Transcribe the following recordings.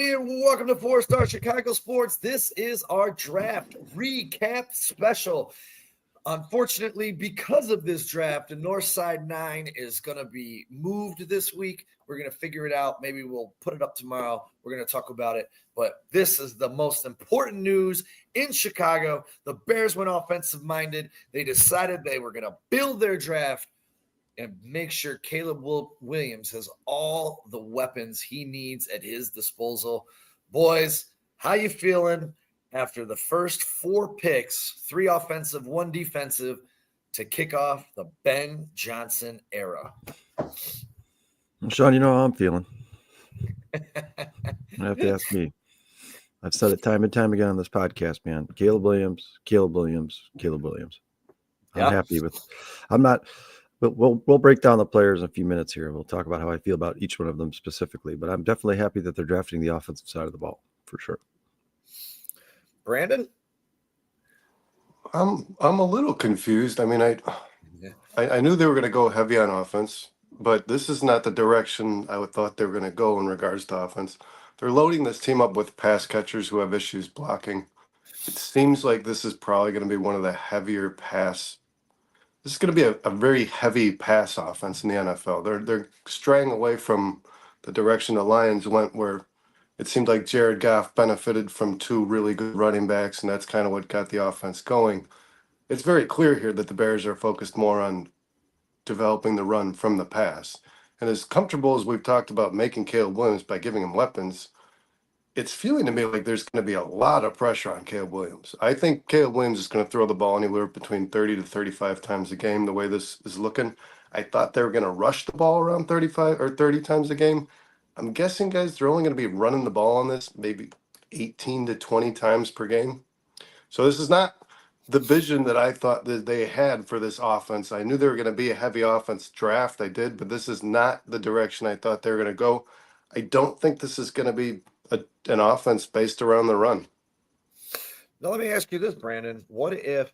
everybody, and welcome to 4-Star Chicago Sports. This is our draft recap special. Unfortunately, because of this draft, the Northside 9 is going to be moved this week. We're going to figure it out. Maybe we'll put it up tomorrow. We're going to talk about it. But this is the most important news in Chicago. The Bears went offensive-minded. They decided they were going to build their draft and make sure Caleb Williams has all the weapons he needs at his disposal. Boys, how you feeling after the first 4 picks, 3 offensive, 1 defensive, to kick off the Ben Johnson era? Sean, you know how I'm feeling. You have to ask me. I've said it time and time again on this podcast, man. Caleb Williams. I'm happy with. I'm not. But we'll break down the players in a few minutes here. We'll talk about how I feel about each one of them specifically. But I'm definitely happy that they're drafting the offensive side of the ball for sure. Brandon, I'm a little confused. I mean, I knew they were going to go heavy on offense, but this is not the direction I thought they were going to go in regards to offense. They're loading this team up with pass catchers who have issues blocking. It seems like this is probably going to be one of the heavier pass. This is going to be a very heavy pass offense in the NFL. They're straying away from the direction the Lions went, where it seemed like Jared Goff benefited from 2 really good running backs, and that's kind of what got the offense going. It's very clear here that the Bears are focused more on developing the run from the pass. And as comfortable as we've talked about making Caleb Williams by giving him weapons, it's feeling to me like there's going to be a lot of pressure on Caleb Williams. I think Caleb Williams is going to throw the ball anywhere between 30 to 35 times a game, the way this is looking. I thought they were going to rush the ball around 35 or 30 times a game. I'm guessing, guys, they're only going to be running the ball on this maybe 18 to 20 times per game. So this is not the vision that I thought that they had for this offense. I knew they were going to be a heavy offense draft. I did, but this is not the direction I thought they were going to go. I don't think this is going to be an offense based around the run. Now let me ask you this, Brandon. What if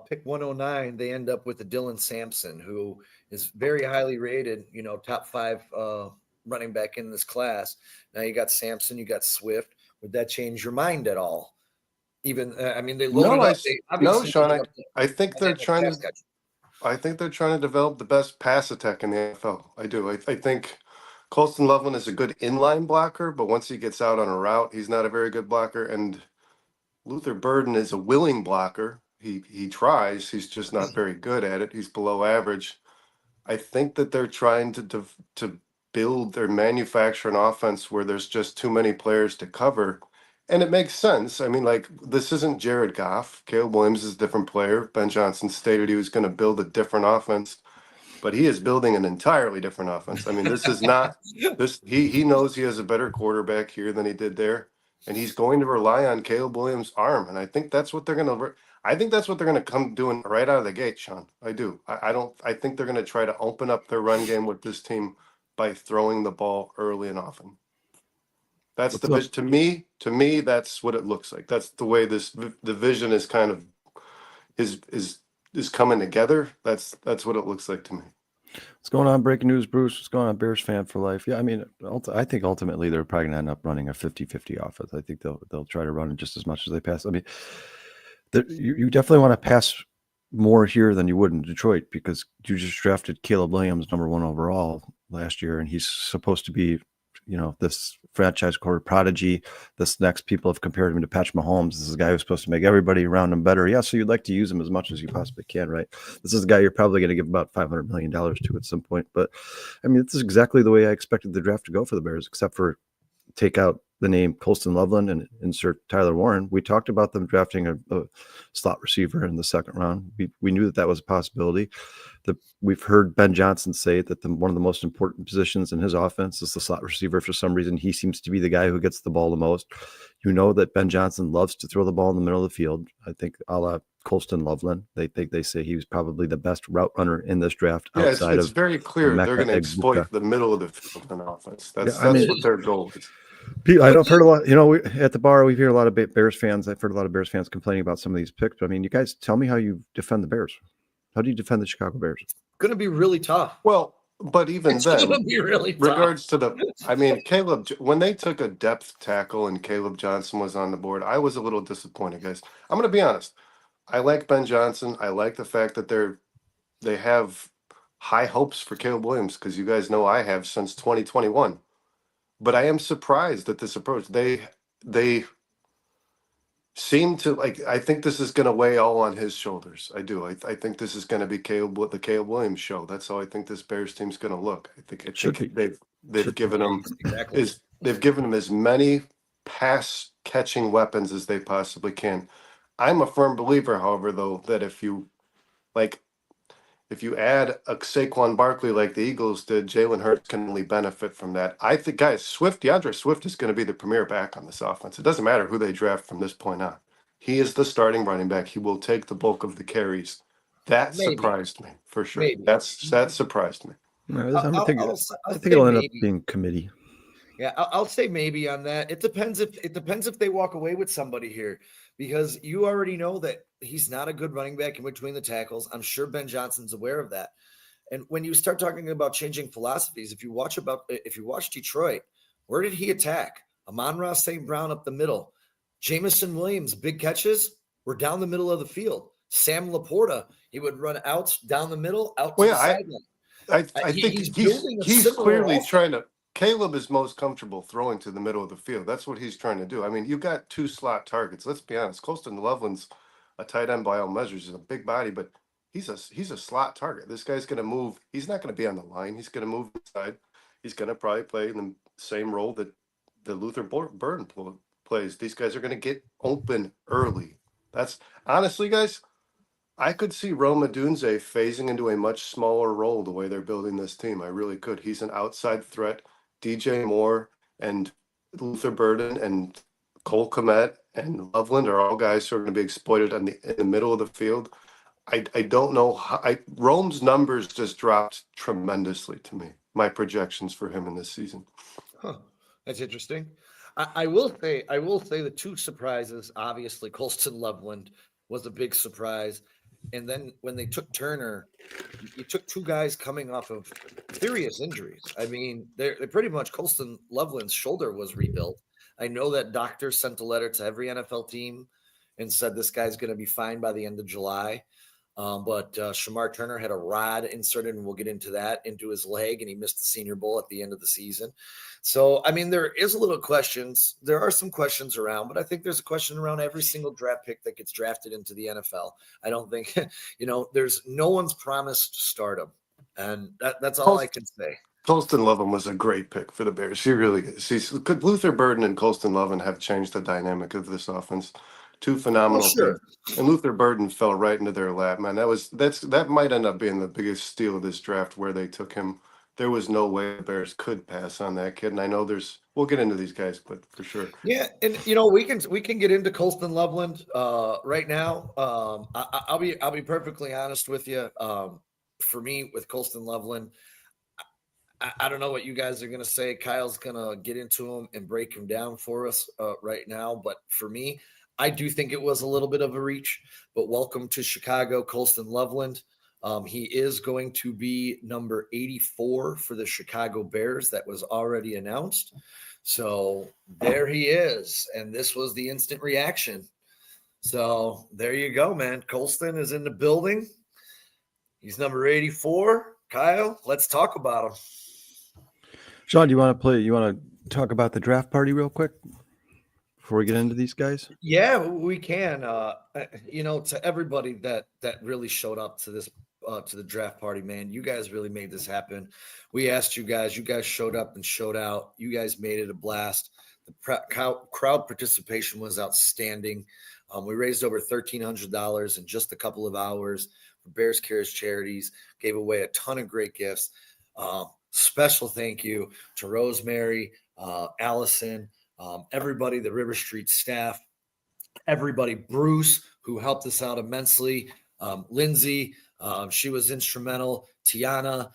pick 109, they end up with a Dylan Sampson, who is very highly rated, top 5 running back in this class. Now you got Sampson, you got Swift. Would that change your mind at all? Even, they loaded up. No, Sean, I think they're trying to. I think they're trying to develop the best pass attack in the NFL. I do. I think Colston Loveland is a good inline blocker, but once he gets out on a route, he's not a very good blocker. And Luther Burden is a willing blocker. He tries. He's just not very good at it. He's below average. I think that they're trying to build or manufacture an offense where there's just too many players to cover. And it makes sense. I mean, like, this isn't Jared Goff. Caleb Williams is a different player. Ben Johnson stated he was going to build a different offense, but he is building an entirely different offense. I mean, this is not this. He knows he has a better quarterback here than he did there, and he's going to rely on Caleb Williams' arm. And I think that's what they're going to. I think that's what they're going to come doing right out of the gate, Sean. I do. I don't. I think they're going to try to open up their run game with this team by throwing the ball early and often. That's the vision. To me, that's what it looks like. That's the way the vision is kind of is coming together. That's what it looks like to me. What's going on? Breaking news, Bruce. What's going on? Bears fan for life. Yeah, I mean, I think ultimately they're probably going to end up running a 50-50 offense. I think they'll try to run it just as much as they pass. I mean, you definitely want to pass more here than you would in Detroit, because you just drafted Caleb Williams number 1 overall last year, and he's supposed to be, this franchise quarter prodigy. This next people have compared him to Patrick Mahomes. This is a guy who's supposed to make everybody around him better. Yeah, so you'd like to use him as much as you possibly can, right? This is a guy you're probably going to give about $500 million to at some point. But, I mean, this is exactly the way I expected the draft to go for the Bears, except for take out the name Colston Loveland and insert Tyler Warren. We talked about them drafting a slot receiver in the 2nd round. We knew that was a possibility. We've heard Ben Johnson say that one of the most important positions in his offense is the slot receiver. For some reason, he seems to be the guy who gets the ball the most. You know that Ben Johnson loves to throw the ball in the middle of the field. I think a la Colston Loveland. They say he was probably the best route runner in this draft. Yeah, it's very clear they're going to exploit the middle of the field in offense. That's what their goal is. I've heard a lot, at the bar, we hear a lot of Bears fans. I've heard a lot of Bears fans complaining about some of these picks. But I mean, you guys tell me how you defend the Bears. How do you defend the Chicago Bears? Going to be really tough. Well, But even It's then, going to be really tough. regards to Caleb, when they took a depth tackle and Caleb Johnson was on the board, I was a little disappointed, guys. I'm going to be honest. I like Ben Johnson. I like the fact that they have high hopes for Caleb Williams, because you guys know I have since 2021. But I am surprised at this approach. They seem to like. I think this is going to weigh all on his shoulders. I do. I think this is going to be the Caleb Williams show. That's how I think this Bears team's going to look. I Should think be. they've Should given him Exactly. they've given him as many pass catching weapons as they possibly can. I'm a firm believer, however, though, that like if you add a Saquon Barkley like the Eagles did, Jalen Hurts can only benefit from that. I think, guys, DeAndre Swift is going to be the premier back on this offense. It doesn't matter who they draft from this point on. He is the starting running back. He will take the bulk of the carries. That Maybe. surprised me, for sure. Maybe. That surprised me. I think I'll it'll end up maybe. being committee. Yeah, I'll say maybe on that. It depends if they walk away with somebody here, because you already know that he's not a good running back in between the tackles. I'm sure Ben Johnson's aware of that. And when you start talking about changing philosophies, if you watch Detroit, where did he attack? Amon-Ra St. Brown up the middle. Jamison Williams, big catches, were down the middle of the field. Sam Laporta, he would run out down the middle, out to the sideline. I think he's clearly trying to. Caleb is most comfortable throwing to the middle of the field. That's what he's trying to do. I mean, you got two slot targets. Let's be honest. Colston Loveland's a tight end by all measures. He's a big body, but he's a slot target. This guy's going to move. He's not going to be on the line. He's going to move inside. He's going to probably play in the same role that the Luther Burden plays. These guys are going to get open early. That's honestly, guys, I could see Rome Odunze phasing into a much smaller role the way they're building this team. I really could. He's an outside threat. DJ Moore and Luther Burden and Cole Kmet and Loveland are all guys who are going to be exploited in the middle of the field. I don't know how. Rome's numbers just dropped tremendously to me. My projections for him in this season. That's interesting. I will say the two surprises. Obviously, Colston Loveland was a big surprise. And then when they took Turner, you took two guys coming off of serious injuries. I mean, they're pretty much Colston Loveland's shoulder was rebuilt. I know that doctor sent a letter to every NFL team and said this guy's going to be fine by the end of July. But Shamar Turner had a rod inserted, and we'll get into that, into his leg, and he missed the Senior Bowl at the end of the season. So, I mean, there is a little questions. There are some questions around, but I think there's a question around every single draft pick that gets drafted into the NFL. I don't think, there's no one's promised stardom, and that's all I can say. Colston Loveland was a great pick for the Bears. He really is. Could Luther Burden and Colston Loveland have changed the dynamic of this offense? Two phenomenal picks. And Luther Burden fell right into their lap, man. That might end up being the biggest steal of this draft, where they took him. There was no way the Bears could pass on that kid. And I know we'll get into these guys, but for sure. Yeah, and we can get into Colston Loveland right now. I'll be perfectly honest with you. For me, with Colston Loveland, I don't know what you guys are going to say. Kyle's going to get into him and break him down for us right now. But for me, I do think it was a little bit of a reach. But welcome to Chicago, Colston Loveland. He is going to be number 84 for the Chicago Bears. That was already announced. So there he is. And this was the instant reaction. So there you go, man. Colston is in the building. He's number 84. Kyle, let's talk about him. Sean, do you want to talk about the draft party real quick before we get into these guys? Yeah, we can. To everybody that really showed up to this to the draft party, man, you guys really made this happen. We asked you guys showed up and showed out. You guys made it a blast. The crowd participation was outstanding. We raised over $1,300 in just a couple of hours for Bears Cares charities. Gave away a ton of great gifts. Special thank you to Rosemary, Allison, everybody, the River Street staff, everybody, Bruce, who helped us out immensely, Lindsay, she was instrumental, Tiana,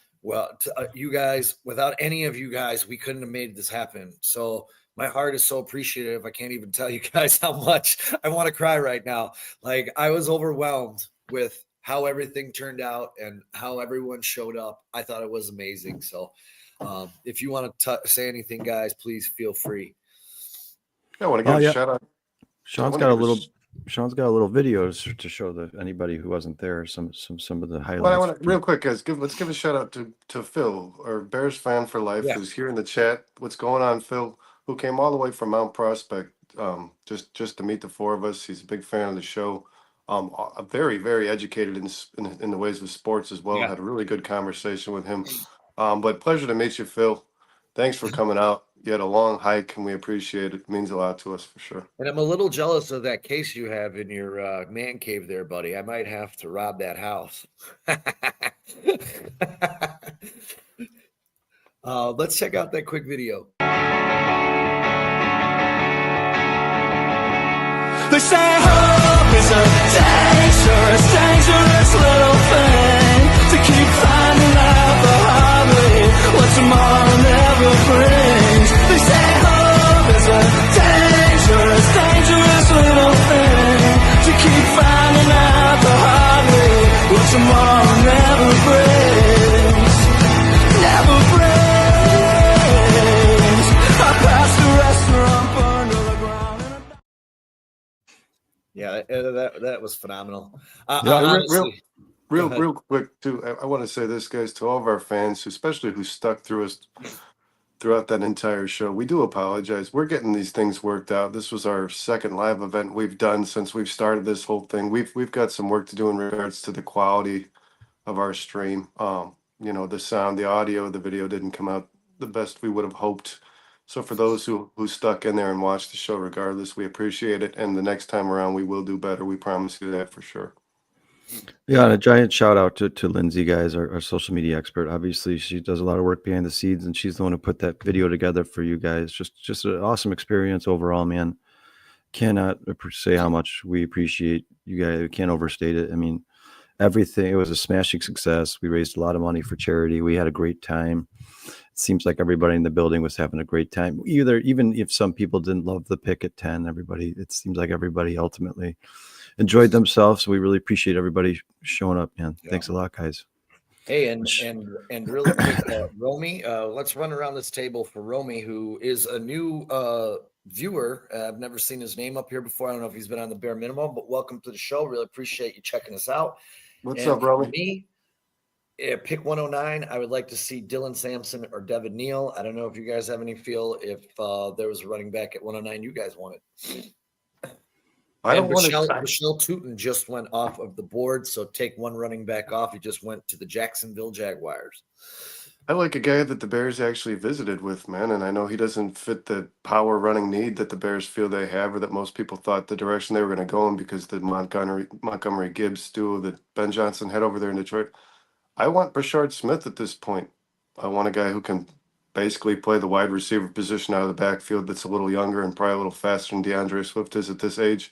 you guys, without any of you guys, we couldn't have made this happen. So my heart is so appreciative. I can't even tell you guys how much I want to cry right now. Like, I was overwhelmed with how everything turned out and how everyone showed up. I thought it was amazing. So if you want to say anything, guys, please feel free. I want to give a shout out. Sean's got a little video to show anybody who wasn't there some of the highlights. Well, I want to, real quick, guys, let's give a shout out to Phil, our Bears fan for life, who's here in the chat. What's going on, Phil? Who came all the way from Mount Prospect, just to meet the four of us. He's a big fan of the show. Very, very educated in the ways of sports as well. Had a really good conversation with him. But pleasure to meet you, Phil. Thanks for coming out. You had a long hike, and we appreciate it. It means a lot to us for sure. And I'm a little jealous of that case you have in your man cave there, buddy. I might have to rob that house. Let's check out that quick video. They say hope is a dangerous, dangerous little thing to keep finding out the hard way what tomorrow never brings. They say hope is a dangerous, dangerous little thing to keep finding out the hard way what tomorrow never brings. Never brings. I passed the restaurant, burned to the ground. Yeah, that was phenomenal. Honestly, real quick too. I want to say this, guys, to all of our fans, especially who stuck through us throughout that entire show. We do apologize. We're getting these things worked out. This was our second live event we've done since we've started this whole thing. We've got some work to do in regards to the quality of our stream. The sound, the audio, the video didn't come out the best we would have hoped. So for those who stuck in there and watched the show regardless, we appreciate it. And the next time around, we will do better. We promise you that for sure. Yeah, and a giant shout out to Lindsay, guys, our social media expert. Obviously, she does a lot of work behind the scenes, and she's the one who put that video together for you guys. Just an awesome experience overall, man. Cannot say how much we appreciate you guys. We can't overstate it. I mean, everything. It was a smashing success. We raised a lot of money for charity. We had a great time. It seems like everybody in the building was having a great time. Even if some people didn't love the pick at 10, it seems like everybody ultimately enjoyed themselves. So we really appreciate everybody showing up, man. Yeah. Thanks a lot, guys. Hey, and really quick, Romy, let's run around this table for Romy, who is a new viewer. I've never seen his name up here before. I don't know if he's been on the bare minimum, but welcome to the show. Really appreciate you checking us out. What's up, Romy? Me, pick 109. I would like to see Dylan Sampson or Devin Neal. I don't know if you guys have any feel if there was a running back at 109 you guys wanted. Michelle Tootin just went off of the board, so take one running back off. He just went to the Jacksonville Jaguars. I like a guy that the Bears actually visited with, man, and I know he doesn't fit the power running need that the Bears feel they have, or that most people thought the direction they were going to go in because the Montgomery Gibbs duo that Ben Johnson had over there in Detroit. I want Brashard Smith at this point. I want a guy who can basically play the wide receiver position out of the backfield that's a little younger and probably a little faster than DeAndre Swift is at this age.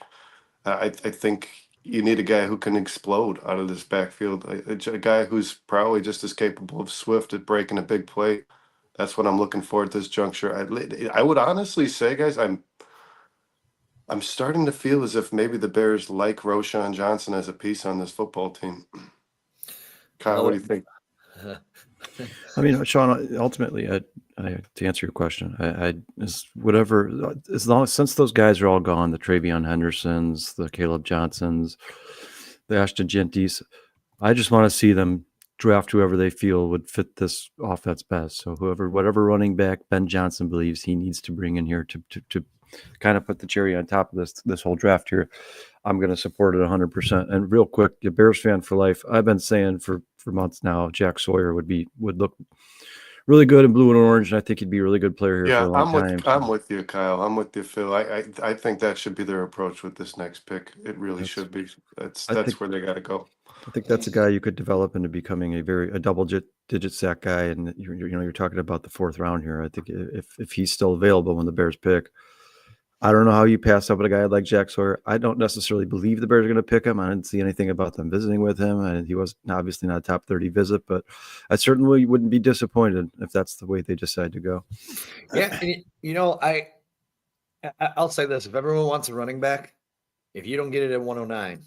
I think you need a guy who can explode out of this backfield, a guy who's probably just as capable of Swift at breaking a big play. That's what I'm looking for at this juncture. I would honestly say, guys, I'm starting to feel as if maybe the Bears like Roschon Johnson as a piece on this football team. Kyle, what do you think? I mean, Sean, ultimately, to answer your question, since those guys are all gone, the Travion Hendersons, the Caleb Johnsons, the Ashton Genties, I just want to see them draft whoever they feel would fit this offense best. So whatever running back Ben Johnson believes he needs to bring in here to kind of put the cherry on top of this whole draft here, I'm going to support it 100%. And real quick, a Bears fan for life. I've been saying for months now, Jack Sawyer would look really good in blue and orange, and I think he'd be a really good player here for a long time. I'm with you, Kyle. I'm with you, Phil. I think that should be their approach with this next pick. It really should be. That's where they got to go. I think that's a guy you could develop into becoming a double-digit sack guy, and you're talking about the fourth round here. I think if he's still available when the Bears pick, I don't know how you pass up on a guy like Jack Sawyer. I don't necessarily believe the Bears are going to pick him. I didn't see anything about them visiting with him, and he was obviously not a top 30 visit, but I certainly wouldn't be disappointed if that's the way they decide to go. Yeah, I'll say this. If everyone wants a running back, if you don't get it at 109,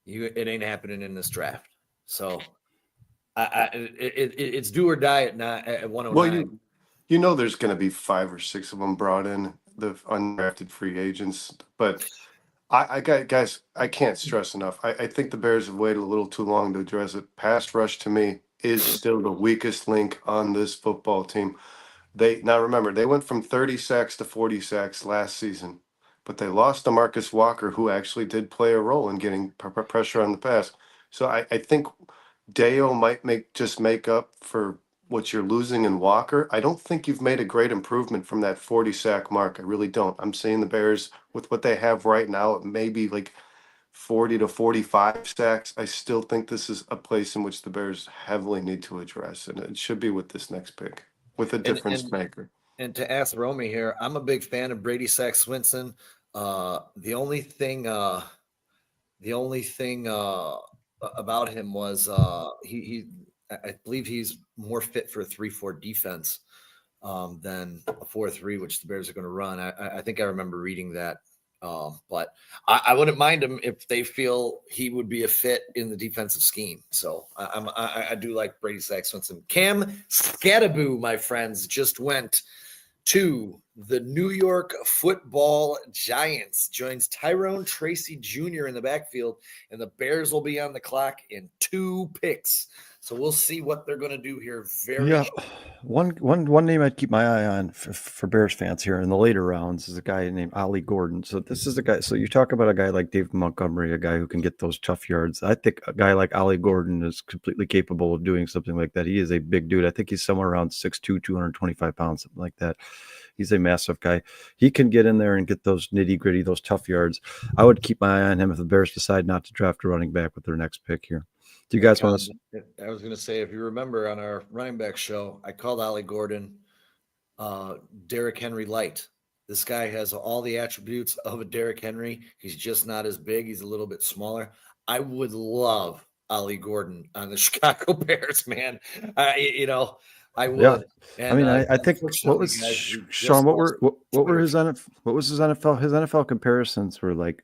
It ain't happening in this draft. So it's do or die at 109. Well, you know there's going to be 5 or 6 of them brought in, the undrafted free agents. But guys, I can't stress enough. I think the Bears have waited a little too long to address it. Pass rush to me is still the weakest link on this football team. Now remember, they went from 30 sacks to 40 sacks last season, but they lost to Marcus Walker, who actually did play a role in getting pressure on the pass. So I think Deo might make up for what you're losing in Walker. I don't think you've made a great improvement from that 40 sack mark. I really don't. I'm seeing the Bears with what they have right now, it may be like 40 to 45 sacks. I still think this is a place in which the Bears heavily need to address, and it should be with this next pick, with a difference maker. And to ask Romy here, I'm a big fan of Brady Sack Swinson. The only thing about him was I believe he's more fit for a 3-4 defense than a 4-3, which the Bears are going to run. I think I remember reading that. But I wouldn't mind him if they feel he would be a fit in the defensive scheme. So I do like Brady Sack Swinson. Cam Scattaboo, my friends, just went to the New York Football Giants, joins Tyrone Tracy Jr. in the backfield, and the Bears will be on the clock in 2 picks. So we'll see what they're going to do here. One name I'd keep my eye on for Bears fans here in the later rounds is a guy named Ollie Gordon. So this is a guy. So you talk about a guy like David Montgomery, a guy who can get those tough yards. I think a guy like Ollie Gordon is completely capable of doing something like that. He is a big dude. I think he's somewhere around 6'2", 225 pounds, something like that. He's a massive guy. He can get in there and get those nitty gritty, those tough yards. I would keep my eye on him if the Bears decide not to draft a running back with their next pick here. Do you guys want to? I was going to say, if you remember on our running back show, I called Ollie Gordon Derrick Henry light. This guy has all the attributes of a Derrick Henry. He's just not as big. He's a little bit smaller. I would love Ollie Gordon on the Chicago Bears, man. I would. Yeah. And, I mean, I think what was Sean? What were his NFL comparisons were like?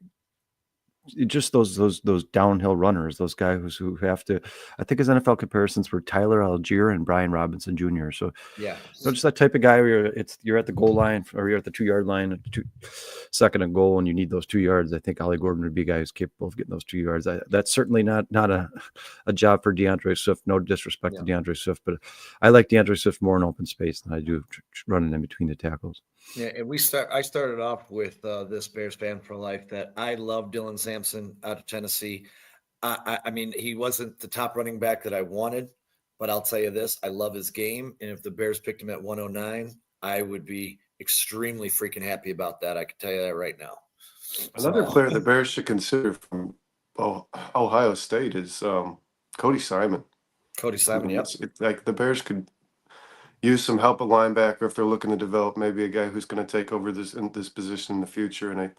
Just those downhill runners, those guys who have to. I think his NFL comparisons were Tyler Algier and Brian Robinson Jr. So yeah, so just that type of guy where you're at the goal line or you're at the 2-yard line, 2-second and goal, and you need those 2 yards. I think Ollie Gordon would be a guy who's capable of getting those 2 yards. That's certainly not a job for DeAndre Swift. No disrespect to DeAndre Swift, but I like DeAndre Swift more in open space than I do running in between the tackles. Yeah, and I started off with this Bears fan for life that I love Dylan Sampson out of Tennessee. I mean, he wasn't the top running back that I wanted, but I'll tell you this, I love his game. And if the Bears picked him at 109, I would be extremely freaking happy about that. I can tell you that right now. Another player the Bears should consider from Ohio State is Cody Simon. Cody Simon, yep. It's like the Bears could use some help at linebacker if they're looking to develop maybe a guy who's going to take over this position in the future. And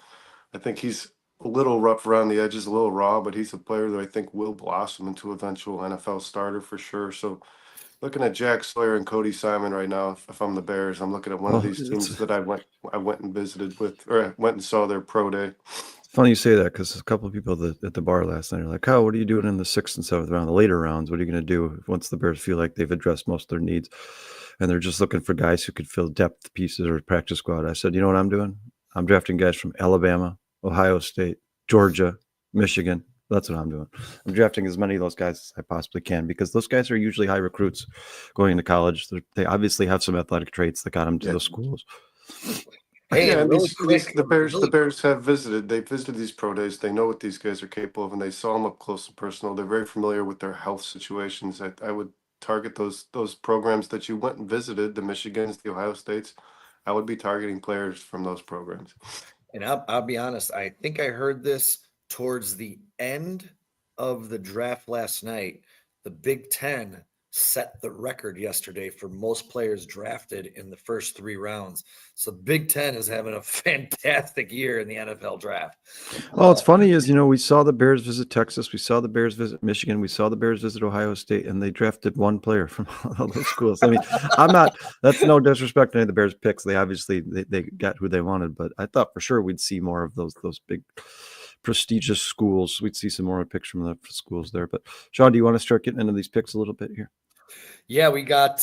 I think he's a little rough around the edges, a little raw, but he's a player that I think will blossom into eventual NFL starter for sure. So looking at Jack Sawyer and Cody Simon right now, if I'm the Bears, I'm looking at one of these teams that I went and visited with, or I went and saw their pro day. It's funny you say that because a couple of people at the bar last night are like, "Oh, what are you doing in the 6th and 7th round, the later rounds? What are you going to do once the Bears feel like they've addressed most of their needs?" And they're just looking for guys who could fill depth pieces or practice squad. I said, you know what I'm doing? I'm drafting guys from Alabama, Ohio State, Georgia, Michigan. That's what I'm doing. I'm drafting as many of those guys as I possibly can because those guys are usually high recruits going into college. They obviously have some athletic traits that got them to those schools. Hey, and the Bears have visited. They visited these pro days. They know what these guys are capable of, and they saw them up close and personal. They're very familiar with their health situations. I would target those programs that you went and visited, the Michigans, the Ohio States. I would be targeting players from those programs. And I'll be honest, I think I heard this towards the end of the draft last night. The Big Ten set the record yesterday for most players drafted in the first 3 rounds. So Big Ten is having a fantastic year in the NFL draft. Well, it's funny is, we saw the Bears visit Texas. We saw the Bears visit Michigan. We saw the Bears visit Ohio State, and they drafted one player from all those schools. I mean, that's no disrespect to any of the Bears picks. They obviously, they got who they wanted, but I thought for sure we'd see more of those big prestigious schools. We'd see some more picks from the schools there. But Sean, do you want to start getting into these picks a little bit here? Yeah, we got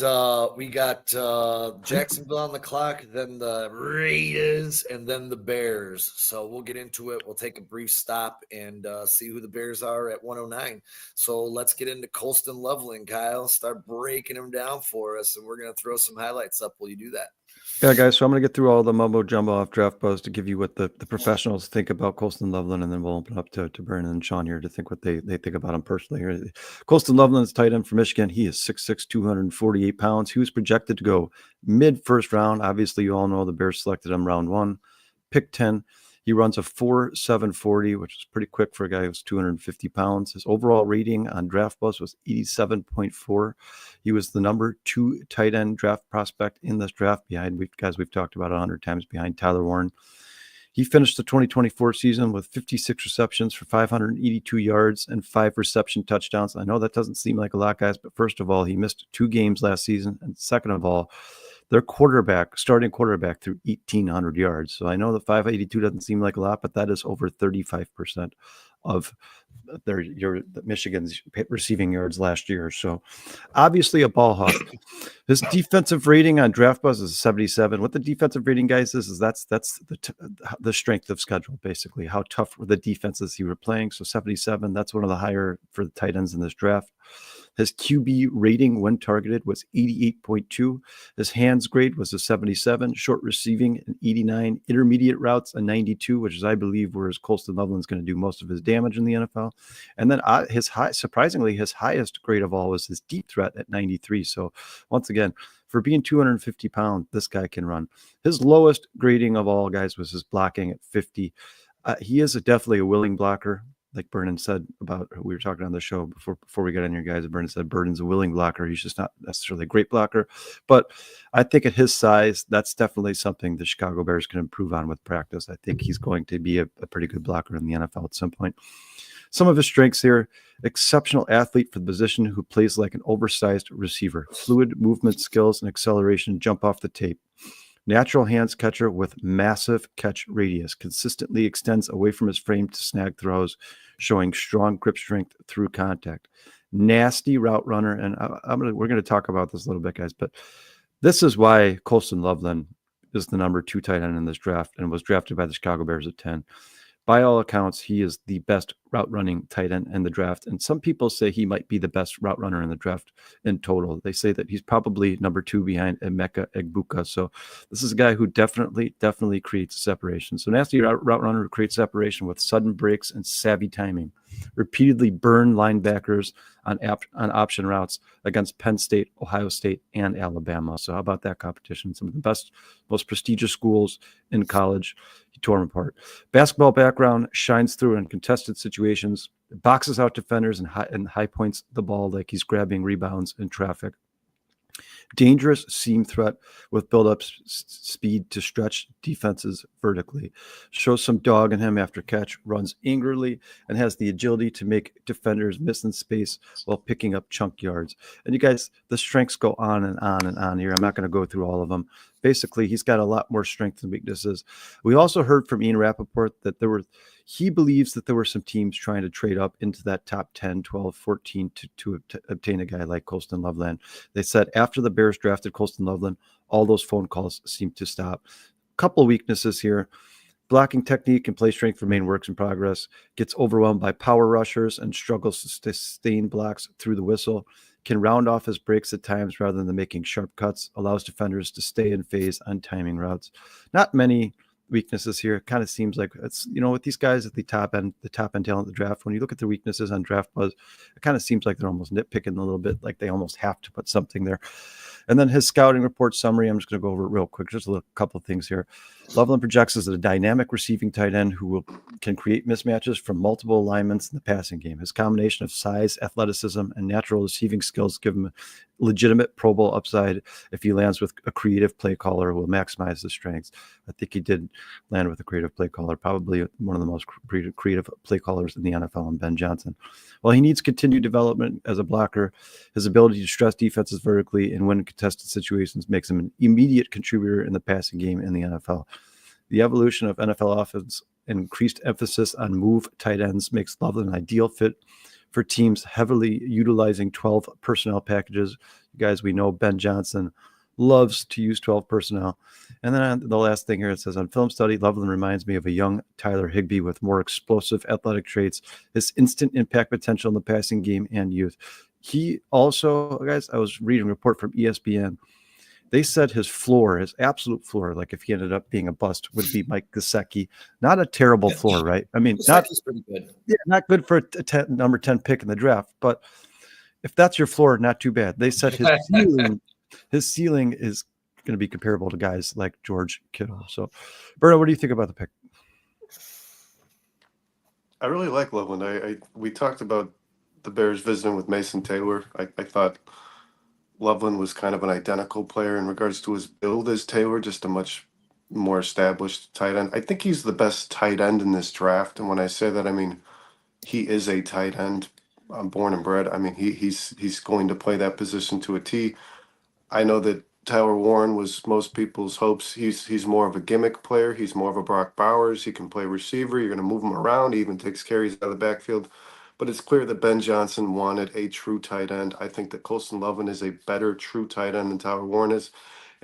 Jacksonville on the clock, then the Raiders, and then the Bears. So we'll get into it. We'll take a brief stop and see who the Bears are at 109. So let's get into Colston Loveland, Kyle. Start breaking them down for us, and we're going to throw some highlights up. Will you do that? Yeah, guys. So I'm going to get through all the mumbo jumbo off Draft Buzz to give you what the professionals think about Colston Loveland, and then we'll open up to Brandon and Sean here to think what they think about him personally. Here, Colston Loveland's tight end from Michigan. He is 6'6", 248 pounds. He was projected to go mid-first round. Obviously, you all know the Bears selected him round 1, pick 10. He runs a 4.740, which is pretty quick for a guy who's 250 pounds. His overall rating on Draft Buzz was 87.4. He was the number 2 tight end draft prospect in this draft behind, we've talked about 100 times, behind Tyler Warren. He finished the 2024 season with 56 receptions for 582 yards and 5 reception touchdowns. I know that doesn't seem like a lot, guys, but first of all, he missed 2 games last season. And second of all, their starting quarterback, threw 1,800 yards. So I know the 582 doesn't seem like a lot, but that is over 35% of Michigan's receiving yards last year. So obviously a ball hawk. His defensive rating on Draft Buzz is 77. What the defensive rating, guys, is that's the strength of schedule, basically. How tough were the defenses he were playing? So 77, that's one of the higher for the tight ends in this draft. His QB rating when targeted was 88.2. His hands grade was a 77. Short receiving, an 89. Intermediate routes, a 92, which is, I believe, where Colston Loveland's going to do most of his damage in the NFL. And then surprisingly, his highest grade of all was his deep threat at 93. So once again, for being 250 pounds, this guy can run. His lowest grading of all, guys, was his blocking at 50. He is definitely a willing blocker. Like Vernon said about, we were talking on the show before we got in here, guys. Vernon said Burden's a willing blocker. He's just not necessarily a great blocker. But I think at his size, that's definitely something the Chicago Bears can improve on with practice. I think he's going to be a pretty good blocker in the NFL at some point. Some of his strengths here: exceptional athlete for the position who plays like an oversized receiver. Fluid movement skills and acceleration jump off the tape. Natural hands catcher with massive catch radius, consistently extends away from his frame to snag throws, showing strong grip strength through contact. Nasty route runner, and we're going to talk about this a little bit, guys, but this is why Colston Loveland is the number 2 tight end in this draft and was drafted by the Chicago Bears at 10. By all accounts, he is the best route running tight end in the draft. And some people say he might be the best route runner in the draft in total. They say that he's probably number 2 behind Emeka Egbuka. So this is a guy who definitely creates separation. So nasty route runner who creates separation with sudden breaks and savvy timing. Repeatedly burn linebackers on option routes against Penn State, Ohio State, and Alabama. So how about that competition? Some of the best, most prestigious schools in college. He tore them apart. Basketball background, shines through in contested situations, boxes out defenders and high points the ball like he's grabbing rebounds in traffic. Dangerous seam threat with build-up speed to stretch defenses vertically. Shows some dog in him after catch, runs angrily, and has the agility to make defenders miss in space while picking up chunk yards. And you guys, the strengths go on and on and on here. I'm not going to go through all of them. Basically, he's got a lot more strengths and weaknesses. We also heard from Ian Rappaport that he believes that there were some teams trying to trade up into that top 10, 12, 14 to obtain a guy like Colston Loveland. They said after the Bears drafted Colston Loveland, all those phone calls seemed to stop. Couple weaknesses here. Blocking technique and play strength remain works in progress. Gets overwhelmed by power rushers and struggles to sustain blocks through the whistle. Can round off his breaks at times rather than making sharp cuts. Allows defenders to stay in phase on timing routes. Not many weaknesses here. It kind of seems like it's, with these guys at the top end talent of the draft, when you look at the weaknesses on Draft Buzz, it kind of seems like they're almost nitpicking a little bit, like they almost have to put something there. And then his scouting report summary, I'm just going to go over it real quick. Just a couple of things here. Loveland projects as a dynamic receiving tight end who can create mismatches from multiple alignments in the passing game. His combination of size, athleticism, and natural receiving skills give him legitimate Pro Bowl upside if he lands with a creative play caller who will maximize his strengths. I think he did land with a creative play caller, probably one of the most creative play callers in the NFL, and Ben Johnson. While he needs continued development as a blocker, his ability to stress defenses vertically and win in contested situations makes him an immediate contributor in the passing game in the NFL. The evolution of NFL offense increased emphasis on move tight ends makes Loveland an ideal fit for teams heavily utilizing 12 personnel packages. You guys, we know Ben Johnson loves to use 12 personnel. And then on the last thing here, it says on film study, Loveland reminds me of a young Tyler Higbee with more explosive athletic traits, his instant impact potential in the passing game and youth. He also, guys, I was reading a report from ESPN. They said his floor, his absolute floor, like if he ended up being a bust, would be Mike Gesicki. Not a terrible floor, right? I mean, Gesicki's pretty good. Yeah, not good for a number 10 pick in the draft, but if that's your floor, not too bad. They said his ceiling is going to be comparable to guys like George Kittle. So, Berto, what do you think about the pick? I really like Loveland. We talked about the Bears visiting with Mason Taylor. I thought Loveland was kind of an identical player in regards to his build as Taylor, just a much more established tight end. I think he's the best tight end in this draft. And when I say that, I mean, he is a tight end. I'm born and bred. I mean, he's going to play that position to a T. I know that Tyler Warren was most people's hopes. He's more of a gimmick player. He's more of a Brock Bowers. He can play receiver. You're going to move him around. He even takes carries out of the backfield. But it's clear that Ben Johnson wanted a true tight end. I think that Colston Loveland is a better true tight end than Tyler Warren is.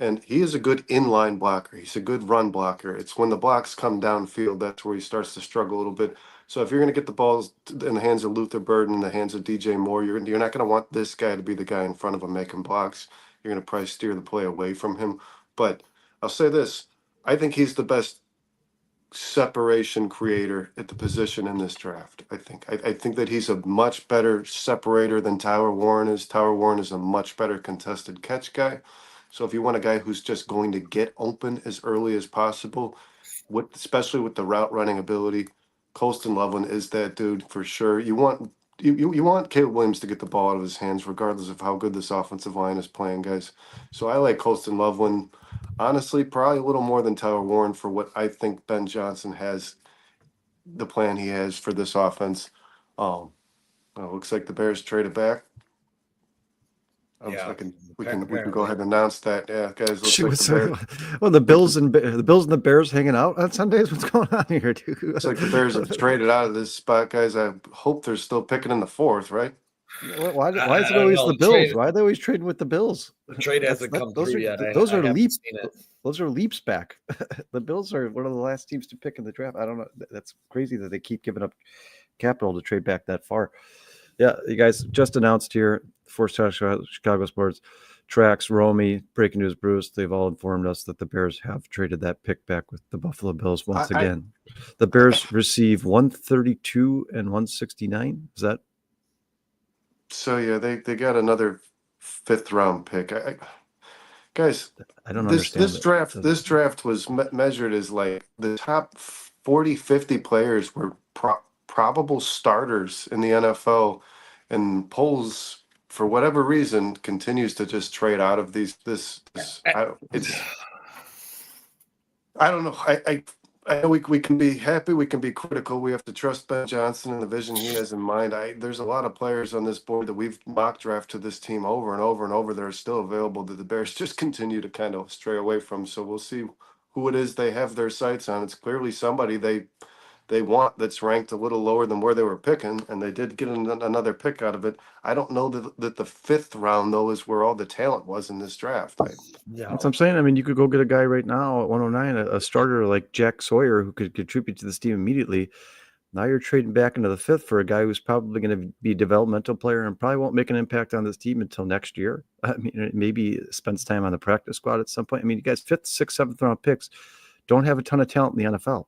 And he is a good inline blocker. He's a good run blocker. It's when the blocks come downfield, that's where he starts to struggle a little bit. So if you're going to get the balls in the hands of Luther Burden, in the hands of DJ Moore, you're not going to want this guy to be the guy in front of him making blocks. You're going to probably steer the play away from him. But I'll say this. I think he's the best separation creator at the position in this draft. I think that he's a much better separator than Tyler Warren is. Tyler Warren is a much better contested catch guy. So if you want a guy who's just going to get open as early as possible, especially with the route running ability, Colston Loveland is that dude for sure. You want Caleb Williams to get the ball out of his hands, regardless of how good this offensive line is playing, guys. So I like Colston Loveland, honestly, probably a little more than Tyler Warren for what I think Ben Johnson has, the plan he has for this offense. Looks like the Bears traded back. We can go ahead and announce that. Yeah, guys. Looks like well, the Bills and the Bears hanging out on Sundays. What's going on here, dude? Looks like the Bears have traded out of this spot, guys. I hope they're still picking in the fourth, right? Why is it always the Bills? Why are they always trading with the Bills? The trade hasn't come through yet. Those are leaps. Those are leaps back. The Bills are one of the last teams to pick in the draft. I don't know. That's crazy that they keep giving up capital to trade back that far. Yeah, you guys just announced here for Chicago Sports Tracks, Rome, Breaking News, Bruce. They've all informed us that the Bears have traded that pick back with the Buffalo Bills once again. The Bears receive 132 and 169. Is that? So yeah, they got another 5th round pick. Guys, I don't understand this draft was measured as like the top 40, 50 players were probable starters in the NFL, and polls for whatever reason continues to just trade out of these. I don't know. I know we can be happy, we can be critical. We have to trust Ben Johnson and the vision he has in mind. There's a lot of players on this board that we've mock drafted this team over and over and over that are still available that the Bears just continue to kind of stray away from. So we'll see who it is they have their sights on. It's clearly somebody they want that's ranked a little lower than where they were picking, and they did get another pick out of it. I don't know that the 5th round, though, is where all the talent was in this draft. Yeah, that's what I'm saying. I mean, you could go get a guy right now at 109, a starter like Jack Sawyer who could contribute to this team immediately. Now you're trading back into the 5th for a guy who's probably going to be a developmental player and probably won't make an impact on this team until next year. I mean, maybe spends time on the practice squad at some point. I mean, you guys 5th, 6th, 7th round picks don't have a ton of talent in the NFL.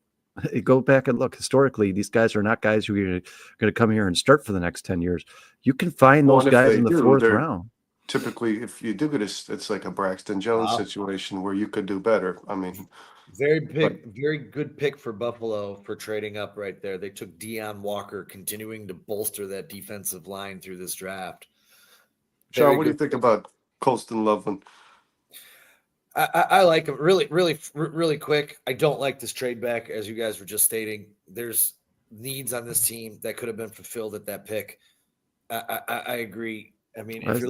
Go back and look historically. These guys are not guys who are going to come here and start for the next 10 years. You can find those guys in the 4th round. Typically, if you do get it's like a Braxton Jones situation where you could do better. I mean, very good pick for Buffalo for trading up right there. They took Deion Walker, continuing to bolster that defensive line through this draft. Sean, what do you think about Colston Loveland? I like him really quick. I don't like this trade back, as you guys were just stating. There's needs on this team that could have been fulfilled at that pick. I agree. I mean, if you're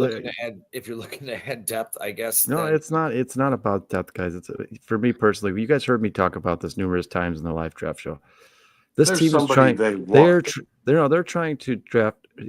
looking to add depth, I guess. No, it's not about depth, guys. It's for me personally. You guys heard me talk about this numerous times in the live draft show. This There's team is somebody trying. they They're want. they're trying to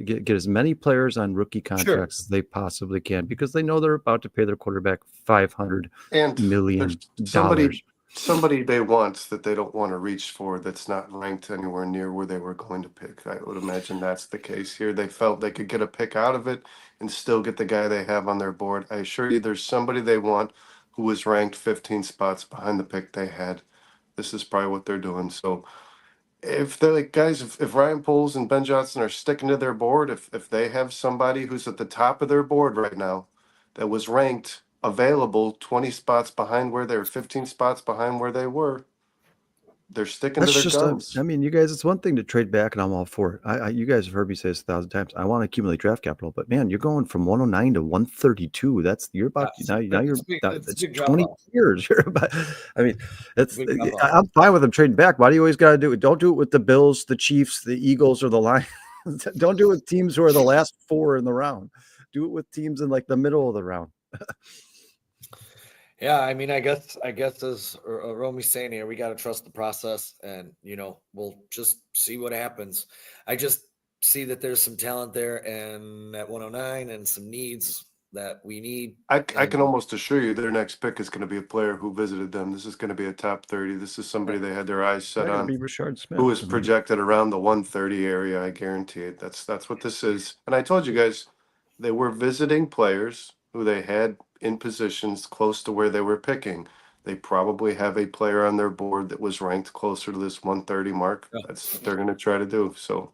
get as many players on rookie contracts as they possibly can because they know they're about to pay their quarterback $500 And million. there's somebody they want that they don't want to reach for that's not ranked anywhere near where they were going to pick. I would imagine that's the case here. They felt they could get a pick out of it and still get the guy they have on their board. I assure you there's somebody they want who was ranked 15 spots behind the pick they had. This is probably what they're doing. So if they're like, guys, if Ryan Poles and Ben Johnson are sticking to their board, if they have somebody who's at the top of their board right now that was ranked available 20 spots behind where they were, 15 spots behind where they were, they're sticking to their guns. I mean, you guys, it's one thing to trade back, and I'm all for it. You guys have heard me say this 1,000 times. I want to accumulate draft capital, but man, you're going from 109 to 132. You're about now you're it's 20 years. You're about. I mean, I'm fine with them trading back. Why do you always got to do it? Don't do it with the Bills, the Chiefs, the Eagles, or the Lions. Don't do it with teams who are the last 4 in the round. Do it with teams in like the middle of the round. Yeah, I mean, I guess as Romy's saying here, we got to trust the process, and we'll just see what happens. I just see that there's some talent there, and at 109, and some needs that we need. I can almost assure you their next pick is going to be a player who visited them. This is going to be a top 30. This is somebody they had their eyes set on. Be Rashard Smith, who is projected around the 130 area. I guarantee it. That's what this is. And I told you guys, they were visiting players who they had in positions close to where they were picking. They probably have a player on their board that was ranked closer to this 130 mark. That's what they're going to try to do. So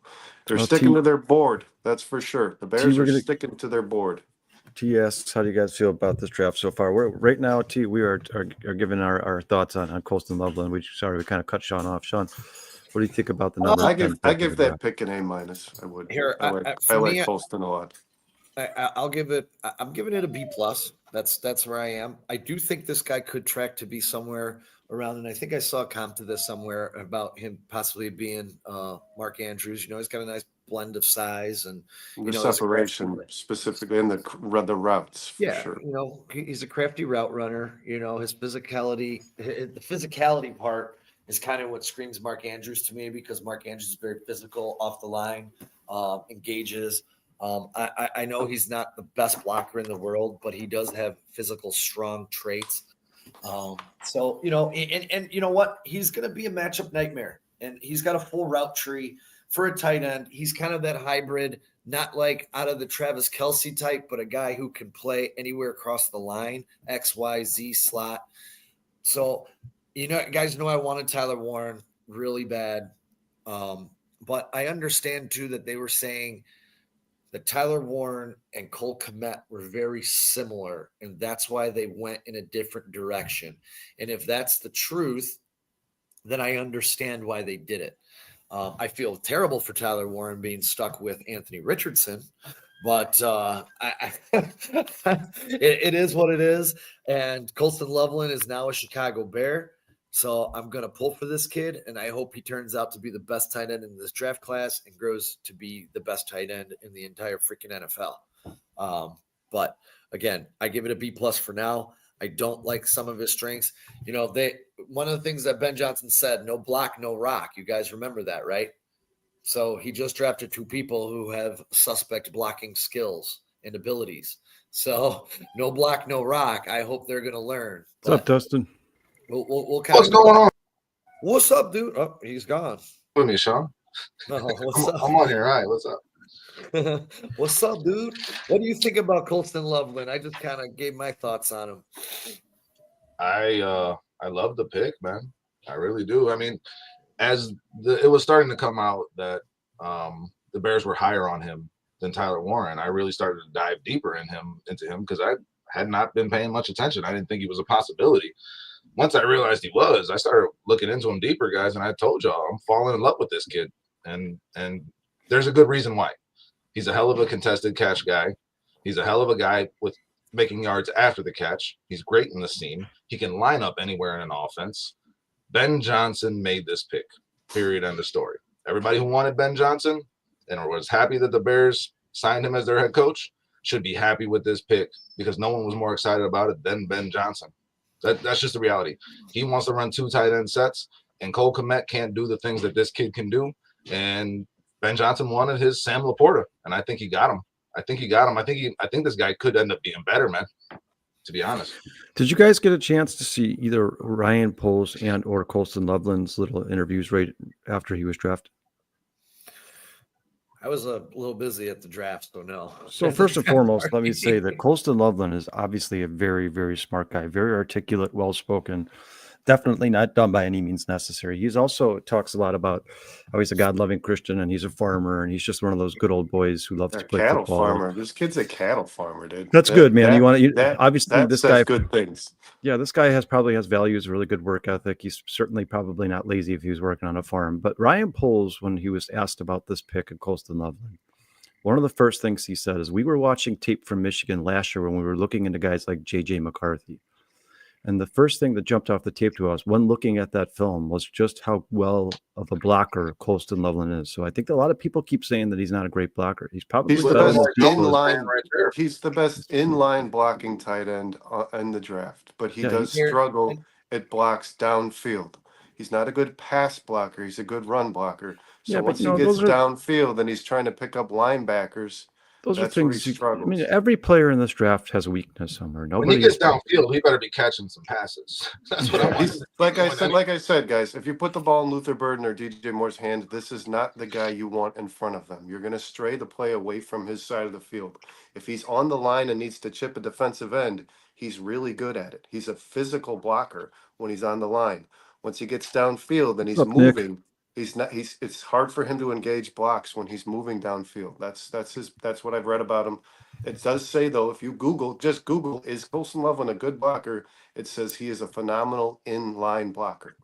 they're sticking to their board. That's for sure. The Bears are sticking to their board. T asks, how do you guys feel about this draft so far? We're right now, T, we are giving our thoughts on Colston Loveland. We kind of cut Sean off. Sean, what do you think about the number? I give that pick an A-. I would. Here, I like Colston a lot. I'm giving it a B+. That's where I am. I do think this guy could track to be somewhere around, and I think I saw a comp to this somewhere about him possibly being Mark Andrews. He's got a nice blend of size and the separation specifically in the routes. For sure. He's a crafty route runner. His physicality, the physicality part is kind of what screams Mark Andrews to me, because Mark Andrews is very physical off the line, engages. I know he's not the best blocker in the world, but he does have physical, strong traits. So, and you know what? He's going to be a matchup nightmare, and he's got a full route tree for a tight end. He's kind of that hybrid, not like out of the Travis Kelce type, but a guy who can play anywhere across the line, X, Y, Z slot. So, guys know I wanted Tyler Warren really bad. But I understand too that they were saying that Tyler Warren and Cole Kmet were very similar, and that's why they went in a different direction. And if that's the truth, then I understand why they did it. I feel terrible for Tyler Warren being stuck with Anthony Richardson, but it is what it is. And Colston Loveland is now a Chicago Bear. So I'm going to pull for this kid, and I hope he turns out to be the best tight end in this draft class and grows to be the best tight end in the entire freaking NFL. But again, I give it a B+ for now. I don't like some of his strengths. One of the things that Ben Johnson said, no block, no rock. You guys remember that, right? So he just drafted 2 people who have suspect blocking skills and abilities. So no block, no rock. I hope they're going to learn. What's up, Dustin? We'll kind What's going on? What's up, dude? Oh, he's gone. With me, Sean. No, what's up? I'm on here. All right, what's up? What's up, dude? What do you think about Colston Loveland? I just kind of gave my thoughts on him. I love the pick, man. I really do. I mean, it was starting to come out that the Bears were higher on him than Tyler Warren, I really started to dive deeper into him because I had not been paying much attention. I didn't think he was a possibility. Once I realized he was, I started looking into him deeper, guys, and I told y'all I'm falling in love with this kid. And there's a good reason why. He's a hell of a contested catch guy. He's a hell of a guy with making yards after the catch. He's great in the seam. He can line up anywhere in an offense. Ben Johnson made this pick, period, end of story. Everybody who wanted Ben Johnson and was happy that the Bears signed him as their head coach should be happy with this pick because no one was more excited about it than Ben Johnson. That's just the reality. He wants to run 2 tight end sets. and Cole Kmet can't do the things that this kid can do. And Ben Johnson wanted his Sam Laporta, and I think he got him. I think this guy could end up being better, man, to be honest. Did you guys get a chance to see either Ryan Poles and or Colston Loveland's little interviews right after he was drafted? I was a little busy at the draft, so no. So first and foremost, let me say that Colston Loveland is obviously a very, very smart guy, very articulate, well-spoken, definitely not dumb by any means necessary. He's also talks a lot about how he's a God-loving Christian and he's a farmer and he's just one of those good old boys who loves to play cattle football. Farmer. This kid's a cattle farmer, dude. That's good, man. Obviously that this says guy good things. Yeah, this guy probably has values, really good work ethic. He's certainly probably not lazy if he was working on a farm. But Ryan Poles, when he was asked about this pick at Colston Loveland, one of the first things he said is, we were watching tape from Michigan last year when we were looking into guys like J.J. McCarthy. And the first thing that jumped off the tape to us when looking at that film was just how well of a blocker Colston Loveland is. So I think a lot of people keep saying that he's not a great blocker. He's probably the best inline. He's the best inline blocking tight end in the draft, but he does struggle at blocks downfield. He's not a good pass blocker. He's a good run blocker. So once he gets downfield and he's trying to pick up linebackers, those are things. I mean, every player in this draft has a weakness somewhere. When he gets downfield, he better be catching some passes. That's what I want. Like I said, guys, if you put the ball in Luther Burden or DJ Moore's hands, this is not the guy you want in front of them. You're going to stray the play away from his side of the field. If he's on the line and needs to chip a defensive end, he's really good at it. He's a physical blocker when he's on the line. Once he gets downfield and he's moving. Nick? It's hard for him to engage blocks when he's moving downfield. That's what I've read about him. It does say though, if you just Google, is Colston Loveland a good blocker? It says he is a phenomenal inline blocker.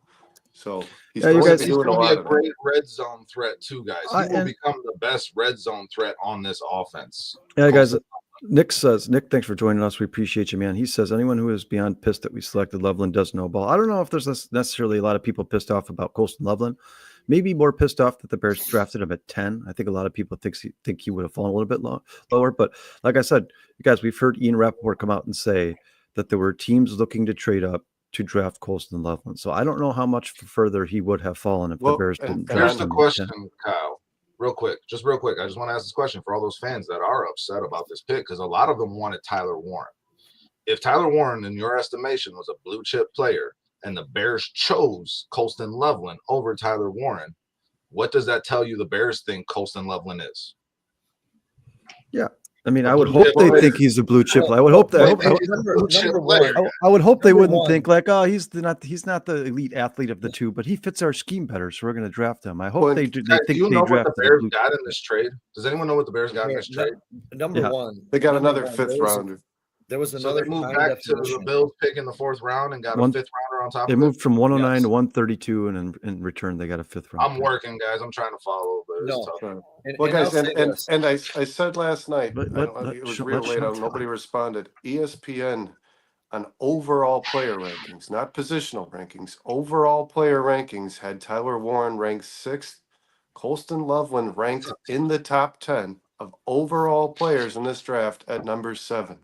So he's going to be a great red zone threat too, guys. He will become the best red zone threat on this offense. Yeah, guys. Nick, thanks for joining us. We appreciate you, man. He says anyone who is beyond pissed that we selected Loveland does no ball. I don't know if there's necessarily a lot of people pissed off about Colston Loveland. Maybe more pissed off that the Bears drafted him at 10. I think a lot of people think he would have fallen a little bit lower. But like I said, you guys, we've heard Ian Rappaport come out and say that there were teams looking to trade up to draft Colston Loveland. So I don't know how much further he would have fallen if the Bears didn't draft him. Here's the question, Kyle. Real quick. I just want to ask this question for all those fans that are upset about this pick, because a lot of them wanted Tyler Warren. If Tyler Warren, in your estimation, was a blue chip player, and the Bears chose Colston Loveland over Tyler Warren, what does that tell you the Bears think Colston Loveland is? Yeah. I mean, I would hope they think he's a blue chip. I would hope that. I would hope they wouldn't think like, oh, he's not the elite athlete of the two, but he fits our scheme better, so we're going to draft him. I hope they do. They think you know what the Bears got in this trade? Does anyone know what the Bears got in this trade? Number one, they got another fifth rounder. There was another. So they moved back to the Bills pick in the fourth round and got a fifth rounder on top. They moved from 109 to 132, and in return they got a fifth round. I'm working, guys. I'm trying to follow. Well, guys, and I said last night, it was real late. Nobody responded. ESPN on overall player rankings, not positional rankings, overall player rankings had Tyler Warren ranked 6th, Colston Loveland ranked in the top 10 of overall players in this draft at number 7.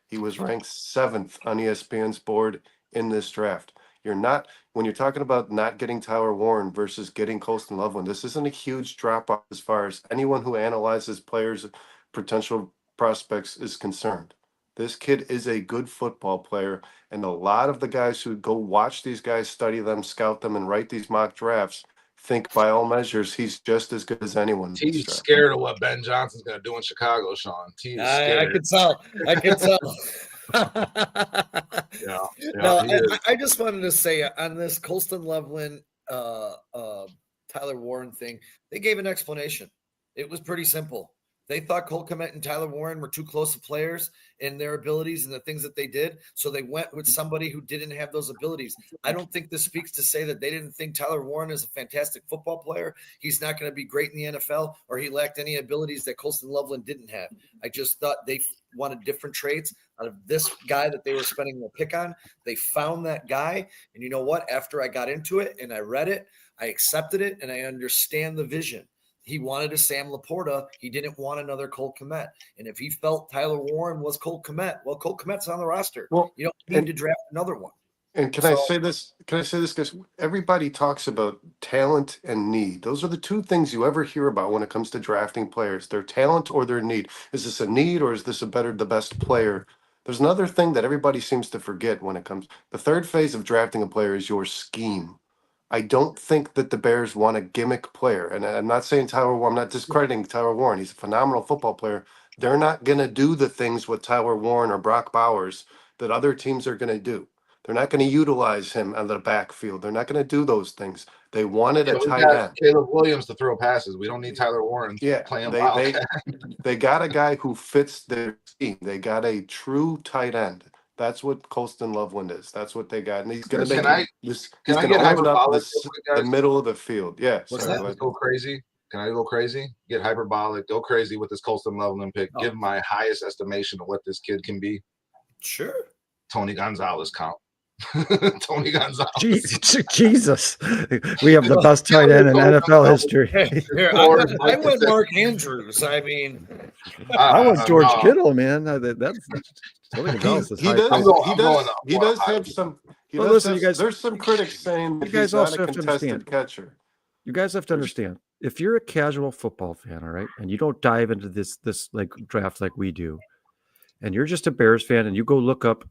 He was ranked 7th on ESPN's board in this draft. When you're talking about not getting Tyler Warren versus getting Colston Loveland, this isn't a huge drop off as far as anyone who analyzes players' potential prospects is concerned. This kid is a good football player, and a lot of the guys who go watch these guys, study them, scout them, and write these mock drafts think by all measures he's just as good as anyone. He's scared of what Ben Johnson's going to do in Chicago, Sean. I can tell. I can tell. I just wanted to say on this Colston Loveland, Tyler Warren thing, they gave an explanation. It was pretty simple. They thought Cole Kmet and Tyler Warren were too close to players in their abilities and the things that they did. So they went with somebody who didn't have those abilities. I don't think this speaks to say that they didn't think Tyler Warren is a fantastic football player. He's not going to be great in the NFL, or he lacked any abilities that Colston Loveland didn't have. I just thought they wanted different traits out of this guy that they were spending the pick on. They found that guy. And you know what? After I got into it and I read it, I accepted it, and I understand the vision. He wanted a Sam Laporta. He didn't want another Cole Kmet. And if he felt Tyler Warren was Cole Kmet, well, Cole Kmet's on the roster. Well, you don't need to draft another one. And can I say this? Can I say this? Because everybody talks about talent and need. Those are the two things you ever hear about when it comes to drafting players: their talent or their need. Is this a need or is this the best player? There's another thing that everybody seems to forget when it comes. The third phase of drafting a player is your scheme. I don't think that the Bears want a gimmick player. And I'm not saying Tyler Warren, I'm not discrediting Tyler Warren. He's a phenomenal football player. They're not going to do the things with Tyler Warren or Brock Bowers that other teams are going to do. They're not going to utilize him on the backfield. They're not going to do those things. They wanted a We tight got end. Caleb Williams to throw passes. We don't need Tyler Warren Yeah, playing they wildcat. they got a guy who fits their scheme. They got a true tight end. That's what Colston Loveland is. That's what they got, and he's going to Can make I it. He's can I going to get open up hyperbolic real quick, the guys? middle of the field. Yeah, What's sorry, that? go ahead. Go crazy. Can I go crazy? Get hyperbolic. Go crazy with this Colston Loveland pick. Give my highest estimation of what this kid can be. Sure. Tony Gonzalez count. Tony Gonzalez. Jesus, we have the best tight end in NFL history. Here, I went Mark Andrews. I mean, I want George no. Kittle, man. That's Tony Gonzalez is high praise. He does have some. Well, listen, you guys- There's some critics saying that you guys he's not also a have to contested understand. catcher. You guys have to understand, if you're a casual football fan, all right, and you don't dive into this like draft like we do, and you're just a Bears fan, and you go look up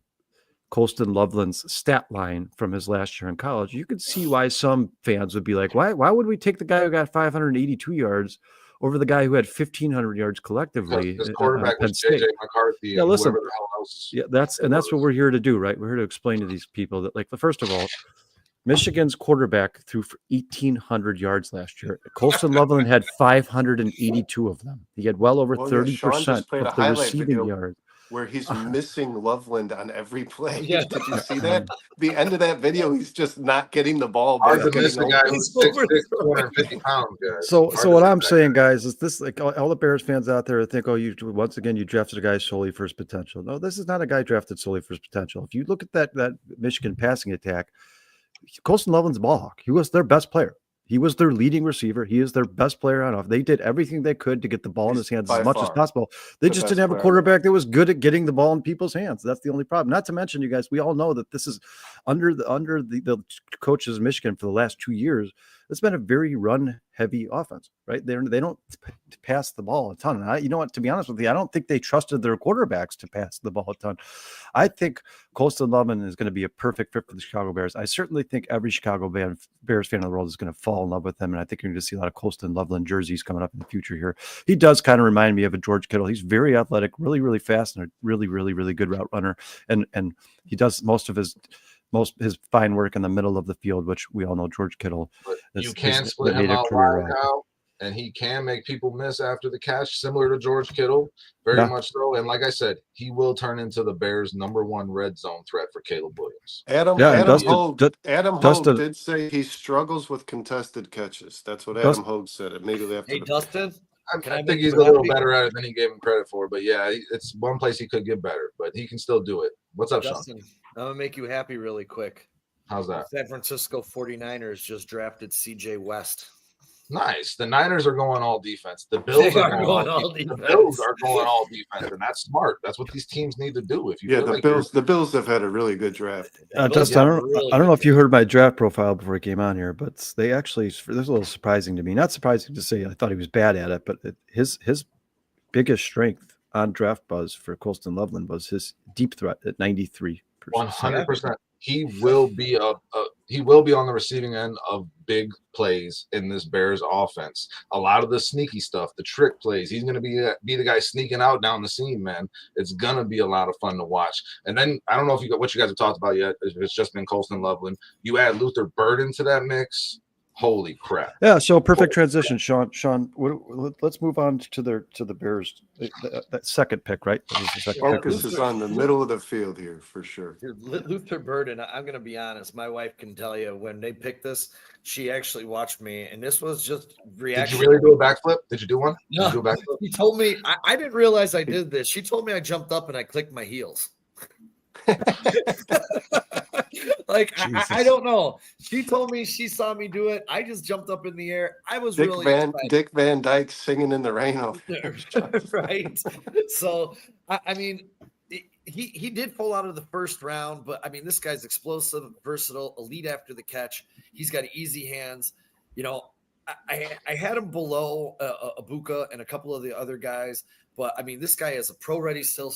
Colston Loveland's stat line from his last year in college, you could see why some fans would be like, why would we take the guy who got 582 yards over the guy who had 1,500 yards collectively? His quarterback was JJ McCarthy. Yeah, and listen. whoever the hell else. Yeah, that's what we're here to do, right? We're here to explain to these people that, like, first of all, Michigan's quarterback threw for 1,800 yards last year. Colston Loveland had 582 of them. He had well over 30% played a of the highlight receiving video yards. where he's missing Loveland on every play. Yeah. Did you see that? The end of that video, he's just not getting the ball. Hard Back, to miss the getting guy open. who's 6'6", 250 pounds, guys. So Hard to what miss I'm that saying, guy. guys, is this, like, all the Bears fans out there think, oh, you drafted a guy solely for his potential. No, this is not a guy drafted solely for his potential. If you look at that Michigan passing attack, Colston Loveland's a ball hawk. He was their best player. He was their leading receiver. He is their best player on off. They did everything they could to get the ball in his hands by as much as far possible. They the just best didn't have a player. quarterback that was good at getting the ball in people's hands. That's the only problem. Not to mention, you guys, we all know that this is under the coaches of Michigan for the last 2 years. It's been a very run-heavy offense, right? They don't pass the ball a ton. And you know what? To be honest with you, I don't think they trusted their quarterbacks to pass the ball a ton. I think Colston Loveland is going to be a perfect fit for the Chicago Bears. I certainly think every Chicago Bears fan in the world is going to fall in love with him, and I think you're going to see a lot of Colston Loveland jerseys coming up in the future here. He does kind of remind me of a George Kittle. He's very athletic, really, really fast, and a really, really, really good route runner. And he does most of his fine work in the middle of the field, which we all know George Kittle. You can split him out wide now, and he can make people miss after the catch, similar to George Kittle, very much so. And like I said, he will turn into the Bears' #1 red zone threat for Caleb Williams. Adam Hogue did say he struggles with contested catches. That's what Adam Hogue said immediately after. Hey, Dustin. I think he's a little better at it than he gave him credit for, but yeah, it's one place he could get better, but he can still do it. What's up, Dustin, Sean? I'm going to make you happy really quick. How's that? San Francisco 49ers just drafted CJ West. Nice. The Niners are going all defense. The Bills are going all defense. The Bills are going all defense, and that's smart. That's what these teams need to do. If you the Bills have had a really good draft. Justin, I don't know if you heard my draft profile before I came on here, but they actually, this is a little surprising to me. Not surprising to say I thought he was bad at it, but his biggest strength on Draft Buzz for Colston Loveland was his deep threat at 93%. 100%. He will be on the receiving end of big plays in this Bears offense. A lot of the sneaky stuff, the trick plays. He's going to be the guy sneaking out down the seam, man. It's going to be a lot of fun to watch. And then I don't know if what you guys have talked about yet. If it's just been Colston Loveland. You add Luther Burden to that mix. Holy crap! Yeah, so perfect transition, Sean. Let's move on to the Bears. That second pick, right? Focus is on the middle of the field here for sure. Luther Burden. I'm going to be honest. My wife can tell you when they picked this, she actually watched me, and this was just reaction. Did you really do a backflip? Did you do one? No. Did you do a backflip? She told me I didn't realize I did this. She told me I jumped up and I clicked my heels. Like I don't know. She told me she saw me do it. I just jumped up in the air. I was Dick Van Dyke singing in the rain over there. Right. So I mean, he did fall out of the first round, but I mean, this guy's explosive, versatile, elite after the catch. He's got easy hands. You know, I had him below Ibuka and a couple of the other guys, but I mean, this guy has a pro-ready skill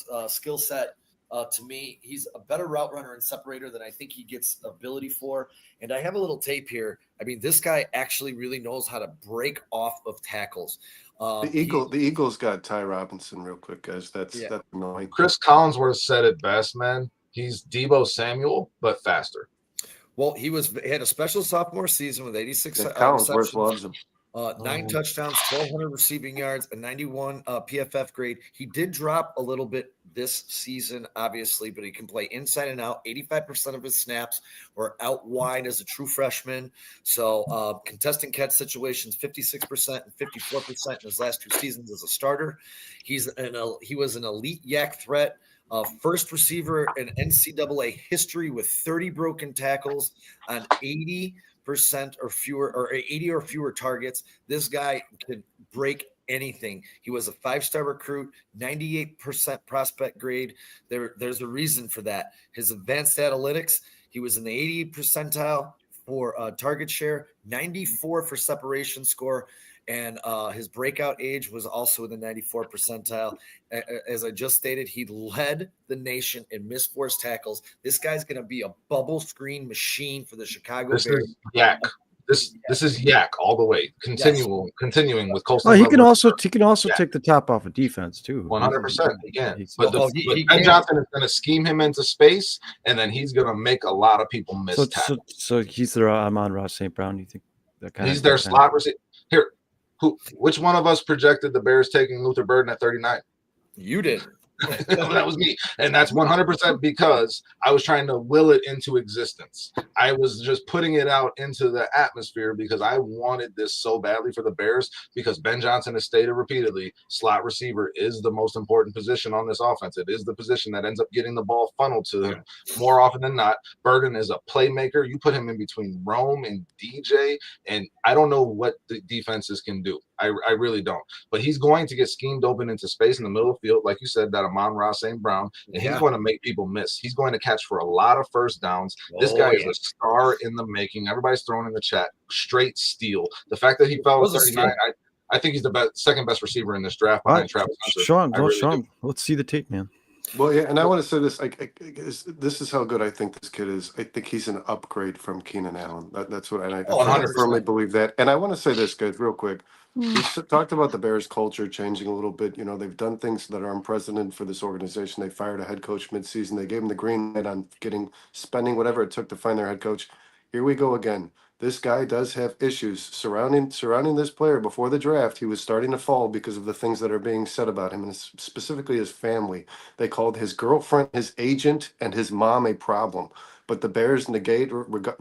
set. To me, he's a better route runner and separator than I think he gets ability for. And I have a little tape here. I mean, this guy actually really knows how to break off of tackles. The Eagles got Ty Robinson real quick, guys. That's annoying. Chris Collinsworth said it best, man. He's Deebo Samuel, but faster. Well, he had a special sophomore season with 86 Collinsworth loves him. 9 touchdowns, 1,200 receiving yards, a 91 PFF grade. He did drop a little bit this season, obviously, but he can play inside and out. 85% of his snaps were out wide as a true freshman. So contesting catch situations, 56% and 54% in his last 2 seasons as a starter. He was an elite yak threat. First receiver in NCAA history with 30 broken tackles on 80% or fewer, or 80 or fewer targets. This guy could break anything. He was a 5-star recruit, 98% prospect grade. There's a reason for that. His advanced analytics, he was in the 80th percentile for target share, 94 for separation score, and his breakout age was also in the 94 percentile. As I just stated, he led the nation in missed forced tackles. This guy's going to be a bubble screen machine for the Chicago Bears. Is yak. This is yak all the way. Continuing with Colston. He can also take the top off of defense too. 100%. Again, but Ben Johnson is going to scheme him into space, and then he's going to make a lot of people miss tackles. So he's their Amon-Ra St. Brown. You think that he's their slot receiver? Here, which one of us projected the Bears taking Luther Burden at 39? You did. That was me, and that's 100% because I was trying to will it into existence. I was just putting it out into the atmosphere because I wanted this so badly for the Bears, because Ben Johnson has stated repeatedly slot receiver is the most important position on this offense. It is the position that ends up getting the ball funneled to him more often than not. Burden is a playmaker. You put him in between Rome and DJ, and I don't know what the defenses can do. I really don't. But he's going to get schemed open into space in the middle of the field, like you said, that Amon-Ra St. Brown, and he's going to make people miss. He's going to catch for a lot of first downs. This guy is a star in the making. Everybody's throwing in the chat. Straight steal. The fact that he fell at 39, I think he's the second best receiver in this draft behind Travis Hunter. Sean, let's see the tape, man. Well, yeah, and I want to say this. This is how good I think this kid is. I think he's an upgrade from Keenan Allen. That's what I firmly believe that. And I want to say this, guys, real quick. We talked about the Bears culture changing a little bit. You know, they've done things that are unprecedented for this organization. They fired a head coach midseason. They gave him the green light on spending whatever it took to find their head coach. Here we go again. This guy does have issues surrounding this player. Before the draft, he was starting to fall because of the things that are being said about him, and specifically his family. They called his girlfriend, his agent, and his mom a problem. But the Bears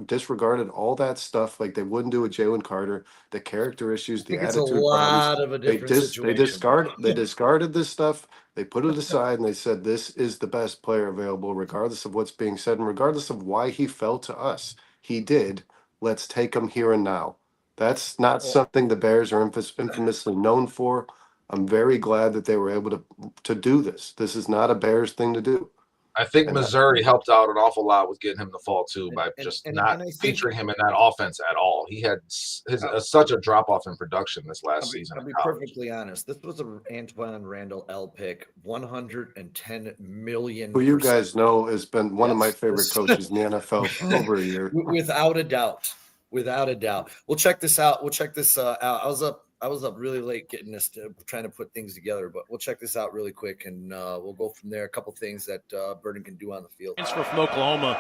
disregarded all that stuff like they wouldn't do with Jalen Carter, the character issues, the attitude problems. They discarded this stuff. They put it aside and they said, this is the best player available, regardless of what's being said and regardless of why he fell to us. He did. Let's take him here and now. That's not something the Bears are infamously known for. I'm very glad that they were able to do this. This is not a Bears thing to do. I think Missouri helped out an awful lot with getting him to fall too by just not featuring him in that offense at all. He had such a drop off in production this last season. I'll be perfectly honest. This was an Antoine Randall L pick, 110 million. Who you guys know has been one of my favorite coaches in the NFL for over a year. Without a doubt. We'll check this out. out. I was up really late getting this, trying to put things together, but we'll check this out really quick, and we'll go from there. A couple things that Burden can do on the field. Transfer from Oklahoma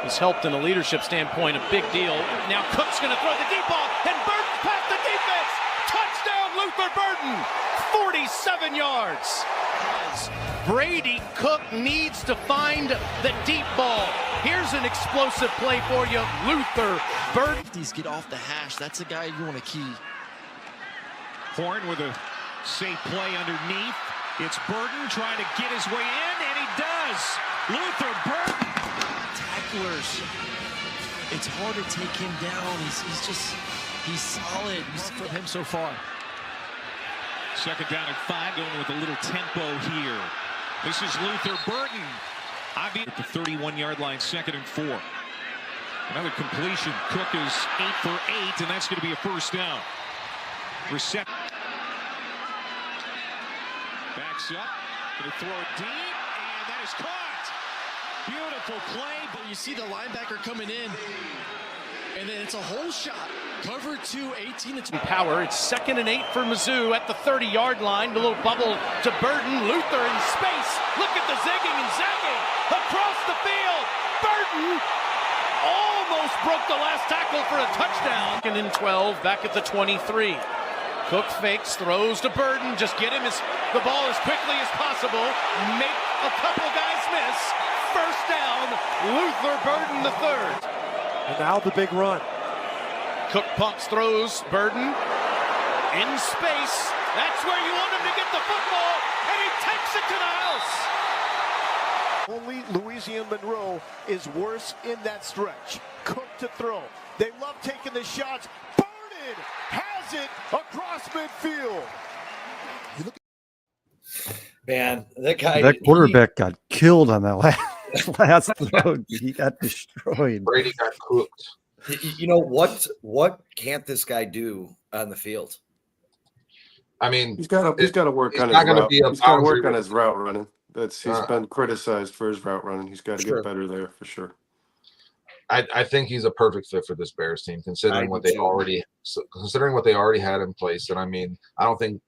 has helped in a leadership standpoint, a big deal. Now Cook's going to throw the deep ball, and Burden's past the defense. Touchdown, Luther Burden, 47 yards. Brady Cook needs to find the deep ball. Here's an explosive play for you, Luther Burden. These get off the hash. That's a guy you want to key. Horn with a safe play underneath. It's Burden trying to get his way in, and he does. Luther Burden. Tacklers. It's hard to take him down. He's solid for him so far. Second down and 5, going with a little tempo here. This is Luther Burden. At the 31-yard line, 2nd and 4. Another completion. Cook is 8 for 8, and that's going to be a first down. Backs up, going to throw it deep, and that is caught. Beautiful play, But you see the linebacker coming in, and then it's a hole shot. Cover 2, 18 to Power. It's 2nd and 8 for Mizzou at the 30-yard line. A little bubble to Burden. Luther in space. Look at the zigging and zagging across the field. Burden almost broke the last tackle for a touchdown. 2nd and 12 back at the 23. Cook fakes, throws to Burden. Just get him the ball as quickly as possible. Make a couple guys miss. First down, Luther Burden the third. And now the big run. Cook pumps, throws, Burden in space. That's where you want him to get the football, and he takes it to the house. Only Louisiana Monroe is worse in that stretch. Cook to throw. They love taking the shots. Burden has it across midfield. Man, that quarterback got killed on that last throw. He got destroyed. Brady got cooked. You know what can't this guy do on the field? I mean, He's got to work on his route. He's got to work on his route running. He's been criticized for his route running. He's got to get better there for sure. I think he's a perfect fit for this Bears team, considering what they already had in place. And I mean, I don't think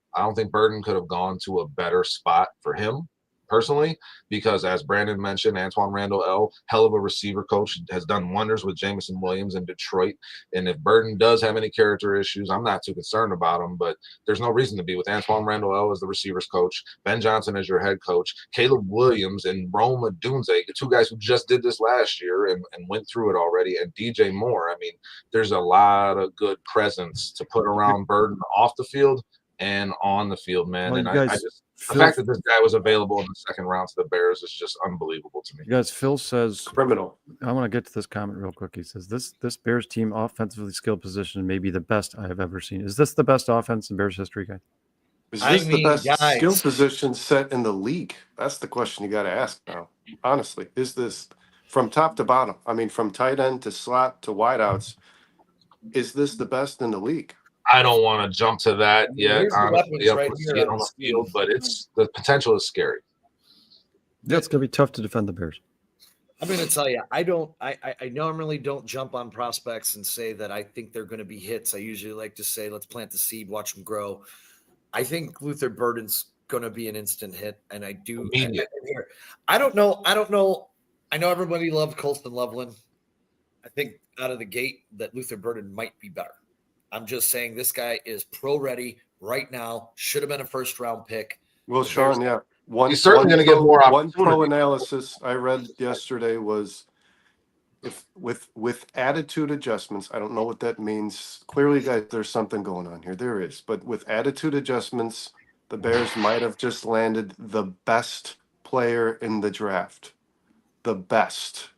Burden could have gone to a better spot for him personally, because as Brandon mentioned, Antoine Randall L., hell of a receiver coach, has done wonders with Jameson Williams in Detroit. And if Burden does have any character issues, I'm not too concerned about him, but there's no reason to be with Antoine Randall L. as the receivers coach, Ben Johnson as your head coach, Caleb Williams and Rome Odunze, the two guys who just did this last year and went through it already, and DJ Moore. I mean, there's a lot of good presence to put around Burden off the field and on the field, man. Well, and the fact that this guy was available in the second round to the Bears is just unbelievable to me. You guys, Phil says criminal. I want to get to this comment real quick. He says this Bears team offensively skilled position may be the best I have ever seen. Is this the best offense in Bears history, guy? Is this the best skill position set in the league? That's the question you got to ask now. Honestly, is this from top to bottom? I mean, from tight end to slot to wideouts, is this the best in the league? I don't want to jump to that yet. Honestly, right here on the field, but the potential is scary. Yeah, it's gonna be tough to defend the Bears. I'm going to tell you, I normally don't jump on prospects and say that I think they're going to be hits. I usually like to say, let's plant the seed, watch them grow. I think Luther Burden's going to be an instant hit, and I do. I don't know. I know everybody loved Colston Loveland. I think out of the gate that Luther Burden might be better. I'm just saying this guy is pro ready right now. Should have been a first round pick. Well, Sean, yeah. He's certainly going to get more opportunity. One pro analysis I read yesterday was if with attitude adjustments, I don't know what that means. Clearly, guys, there's something going on here. There is. But with attitude adjustments, the Bears might have just landed the best player in the draft. The best.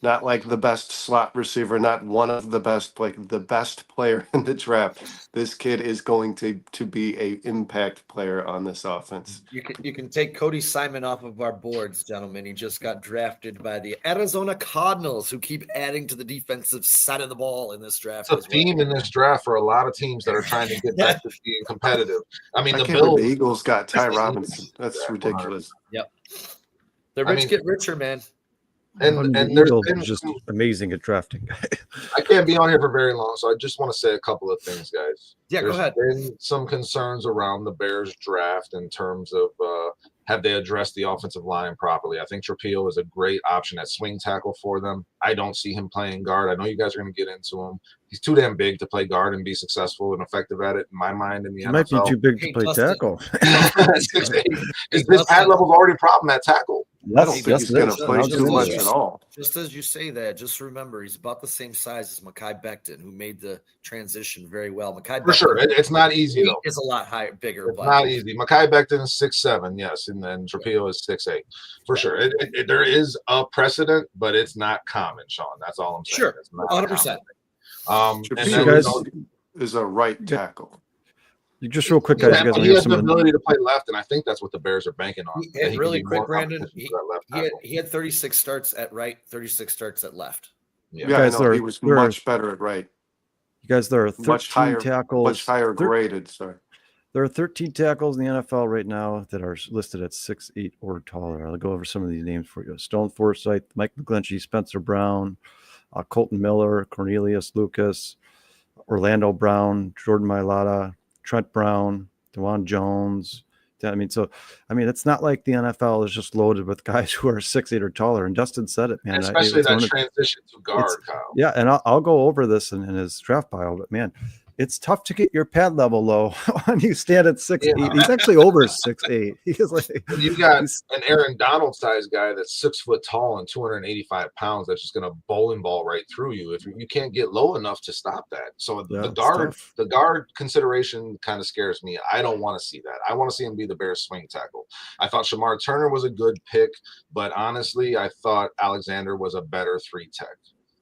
Not like the best slot receiver, not one of the best, like the best player in the draft. This kid is going to be a impact player on this offense. You can take Cody Simon off of our boards, gentlemen. He just got drafted by the Arizona Cardinals, who keep adding to the defensive side of the ball in this draft. It's a theme in this draft for a lot of teams that are trying to get back to being competitive. I mean, the Eagles got Ty Robinson. That's ridiculous. Yep. The rich get richer, man. And there's been just amazing at drafting. I can't be on here for very long, so I just want to say a couple of things, guys. Yeah, go ahead. There's been some concerns around the Bears draft in terms of have they addressed the offensive line properly. I think Trapilo is a great option at swing tackle for them. I don't see him playing guard. I know you guys are going to get into him. He's too damn big to play guard and be successful and effective at it, in my mind, in the NFL. He might be too big to play tackle. 6'8". His pad level's already a problem at tackle. I don't think he's going to play too much at all. Just as you say that, just remember he's about the same size as Mekhi Becton, who made the transition very well. Mekhi for sure, it's not easy though. It's a lot higher, bigger. It's not easy. Mekhi Becton is 6'7", yes, and then Trapilo is 6'8". For sure, there is a precedent, but it's not common, Sean. That's all I'm saying. Sure, 100%. Trapilo is a right tackle. You just real quick, guys. You guys he want to has hear the some? ability to play left, and I think that's what the Bears are banking on. And really quick, Brandon, he he had 36 starts at right, 36 starts at left. Yeah, guys, I know. He was much better at right. You guys, there are 13 tackles. Much higher graded, sorry. There are 13 tackles in the NFL right now that are listed at 6'8" or taller. I'll go over some of these names for you. Stone Forsythe, Mike McGlinchey, Spencer Brown, Colton Miller, Cornelius Lucas, Orlando Brown, Jordan Mailata, Trent Brown, DeJuan Jones. It's not like the NFL is just loaded with guys who are 6'8" or taller. And Justin said it, man. And especially that transition to guard, Kyle. Yeah, and I'll go over this in his draft pile, but man, it's tough to get your pad level low when you stand at 6'8". Yeah. He's actually over 6'8". He's like, you've got an Aaron Donald sized guy that's 6 foot tall and 285 pounds that's just going to bowling ball right through you if you can't get low enough to stop that. So the guard consideration kind of scares me. I don't want to see that. I want to see him be the Bears swing tackle. I thought Shamar Turner was a good pick, but honestly, I thought Alexander was a better 3 tech.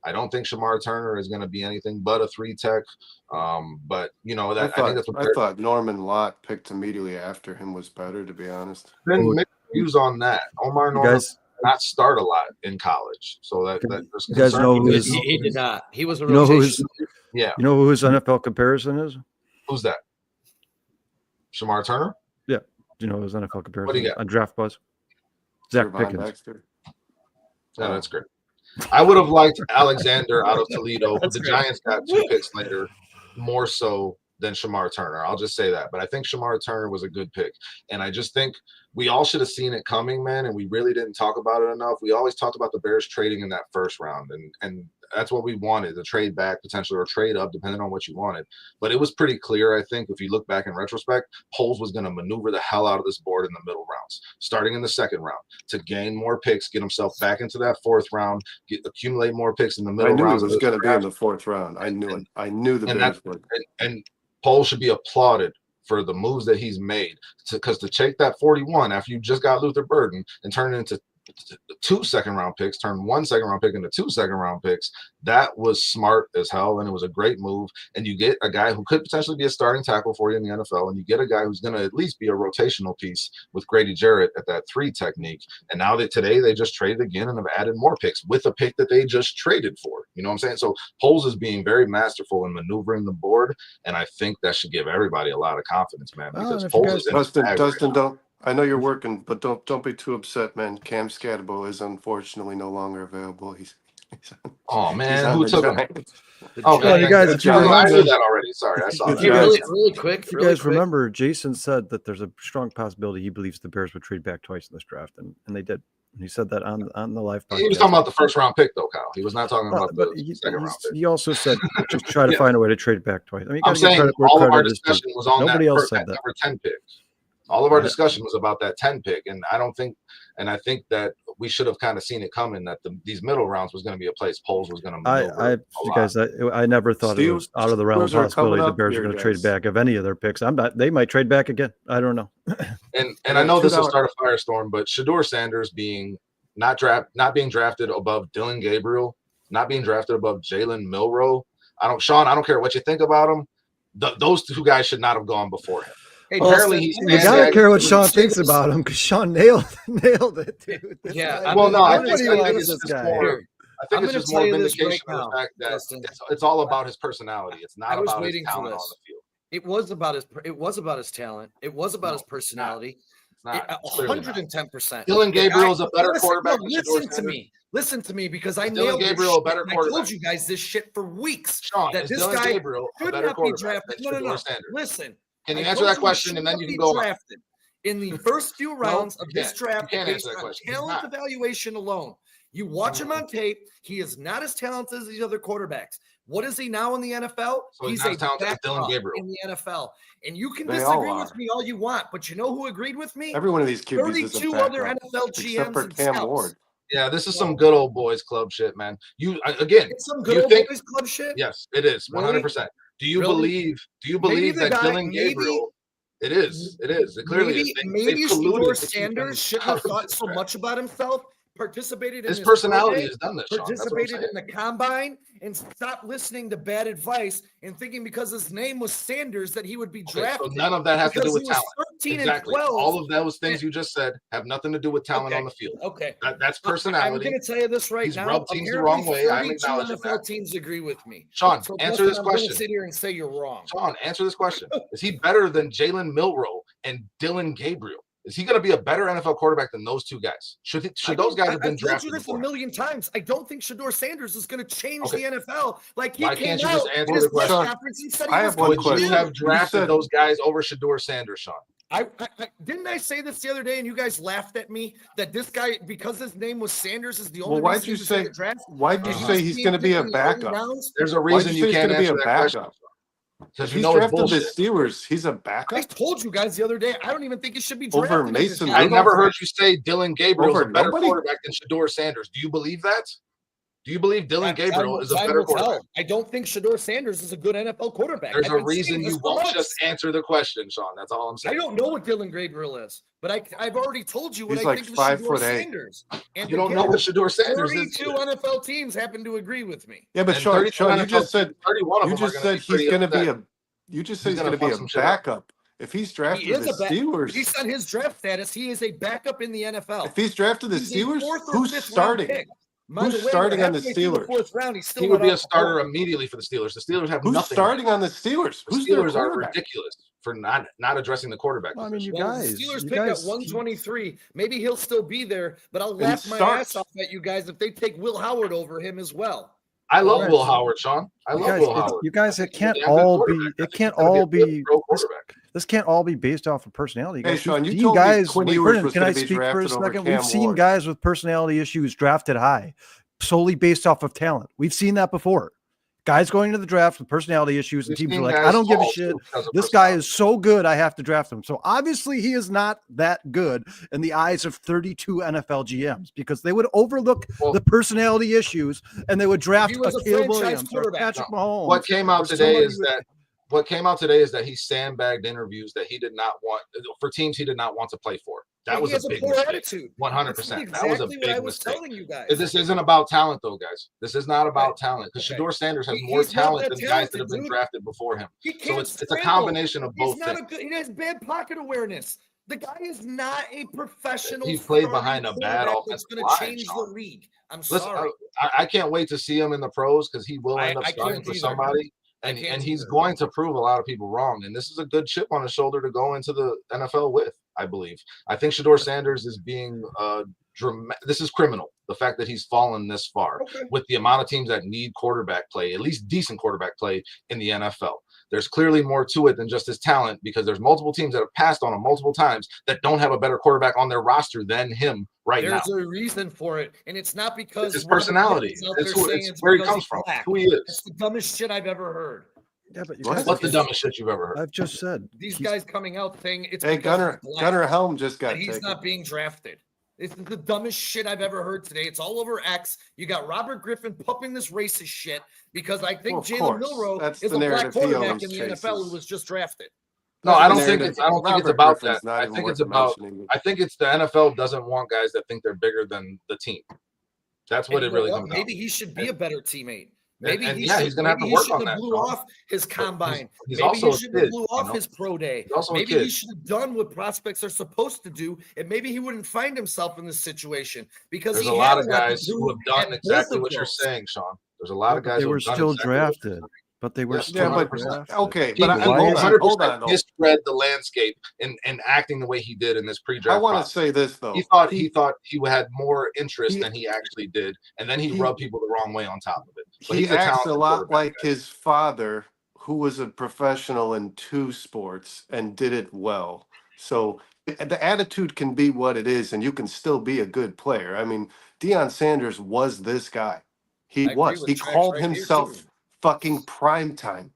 I don't think Shamar Turner is going to be anything but a 3 tech. But I think that's what I thought Norman Lott picked immediately after him was better, to be honest. Then mixed views on that. Omar Norman did not start a lot in college, so that you guys know who he did not. He was a rotation. You know who his NFL comparison is? Who's that? Shamar Turner? Yeah. Do you know his NFL comparison? What do you got? On Draft Buzz? Zach Pickens. Yeah, that's great. I would have liked Alexander out of Toledo. The Giants got 2 picks later, more so than Shamar Turner. I'll just say that. But I think Shamar Turner was a good pick. And I just think we all should have seen it coming, man, and we really didn't talk about it enough. We always talked about the Bears trading in that first round, and that's what we wanted, to trade back potentially or trade up, depending on what you wanted. But it was pretty clear, I think, if you look back in retrospect, Poles was going to maneuver the hell out of this board in the middle rounds, starting in the second round, to gain more picks, get himself back into that fourth round, accumulate more picks in the middle rounds. I knew it was going to be in the fourth round. I knew it. I knew the Bears would. And Poles should be applauded for the moves that he's made, because to take that 41 after you just got Luther Burden and turn it into 2 second-round picks, turn 1 second-round pick into 2 second-round picks, that was smart as hell, and it was a great move. And you get a guy who could potentially be a starting tackle for you in the NFL, and you get a guy who's going to at least be a rotational piece with Grady Jarrett at that 3 technique. And now today they just traded again and have added more picks with a pick that they just traded for. You know what I'm saying? So Poles is being very masterful in maneuvering the board, and I think that should give everybody a lot of confidence, man. Because Poles is Dustin, don't. I know you're working, but don't be too upset, man. Cam Scatabo is unfortunately no longer available. Oh man, who took him? Okay, you guys, I knew that already. Sorry, I saw that. Really quick. If you guys remember, Jason said that there's a strong possibility he believes the Bears would trade back twice in this draft, and they did. He said that on the live podcast. He was talking about the first round pick, though, Kyle. He was not talking about the second round pick. He also said just try to find a way to trade back twice. I mean, I'm saying all of our discussion was on nobody else said that. Number 10 pick. All of our discussion was about that 10 pick, and I think that we should have kind of seen it coming, that these middle rounds was going to be a place Poles was going to move. I never thought it was out of the realm of possibility the Bears are going to trade back of any of their picks. They might trade back again. I don't know. and I know this will start a firestorm, but Shedeur Sanders not being drafted above Dylan Gabriel, not being drafted above Jalen Milroe. I don't care what you think about him. Those 2 guys should not have gone before him. Hey, apparently you gotta care what Sean thinks about him, because Sean nailed it, dude. I think it's just more vindication of the fact that it's all about his personality. It's not about his talent on the field. It was about his talent. It was about his personality. 110%. Dylan Gabriel is a better quarterback. Listen to me, because I nailed Gabriel a better quarterback. I told you guys this shit for weeks. Sean, that this guy should not be drafted. No. Listen. Can you answer that question, and then you can go drafted in the first few rounds of this draft based on talent evaluation alone? You watch him on tape. He is not as talented as these other quarterbacks. What is he now in the NFL? So he's a Dylan Gabriel in the NFL. And you can disagree with me all you want, but you know who agreed with me? Every one of these QBs is a 32 other NFL GMs for and Cam scouts. Ward. Yeah, this is some good old boys club shit, man. It's some good old boys club shit? Yes, it is 100%. Do you believe that Dylan Gabriel? It is. It clearly is. Maybe Shedeur Sanders shouldn't have thought so much about himself, participated in His his personality pro day, has done this, Sean. That's what I'm participated saying. in the combine, and stop listening to bad advice and thinking because his name was Sanders that he would be Okay, drafted. so none of that has to do because with he was talent. 13 Exactly. and 12. All of those things you just said have nothing to do with talent Okay. on the field. Okay. That's I'm personality. going to tell you this right He's now. rubbed teams the Apparently, wrong way. I'm 32 acknowledging NFL that. teams agree with me. Sean, So answer Justin, this I'm going to question. sit here and say you're wrong. Sean, answer this question. Is he better than Jalen Milroe and Dylan Gabriel? Is he going to be a better NFL quarterback than those two guys? Should those guys have been I've told drafted you this before? a million times. I don't think Shedeur Sanders is going to change Okay. the NFL. Like he Why came can't you out just in answer his the press question? conference and said I he was have one going Would to you question. have drafted said- those guys over Shedeur Sanders, Sean? I didn't I say this the other day and you guys laughed at me that this guy, because his name was Sanders, is the only Well, reason he was in the draft? why'd you say he's going to be a backup? There's a Why'd reason you say you he's can't gonna be answer a that question. backup? Because If you he's know it's drafted the bullshit. Steelers, he's a I backup? told you guys the other day, I don't even think he should be drafted. Over in this Mason guy. I Rudolph? never heard you say Dylan Gabriel is Over a better nobody? quarterback than Shedeur Sanders. Do you believe that? Do you believe Dylan Gabriel is a Time better will tell. quarterback? I don't think Shedeur Sanders is a good NFL quarterback. There's I've a been saying reason this you for won't months. just answer the question, Sean. That's all I'm I saying. don't know what Dylan Gabriel is, but I've already told you what He's I like think of 5'8". Shedeur Sanders. And You don't know again, what Shedeur Sanders is. 32 NFL teams happen to agree with me. Yeah, but And Sean, 32 you NFL just said 31 of you them are just gonna said be pretty he's going to be upset. you just said he's gonna going to be fuck a some shit up. backup. If he's He drafted is the a back. Steelers, Based on his draft status, he is a backup in the NFL. if he's drafted the He's a Steelers, fourth or who's fifth round starting? pick. By Who's the way, we're starting on the halfway through Steelers? fourth round. He's still He would not be a off the starter board. immediately for the Steelers. The Steelers have Who's nothing. starting on the Steelers? The Who's their Steelers are quarterback? ridiculous for not addressing the quarterback Well, I mean, position. you Well, the guys, Steelers you pick guys, at 123. Maybe he'll still be there, but I'll And laugh my starts. ass off at you guys if they take Will Howard over him as well. I love Right. Will Howard, Sean. I you love guys, Will it's- Howard. you guys, I it think he's a can't damn good all be, quarterback. I it think can't he's gonna all be a good be, pro this, quarterback. this can't all be based off of personality. Hey, Guys, Sean, we've you seen told me guys, Quinn wait, Ewers Brendan, was can gonna I be speak for a drafted over second? Cam We've seen Ward. guys with personality issues drafted high, solely based off of talent. We've seen that before. Guys going into the draft with personality issues, and We've teams are seen like, guys I don't give a fall, shit. too, because of This guy personality. is so good, I have to draft him. So obviously he is not that good in the eyes of 32 NFL GMs because they would overlook Well, the personality issues and they would draft he was a a Caleb franchise Williams or quarterback. Patrick Mahomes. What came out or today somebody is with- that what came out today is that he sandbagged interviews that he did not want for teams he did not want to play for. That He was has a big poor mistake. attitude. 100%. That's That was a exactly what I big was mistake. telling you guys. This isn't about talent, though, guys. This is not about talent because Okay. Shedeur Sanders has He- more he's not talent that than guys that talented, have been dude. drafted before him. He So can't it's a scramble. combination of He's both not things. a good. He has bad pocket awareness. The guy is not a professional. He played starting behind a bad quarterback offensive that's going line, to change Sean. the league. I'm Listen, sorry. I can't wait to see him in the pros because he will end up I starting can't for either. somebody. I And can't he's either. going to prove a lot of people wrong. And this is a good chip on his shoulder to go into the NFL with, I believe. I think Shedeur Sanders is being this is criminal. The fact that he's fallen this far Okay. with the amount of teams that need quarterback play, at least decent quarterback play in the NFL. There's clearly more to it than just his talent because there's multiple teams that have passed on him multiple times that don't have a better quarterback on their roster than him right now. There's a reason for it, and it's not because It's his Robert personality. Griffith's out It's there saying it's where he because comes he's from. black. Who he is. It's the dumbest shit I've ever heard. Yeah, but you What? guys, What's the dumbest shit you've ever heard? I've just said These he's- guys coming out saying it's Hey, because Gunnar he's black, Helm just got that he's taken. not being drafted. It's the dumbest shit I've ever heard today. It's all over X. You got Robert Griffin pumping this racist shit because I think Well, of Jalen course. Milroe That's is the a black narrative he quarterback always in the NFL who chases. was just drafted. No, That's I the don't think narrative. it's Robert about Griffin's that. not I even think worth it's about mentioning. I think it's the NFL doesn't want guys that think they're bigger than the team. That's what And it you know really what? comes down Maybe to. he should be a better teammate. Maybe and he yeah, should, he's gonna have maybe to work he on should have that, blew Sean. off his combine. He's Maybe also he a should kid, have blew you off know? his pro day. He's also a Maybe he kid. should have done what prospects are supposed to do, and maybe he wouldn't find himself in this situation because There's he a lot had of to guys do who have done at both exactly of what you're those. saying, Sean. There's a lot of but guys they who were have done still exactly what you're drafted. saying. But they were Yes, still Yeah, but 100%. okay, He but Why hold is on, it- hold on. Though. misread the landscape and acting the way he did in this pre-draft. I want to process. say this though. He thought he had more interest than he actually did, and then he rubbed people the wrong way on top of it. But He he's a acts a talented lot quarterback, like guys. his father, who was a professional in 2 sports and did it well. So the attitude can be what it is, and you can still be a good player. I mean, Deion Sanders was this guy. He I agree was. with He Trax called right here, himself too. fucking prime time.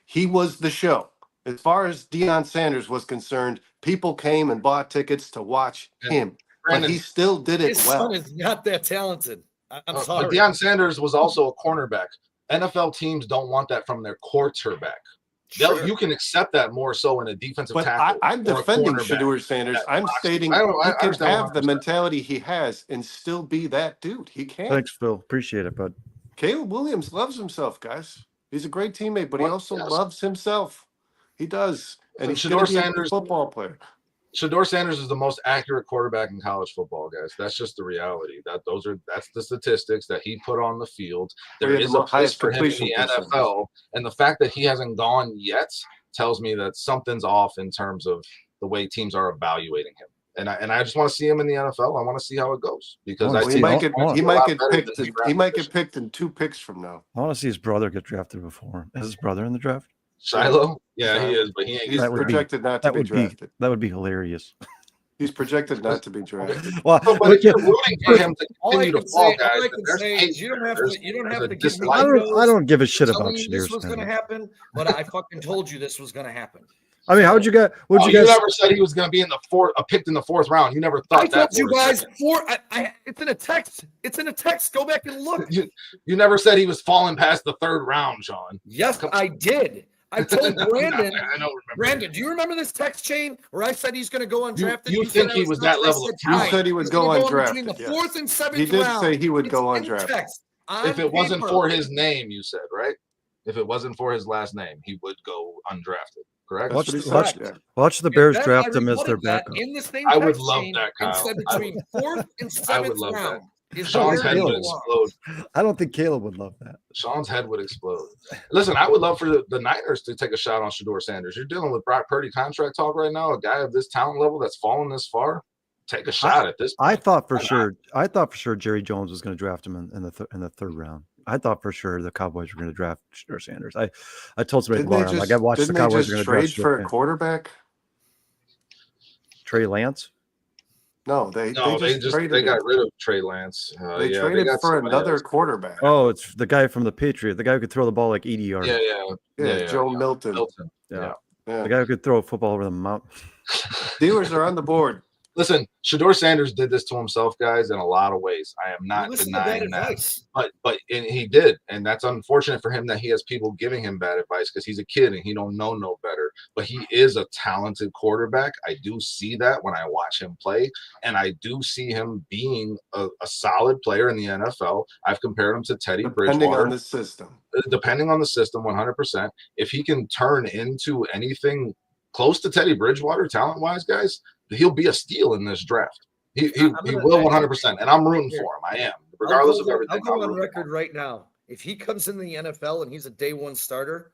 He was the show. As far as Deion Sanders was concerned, people came and bought tickets to watch And him. But Brandon, he still did it His well. son is not that talented. I'm but sorry. Deion Sanders was also a cornerback. NFL teams don't want that from their quarterback. Sure. You can accept that more so in a defensive But tackle. I'm or a defending cornerback. Shedeur Sanders. I'm stating I he can understand have the 100%. mentality he has and still be that dude. He can. Thanks, Phil. Appreciate it, bud. Caleb Williams loves himself, guys. He's a great teammate, but he also loves himself. He does. And he's going to be a good football player. Shedeur Sanders is the most accurate quarterback in college football, guys. That's just the reality. That's the statistics that he put on the field. There is a place for him in the NFL, and the fact that he hasn't gone yet tells me that something's off in terms of the way teams are evaluating him. And I just want to see him in the NFL. I want to see how it goes because he might get picked in 2 picks from now. I want to see his brother get drafted before him. Is his brother in the draft? Shiloh? Yeah, he is, but he ain't. He's projected not to be drafted. That would be hilarious. He's projected not to be drafted. Well, but if you're rooting for him to continue to fall, guys, all I can say is you don't have to give me. I don't give a shit about Shedeur. This was going to happen, but I fucking told you this was going to happen. I mean, how'd you get? You never said he was going to be in the picked in the 4th round. You never thought that. I told you guys it's in a text. It's in a text. Go back and look. You never said he was falling past the 3rd round, Sean. Yes, I did. I told Brandon. I don't remember. Brandon, do you remember this text chain where I said he's going to go undrafted? You think he was that level of talent? You said he would go undrafted. Between the 4th and 7th he did round. say he would go undrafted. If it wasn't for his name, you said, right? If it wasn't for his last name, he would go undrafted. Correct. Watch the Bears draft him as their backup. I would love that, Kyle. Said between 4th and 7th round. Sean's head would explode. I don't think Caleb would love that. Sean's head would explode. Listen, I would love for the Niners to take a shot on Shedeur Sanders. You're dealing with Brock Purdy contract talk right now. A guy of this talent level that's fallen this far. Take a shot at this point. I thought for sure Jerry Jones was going to draft him in the 3rd round. I thought for sure the Cowboys were going to draft Shedeur Sanders. I told somebody tomorrow, I watched the Cowboys just trade for a quarterback. Trey Lance. No, they got rid of Trey Lance. They traded for another quarterback. Oh, it's the guy from the Patriot, the guy who could throw the ball like 80 yards. Yeah, Joe Milton. Yeah. The guy who could throw a football over the mountain. Steelers are on the board. Listen, Shedeur Sanders did this to himself, guys, in a lot of ways. I am not denying that. But he did, and that's unfortunate for him that he has people giving him bad advice because he's a kid and he don't know no better. But he is a talented quarterback. I do see that when I watch him play, and I do see him being a solid player in the NFL. I've compared him to Teddy Bridgewater. Depending on the system, 100%. If he can turn into anything close to Teddy Bridgewater talent-wise, guys, he'll be a steal in this draft. He will 100%, and I'm rooting for him. I am, regardless of everything. I'll go on record right now. If he comes in the NFL and he's a day 1 starter,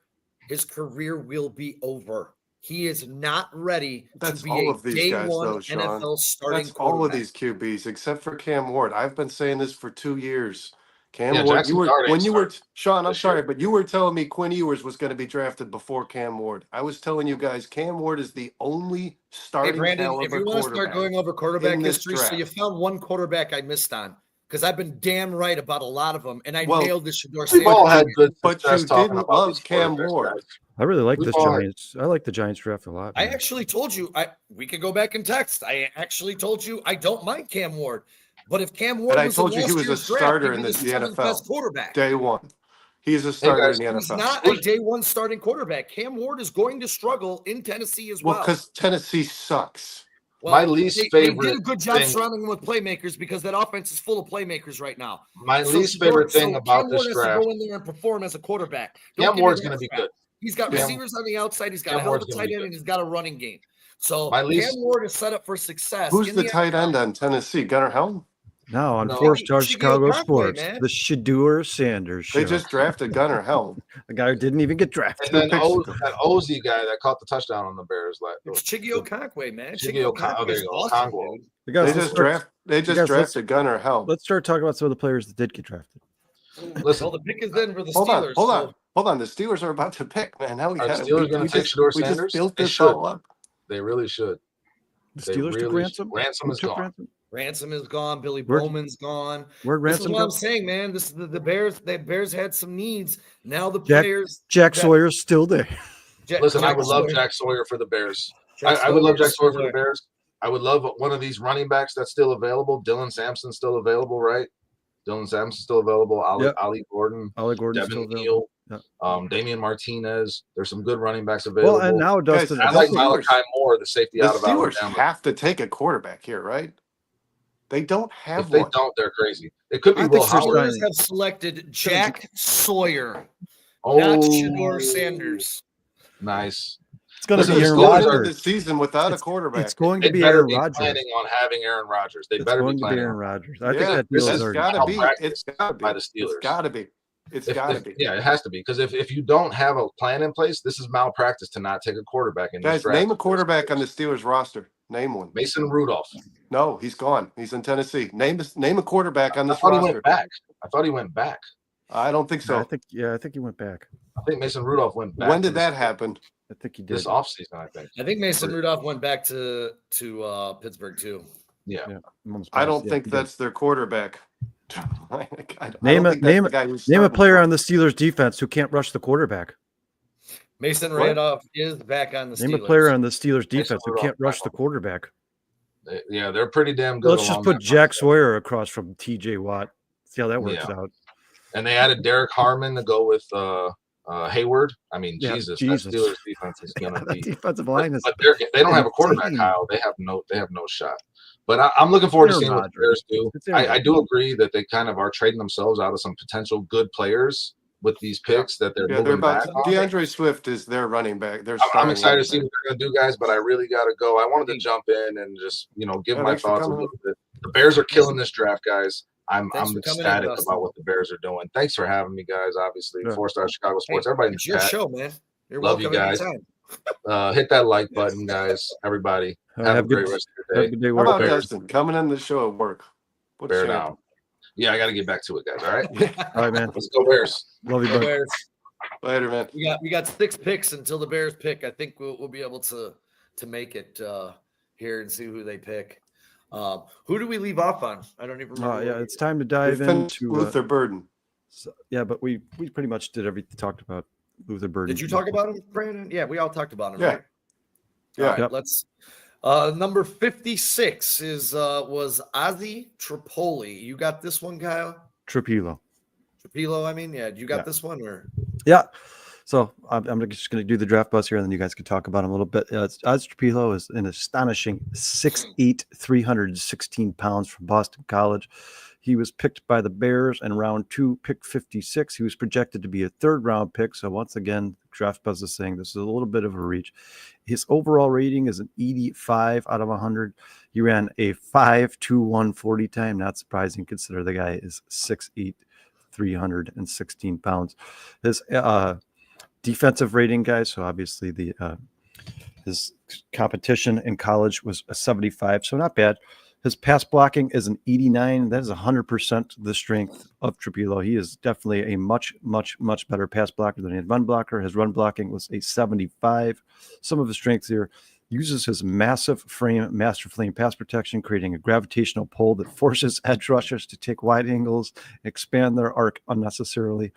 his career will be over. He is not ready to be all a of these day guys, 1 though, Sean. NFL starting. That's all of these QBs except for Cam Ward. I've been saying this for 2 years. Cam Ward, Sean, I'm sorry, but you were telling me Quinn Ewers was going to be drafted before Cam Ward. I was telling you guys Cam Ward is the only starting caliber if you want to start going over quarterback history, so you found one quarterback I missed on because I've been damn right about a lot of them, and I nailed the Shedeur Sanders. We've all had good but you didn't love Cam Ward. I really like this Giants. I like the Giants draft a lot. Man. I actually told you we could go back and text. I actually told you I don't mind Cam Ward. But if Cam Ward I told you he was a starter in the NFL. Best quarterback. Day 1. He's a starter in the NFL. He's not a day 1 starting quarterback. Cam Ward is going to struggle in Tennessee as well. Well, because Tennessee sucks. Well, my least favorite. They did a good job surrounding him with playmakers because that offense is full of playmakers right now. My least favorite thing about this draft. Cam Ward has to go in there and perform as a quarterback. Cam Ward's going to be good. He's got receivers on the outside. He's got a hell of a tight end, and he's got a running game. So Cam Ward is set up for success. Who's the tight end on Tennessee? Gunnar Helm? No, on 4-star Chicago Sports, the Shedeur Sanders show. They just drafted Gunnar Helm. The guy who didn't even get drafted. And then that Ozzy guy that caught the touchdown on the Bears. It's Chigio Okonkwo, man. Chigio Okonkwo. They just drafted Gunnar Helm. Let's start talking about some of the players that did get drafted. Listen, the pick is in for the Steelers. Hold on. The Steelers are about to pick, man. Are the Steelers going to take Shedeur Sanders? We just built this all up. They really should. The Steelers took Ransom? Ransom is gone. Ransom is gone. Billy Bowman's gone. Where'd Ransom go? I'm saying, man. This is the Bears. The Bears had some needs. Now the players. Jack Sawyer's still there. Listen, I would love Jack Sawyer for the Bears. I would love Jack Sawyer for the Bears. I would love one of these running backs that's still available. Dylan Sampson's still available, right? Dylan Sampson's still available. Ali Gordon. Ali Gordon's still Devin Neal. Damian Martinez. There's some good running backs available. Well, and now Dustin, I like Malachi Moore, the safety the out of Steelers Alabama. have to take a quarterback here, right? They don't have If they one. don't, they're crazy. It could be I Will think they're Howard. Steelers have selected Jack Sawyer, not Oh, Shador Sanders. nice. It's going to They're be the Aaron Steelers of Rodgers. this season without a quarterback. It's going to They be better Aaron be Rodgers. planning on having Aaron Rodgers. They It's better going be to be planning Aaron on. Rodgers. I think that This deal is is already gotta done. be. malpractice It's gotta be. by the Steelers. It's gotta be. It's gotta be. Yeah, it has to be, because if you don't have a plan in place, this is malpractice to not take a quarterback in this Guys, draft. name a quarterback on the Steelers roster. Name one. Mason Rudolph. No, he's gone. He's in Tennessee. Name a quarterback on I this thought he roster. went back. I thought he went back. I don't think so. I think he went back. I think Mason Rudolph went back. When did that happen? I think he did. This offseason, I think. I think Mason Rudolph went back to Pittsburgh too. Yeah. I don't think that's their quarterback. Name a player on the Steelers defense who can't rush the quarterback. Mason Rudolph is back on the Steelers. Name a player on the Steelers defense who can't rush the quarterback. Yeah, they're pretty damn good. Let's just put Jack Sawyer across from TJ Watt. See how that works out. And they added Derek Harmon to go with Hayward. I mean, Jesus. That Steelers defense is gonna be defensive line. But they don't have a quarterback, Kyle. They have no shot. But I'm looking forward to seeing what the Bears do. I do agree that they kind of are trading themselves out of some potential good players with these picks that they're moving back on. DeAndre Swift is their running back. I'm excited to see what they're going to do, guys, but I really got to go. I wanted to jump in and just, give my thoughts a little bit. The Bears are killing this draft, guys. I'm ecstatic about what the Bears are doing. Thanks for having me, guys. Obviously, 4-Star Chicago Sports. Everybody in the it's your chat. show, man. You're Love you guys. Hit that like button, guys. Everybody. Have a great rest of your day. Have a good day. How about Dustin coming in the show at work? Bear down. Yeah, I got to get back to it, guys. All right. All right, man. Let's go Bears. Love you, buddy. Bears. Later, man. We got 6 picks until the Bears pick. I think we'll be able to make it here and see who they pick. Who do we leave off on? I don't even remember. Yeah, it's time to dive into Luther Burden. Yeah, but we pretty much did everything. Talked about Luther Burden. Did you talk about him, Brandon? Yeah, we all talked about him. Yeah. Right? Yeah. All right, let's. Number 56 was Ozzy Trapilo. You got this one, Kyle? Trapilo. I mean, yeah. You got this one, or? Yeah. So I'm just going to do the draft bus here, and then you guys can talk about him a little bit. Ozzy Trapilo is an astonishing 6'8", 316 pounds from Boston College. He was picked by the Bears in round 2, pick 56. He was projected to be a 3rd-round pick. So once again, draft buzz is saying this is a little bit of a reach. His overall rating is an 85 out of 100. He ran a 5.21 40 time. Not surprising, consider the guy is 6'8", 316 pounds. His defensive rating, guys. So obviously his competition in college was a 75, so not bad. His pass blocking is an 89. That is 100% the strength of Trapilo. He is definitely a much, much, much better pass blocker than a run blocker. His run blocking was a 75. Some of his strengths here: uses his massive frame, master flame pass protection, creating a gravitational pull that forces edge rushers to take wide angles, expand their arc unnecessarily.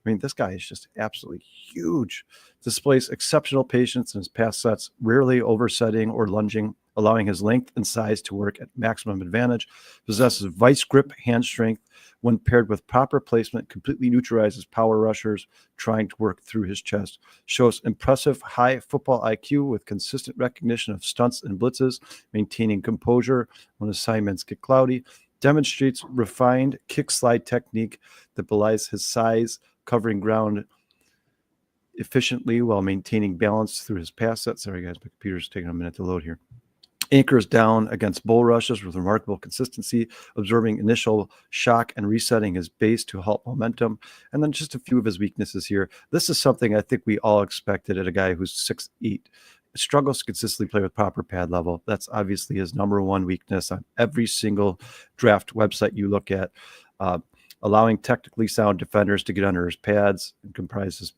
I mean, this guy is just absolutely huge. Displays exceptional patience in his pass sets, rarely oversetting or lunging, allowing his length and size to work at maximum advantage. Possesses vice grip hand strength. When paired with proper placement, completely neutralizes power rushers trying to work through his chest. Shows impressive high football IQ with consistent recognition of stunts and blitzes, maintaining composure when assignments get cloudy. Demonstrates refined kick slide technique that belies his size, covering ground efficiently while maintaining balance through his pass set. Sorry, guys, my computer's taking a minute to load here. Anchors down against bull rushes with remarkable consistency, absorbing initial shock and resetting his base to halt momentum. And then just a few of his weaknesses here. This is something I think we all expected at a guy who's 6'8", struggles to consistently play with proper pad level. That's obviously his number one weakness on every single draft website you look at. Allowing technically sound defenders to get under his pads and compromise his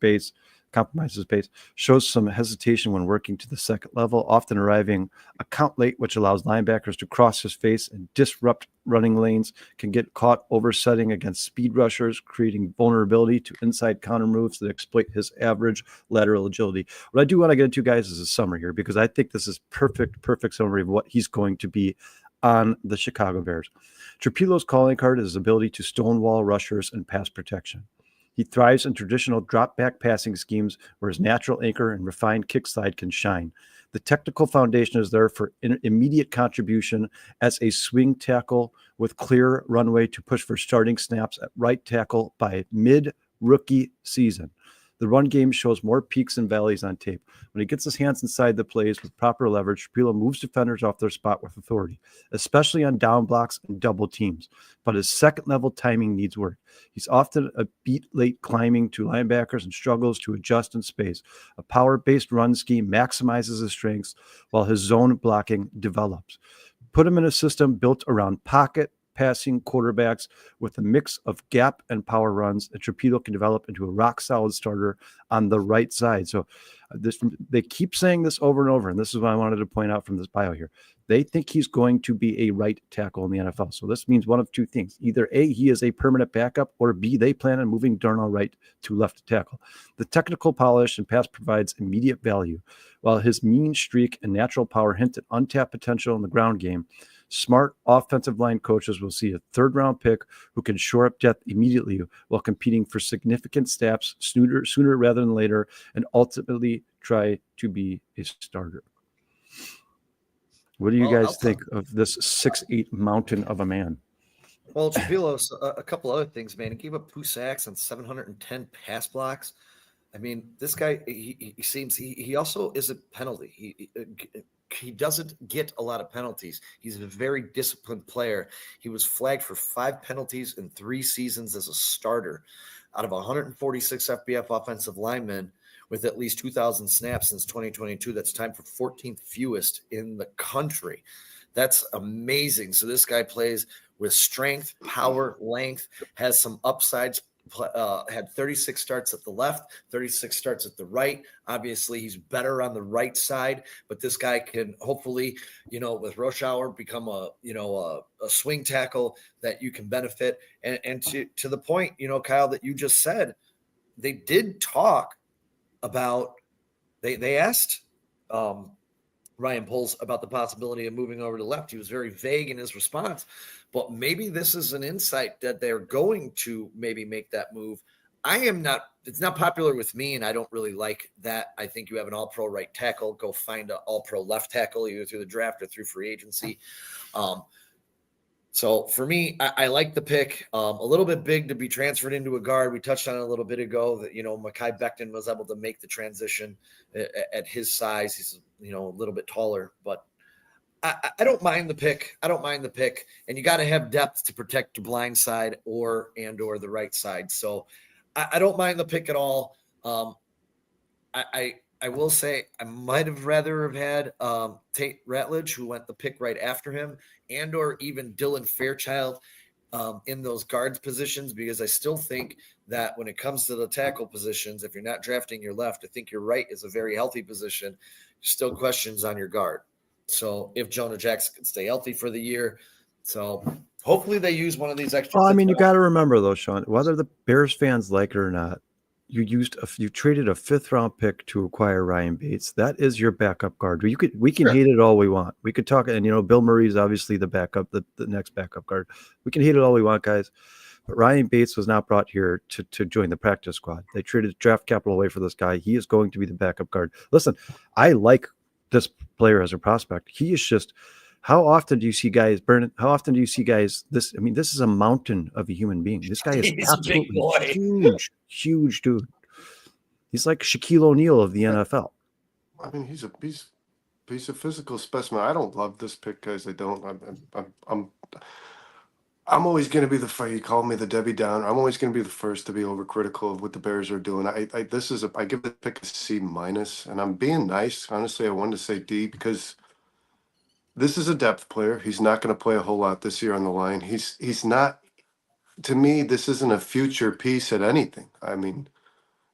base, shows some hesitation when working to the second level, often arriving a count late, which allows linebackers to cross his face and disrupt running lanes, can get caught oversetting against speed rushers, creating vulnerability to inside counter moves that exploit his average lateral agility. What I do want to get into, guys, is a summary here, because I think this is perfect summary of what he's going to be on the Chicago Bears. Trapilo's calling card is his ability to stonewall rushers and pass protection. He thrives in traditional drop-back passing schemes where his natural anchor and refined kick slide can shine. The technical foundation is there for immediate contribution as a swing tackle with clear runway to push for starting snaps at right tackle by mid-rookie season. The run game shows more peaks and valleys on tape. When he gets his hands inside the plays with proper leverage, Trapilo moves defenders off their spot with authority, especially on down blocks and double teams. But his second-level timing needs work. He's often a beat late climbing to linebackers and struggles to adjust in space. A power-based run scheme maximizes his strengths while his zone blocking develops. Put him in a system built around pocket passing quarterbacks with a mix of gap and power runs, and Trapilo can develop into a rock-solid starter on the right side. So they keep saying this over and over, and this is what I wanted to point out from this bio here. They think he's going to be a right tackle in the NFL. So this means one of two things. Either A, he is a permanent backup, or B, they plan on moving Darnell Wright to left tackle. The technical polish and pass provides immediate value, while his mean streak and natural power hint at untapped potential in the ground game. Smart offensive line coaches will see a third-round pick who can shore up depth immediately while competing for significant snaps sooner rather than later, and ultimately try to be a starter. What do you guys think of this 6'8" mountain of a man? Well, Trapilo, a couple other things, man. He gave up 2 sacks and 710 pass blocks. I mean, this guy, he also is a penalty. He doesn't get a lot of penalties. He's a very disciplined player. He was flagged for 5 penalties in 3 seasons as a starter. Out of 146 FBF offensive linemen with at least 2,000 snaps since 2022, that's tied for 14th fewest in the country. That's amazing. So this guy plays with strength, power, length, has some upsides. Had 36 starts at the left, 36 starts at the right. Obviously, he's better on the right side, but this guy can hopefully, with Rochauer, become a swing tackle that you can benefit. And to the point, Kyle, that you just said, they did talk about, they asked Ryan Poles about the possibility of moving over to left. He was very vague in his response, but maybe this is an insight that they're going to maybe make that move. It's not popular with me, and I don't really like that. I think you have an all-pro right tackle. Go find an all-pro left tackle, either through the draft or through free agency. So for me, I like the pick. A little bit big to be transferred into a guard. We touched on it a little bit ago that, Mekhi Becton was able to make the transition at his size. He's, a little bit taller, but I don't mind the pick. And you got to have depth to protect the blind side or the right side. So I don't mind the pick at all. I will say I might have rather have had Tate Ratledge, who went the pick right after him, or even Dylan Fairchild in those guards positions, because I still think that when it comes to the tackle positions, if you're not drafting your left, I think your right is a very healthy position. Still questions on your guard. So if Jonah Jackson can stay healthy for the year, so hopefully they use one of these extra. Well, I mean, you got to remember though, Sean, whether the Bears fans like it or not, you traded a 5th-round pick to acquire Ryan Bates. That is your backup guard. We can hate it all we want. We could talk, and Bill Murray's obviously the backup, the next backup guard. We can hate it all we want, guys. But Ryan Bates was not brought here to join the practice squad. They traded draft capital away for this guy. He is going to be the backup guard. Listen, I like this player as a prospect. He is just. How often do you see guys burn? How often do you see guys this? I mean, this is a mountain of a human being. This guy is absolutely huge dude. He's like Shaquille O'Neal of the NFL. I mean, he's a physical specimen. I don't love this pick, guys. I don't. I'm always going to be the fight. You called me the Debbie Downer. I'm always going to be the first to be overcritical of what the Bears are doing. I give the pick a C-, and I'm being nice. Honestly, I wanted to say D because this is a depth player. He's not going to play a whole lot this year on the line. He's not. To me, this isn't a future piece at anything. I mean,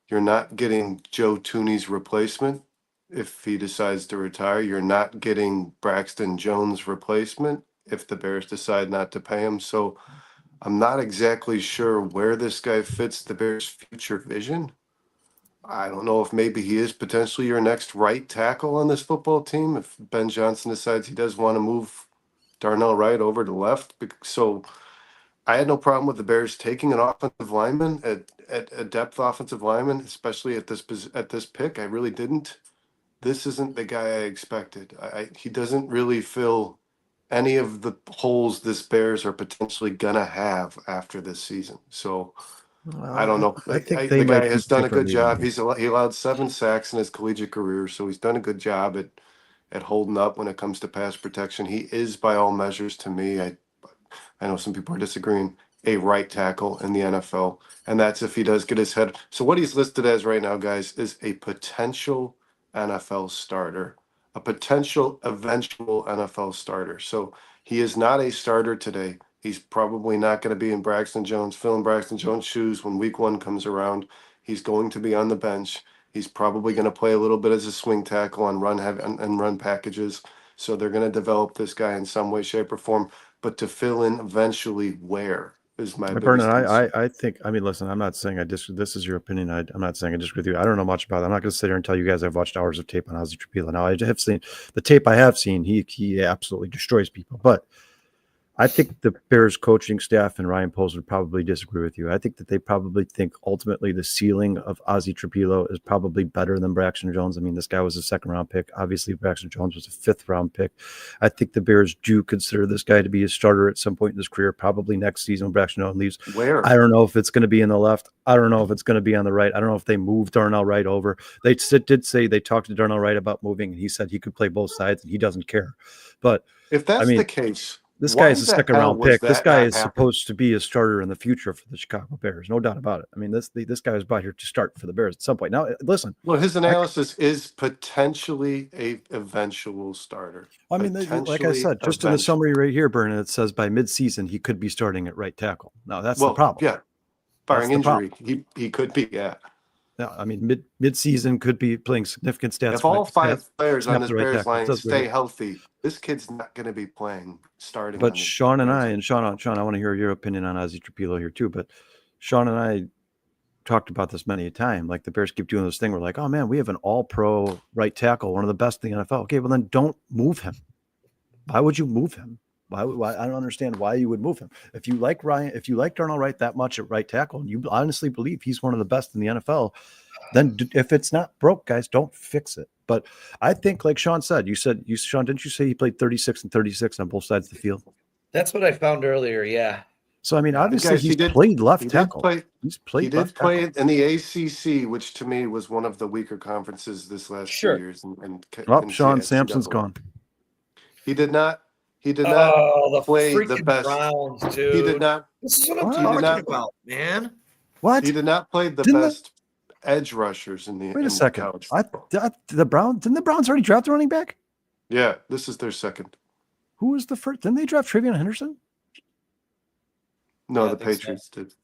you're not getting Joe Tooney's replacement if he decides to retire. You're not getting Braxton Jones' replacement if the Bears decide not to pay him. So I'm not exactly sure where this guy fits the Bears' future vision. I don't know if maybe he is potentially your next right tackle on this football team if Ben Johnson decides he does want to move Darnell Wright over to left. So I had no problem with the Bears taking an offensive lineman at a depth offensive lineman, especially at this pick. I really didn't. This isn't the guy I expected. He doesn't really fill any of the holes this Bears are potentially gonna have after this season. So I don't know. I think they The might guy think has done a good differently job. than you. He allowed 7 sacks in his collegiate career, so he's done a good job at holding up when it comes to pass protection. He is, by all measures, to me. I know some people are disagreeing, a right tackle in the NFL, and that's if he does get his head. So what he's listed as right now, guys, is a potential NFL starter, a potential eventual NFL starter. So he is not a starter today. He's probably not going to be in filling Braxton Jones' shoes when week 1 comes around. He's going to be on the bench. He's probably going to play a little bit as a swing tackle on and run packages. So they're going to develop this guy in some way, shape, or form. But to fill in eventually, where is my Vernon, biggest concern? I think, I mean, listen, I'm not saying this is your opinion. I'm not saying I disagree with you. I don't know much about it. I'm not going to sit here and tell you guys I've watched hours of tape on Ozzy Trapilo. Now, I have seen the tape I have seen. He absolutely destroys people. But I think the Bears coaching staff and Ryan Poles would probably disagree with you. I think that they probably think ultimately the ceiling of Ozzy Trapilo is probably better than Braxton Jones. I mean, this guy was a 2nd-round pick. Obviously, Braxton Jones was a 5th-round pick. I think the Bears do consider this guy to be a starter at some point in his career, probably next season when Braxton Jones leaves. Where? I don't know if it's going to be in the left. I don't know if it's going to be on the right. I don't know if they moved Darnell Wright over. They did say they talked to Darnell Wright about moving, and he said he could play both sides, and he doesn't care. But If that's I mean, the case, this why guy is a the hell 2nd-round was pick. This that guy not is happen? supposed to be a starter in the future for the Chicago Bears. No doubt about it. I mean, this guy was brought here to start for the Bears at some point. Now, listen. Well, his analysis is potentially a eventual starter. I mean, like I said, just in the summary right here, Bernard, it says by midseason he could be starting at right tackle. Now, that's the problem. Yeah, barring That's the injury, problem. he could be. Yeah. Yeah, I mean, mid-season could be playing significant stats. If all 5 players on this the right Bears tackle. line stay healthy, this kid's not going to be starting. But on this Sean and Bears I, Sean, I want to hear your opinion on Ozzy Trapilo here too. But Sean and I talked about this many a time. Like the Bears keep doing this thing. We're like, oh man, we have an all-pro right tackle, one of the best in the NFL. Okay, well then don't move him. Why would you move him? Why I don't understand why you would move him. If you like Darnell Wright that much at right tackle, and you honestly believe he's one of the best in the NFL, then if it's not broke, guys, don't fix it. But I think, like Sean said, Sean, didn't you say he played 36 and 36 on both sides of the field? That's what I found earlier. Yeah. So I mean, obviously guys, he's played left tackle. He did play in the ACC, which to me was one of the weaker conferences this last 2 years. And Sean Sampson's gone. He did not play the best. Browns, dude. He did not. This is what I'm talking about, man. What? He did not play the best edge rushers in the. Wait a second. The Browns already draft a running back? Yeah, this is their 2nd. Who was the first? Didn't they draft Travion Henderson? No, the Patriots did.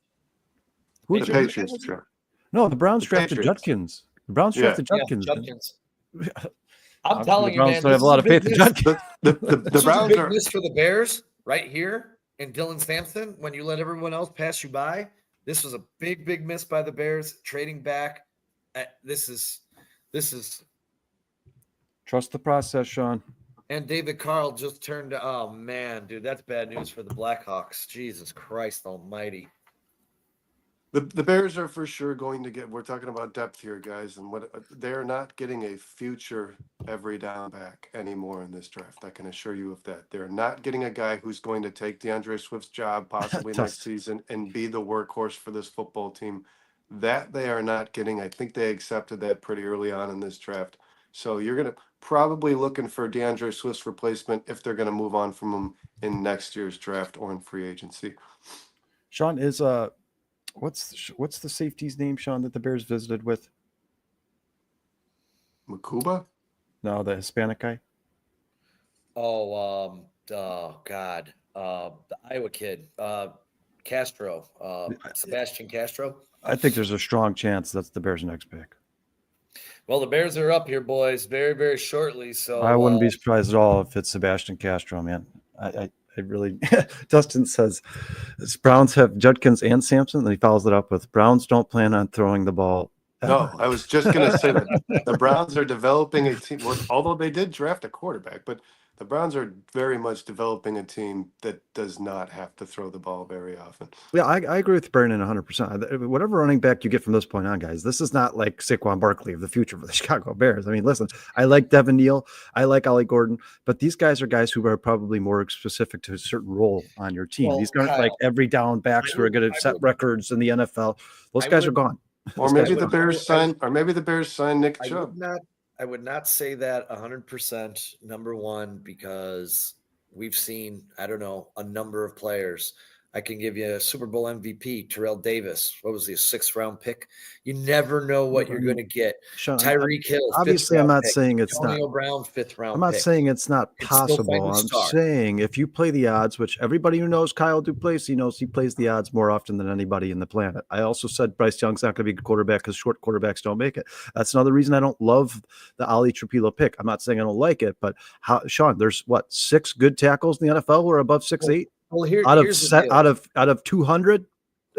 Who the Patriots drafted? No, the Browns drafted Judkins. The Browns drafted Judkins. I'm telling you, man. I have a lot of faith in Judkins. The Browns are a big miss for the Bears right here in Dylan Sampson. When you let everyone else pass you by, this was a big miss by the Bears trading back. This is trust the process, Sean. And David Carl just turned. Oh man, dude, that's bad news for the Blackhawks. Jesus Christ Almighty. The Bears are for sure going to get. We're talking about depth here, guys, and what they're not getting a future every down back anymore in this draft. I can assure you of that. They're not getting a guy who's going to take DeAndre Swift's job possibly next season and be the workhorse for this football team. That they are not getting. I think they accepted that pretty early on in this draft. So you're going to probably looking for DeAndre Swift's replacement if they're going to move on from him in next year's draft or in free agency. Sean, is what's the safety's name, Sean, that the Bears visited with? Makuba? No, the Hispanic guy. Oh God. The Iowa kid. Castro. Sebastian Castro. I think there's a strong chance that's the Bears' next pick. Well, the Bears are up here, boys, very, very shortly. So I wouldn't be surprised at all if it's Sebastian Castro, man. I really – Dustin says Browns have Judkins and Sampson, and he follows it up with Browns don't plan on throwing the ball. No, I was just going to say that. The Browns are developing a team, although they did draft a quarterback, but The Browns are very much developing a team that does not have to throw the ball very often. Yeah, I agree with Brandon 100%. Whatever running back you get from this point on, guys, this is not like Saquon Barkley of the future for the Chicago Bears. I mean, listen, I like Devin Neal, I like Ollie Gordon, but these guys are guys who are probably more specific to a certain role on your team. Well, These aren't Kyle, like every down backs who are going to set records in the NFL. Those guys are gone. Or maybe the Bears sign Nick Chubb. I would not say that 100%, number one, because we've seen, I don't know, a number of players. I can give you a Super Bowl MVP, Terrell Davis. What was he, a 6th-round pick? You never know what you're going to get. Sean, Tyreek Hill, obviously, I'm not saying it's Antonio not. Brown, 5th-round I'm not pick. saying it's not possible. I'm star. saying if you play the odds, which everybody who knows Kyle Duplessis knows he plays the odds more often than anybody in the planet. I also said Bryce Young's not going to be a quarterback because short quarterbacks don't make it. That's another reason I don't love the Ozzy Trapilo pick. I'm not saying I don't like it, but Sean, there's 6 good tackles in the NFL who are above 6'8"? Well, out of 200.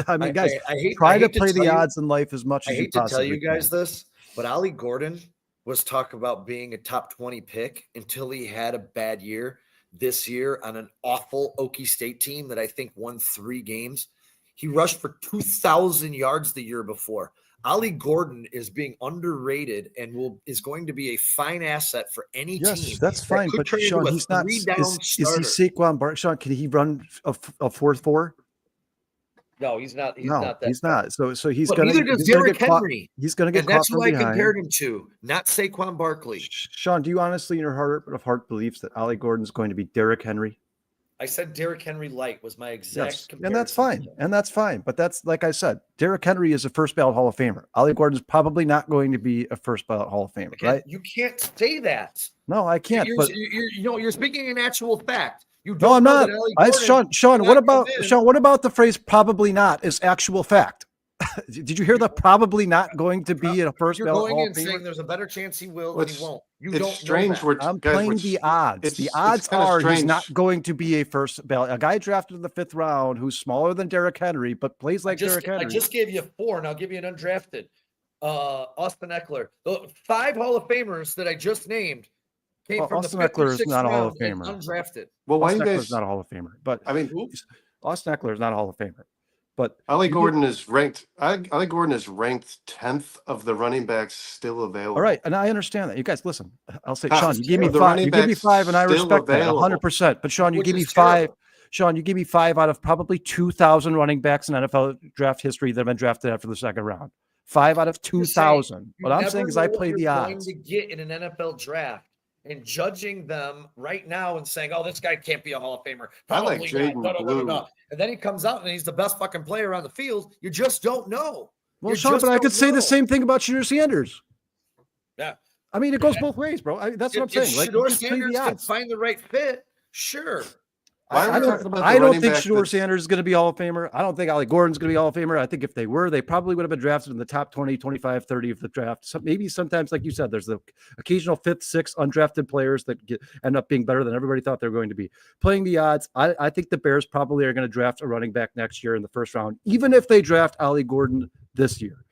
I mean, guys, try to play the odds in life as much as you possibly can. I hate to tell you guys this, but Ollie Gordon was talk about being a top 20 pick until he had a bad year this year on an awful Okie State team that I think won 3 games. He rushed for 2,000 yards the year before. Ollie Gordon is being underrated and is going to be a fine asset for any team. Yes, that's fine. But Sean, he's not. Is he Saquon Barkley? Sean, can he run a 4.4? No, he's not. He's not. So he's going to. Neither does Derrick Henry. He's going to get. And that's who I compared him to, not Saquon Barkley. Sean, do you honestly, in your heart of heart, believes that Ollie Gordon is going to be Derrick Henry? I said Derrick Henry light was my exact comparison. And that's fine. And that's fine. But that's, like I said, Derrick Henry is a first ballot Hall of Famer. Ollie Gordon is probably not going to be a first ballot Hall of Famer, right? You can't say that. No, I can't. You're speaking in actual fact. No, I'm not. Sean, what about the phrase probably not is actual fact? Did you hear the probably not going to be a first ballot Hall of Famer? Saying there's a better chance he will than he won't. It's strange. I'm playing the odds. The odds are he's not going to be a first ballot. A guy drafted in the 5th round who's smaller than Derrick Henry, but plays like Derrick Henry. I just gave you 4, and I'll give you an undrafted. Austin Eckler. The 5 Hall of Famers that I just named came from Austin the 5th Eckler is not a Hall of round Famer. Undrafted. Well, why Austin you guys? Eckler's not a Hall of Famer, but I mean, Austin Eckler is not a Hall of Famer. But Ollie Gordon is ranked. Ollie Gordon is ranked 10th of the running backs still available. All right, and I understand that. You guys, listen. I'll say, Sean, you give me 5. You give me 5, and I respect that 100%. But Sean, you give me 5. Sean, you give me 5 out of probably 2,000 running backs in NFL draft history that have been drafted after the 2nd round. 5 out of 2,000. What I'm saying is, I play the odds. Going to get in an NFL draft. And judging them right now and saying, "Oh, this guy can't be a Hall of Famer." I like Jaden Blue. And then he comes out and he's the best fucking player on the field. You just don't know. Well, Sean, but I could say the same thing about Shedeur Sanders. Yeah, I mean, it goes both ways, bro. That's what I'm saying. Like, Shedeur Sanders can find the right fit. Sure. I don't think Shedeur Sanders is going to be Hall of Famer. I don't think Ollie Gordon's going to be Hall of Famer. I think if they were, they probably would have been drafted in the top 20, 25, 30 of the draft. So maybe sometimes, like you said, there's the occasional 5th, 6th undrafted players that end up being better than everybody thought they were going to be. Playing the odds, I think the Bears probably are going to draft a running back next year in the 1st round, even if they draft Ollie Gordon this year.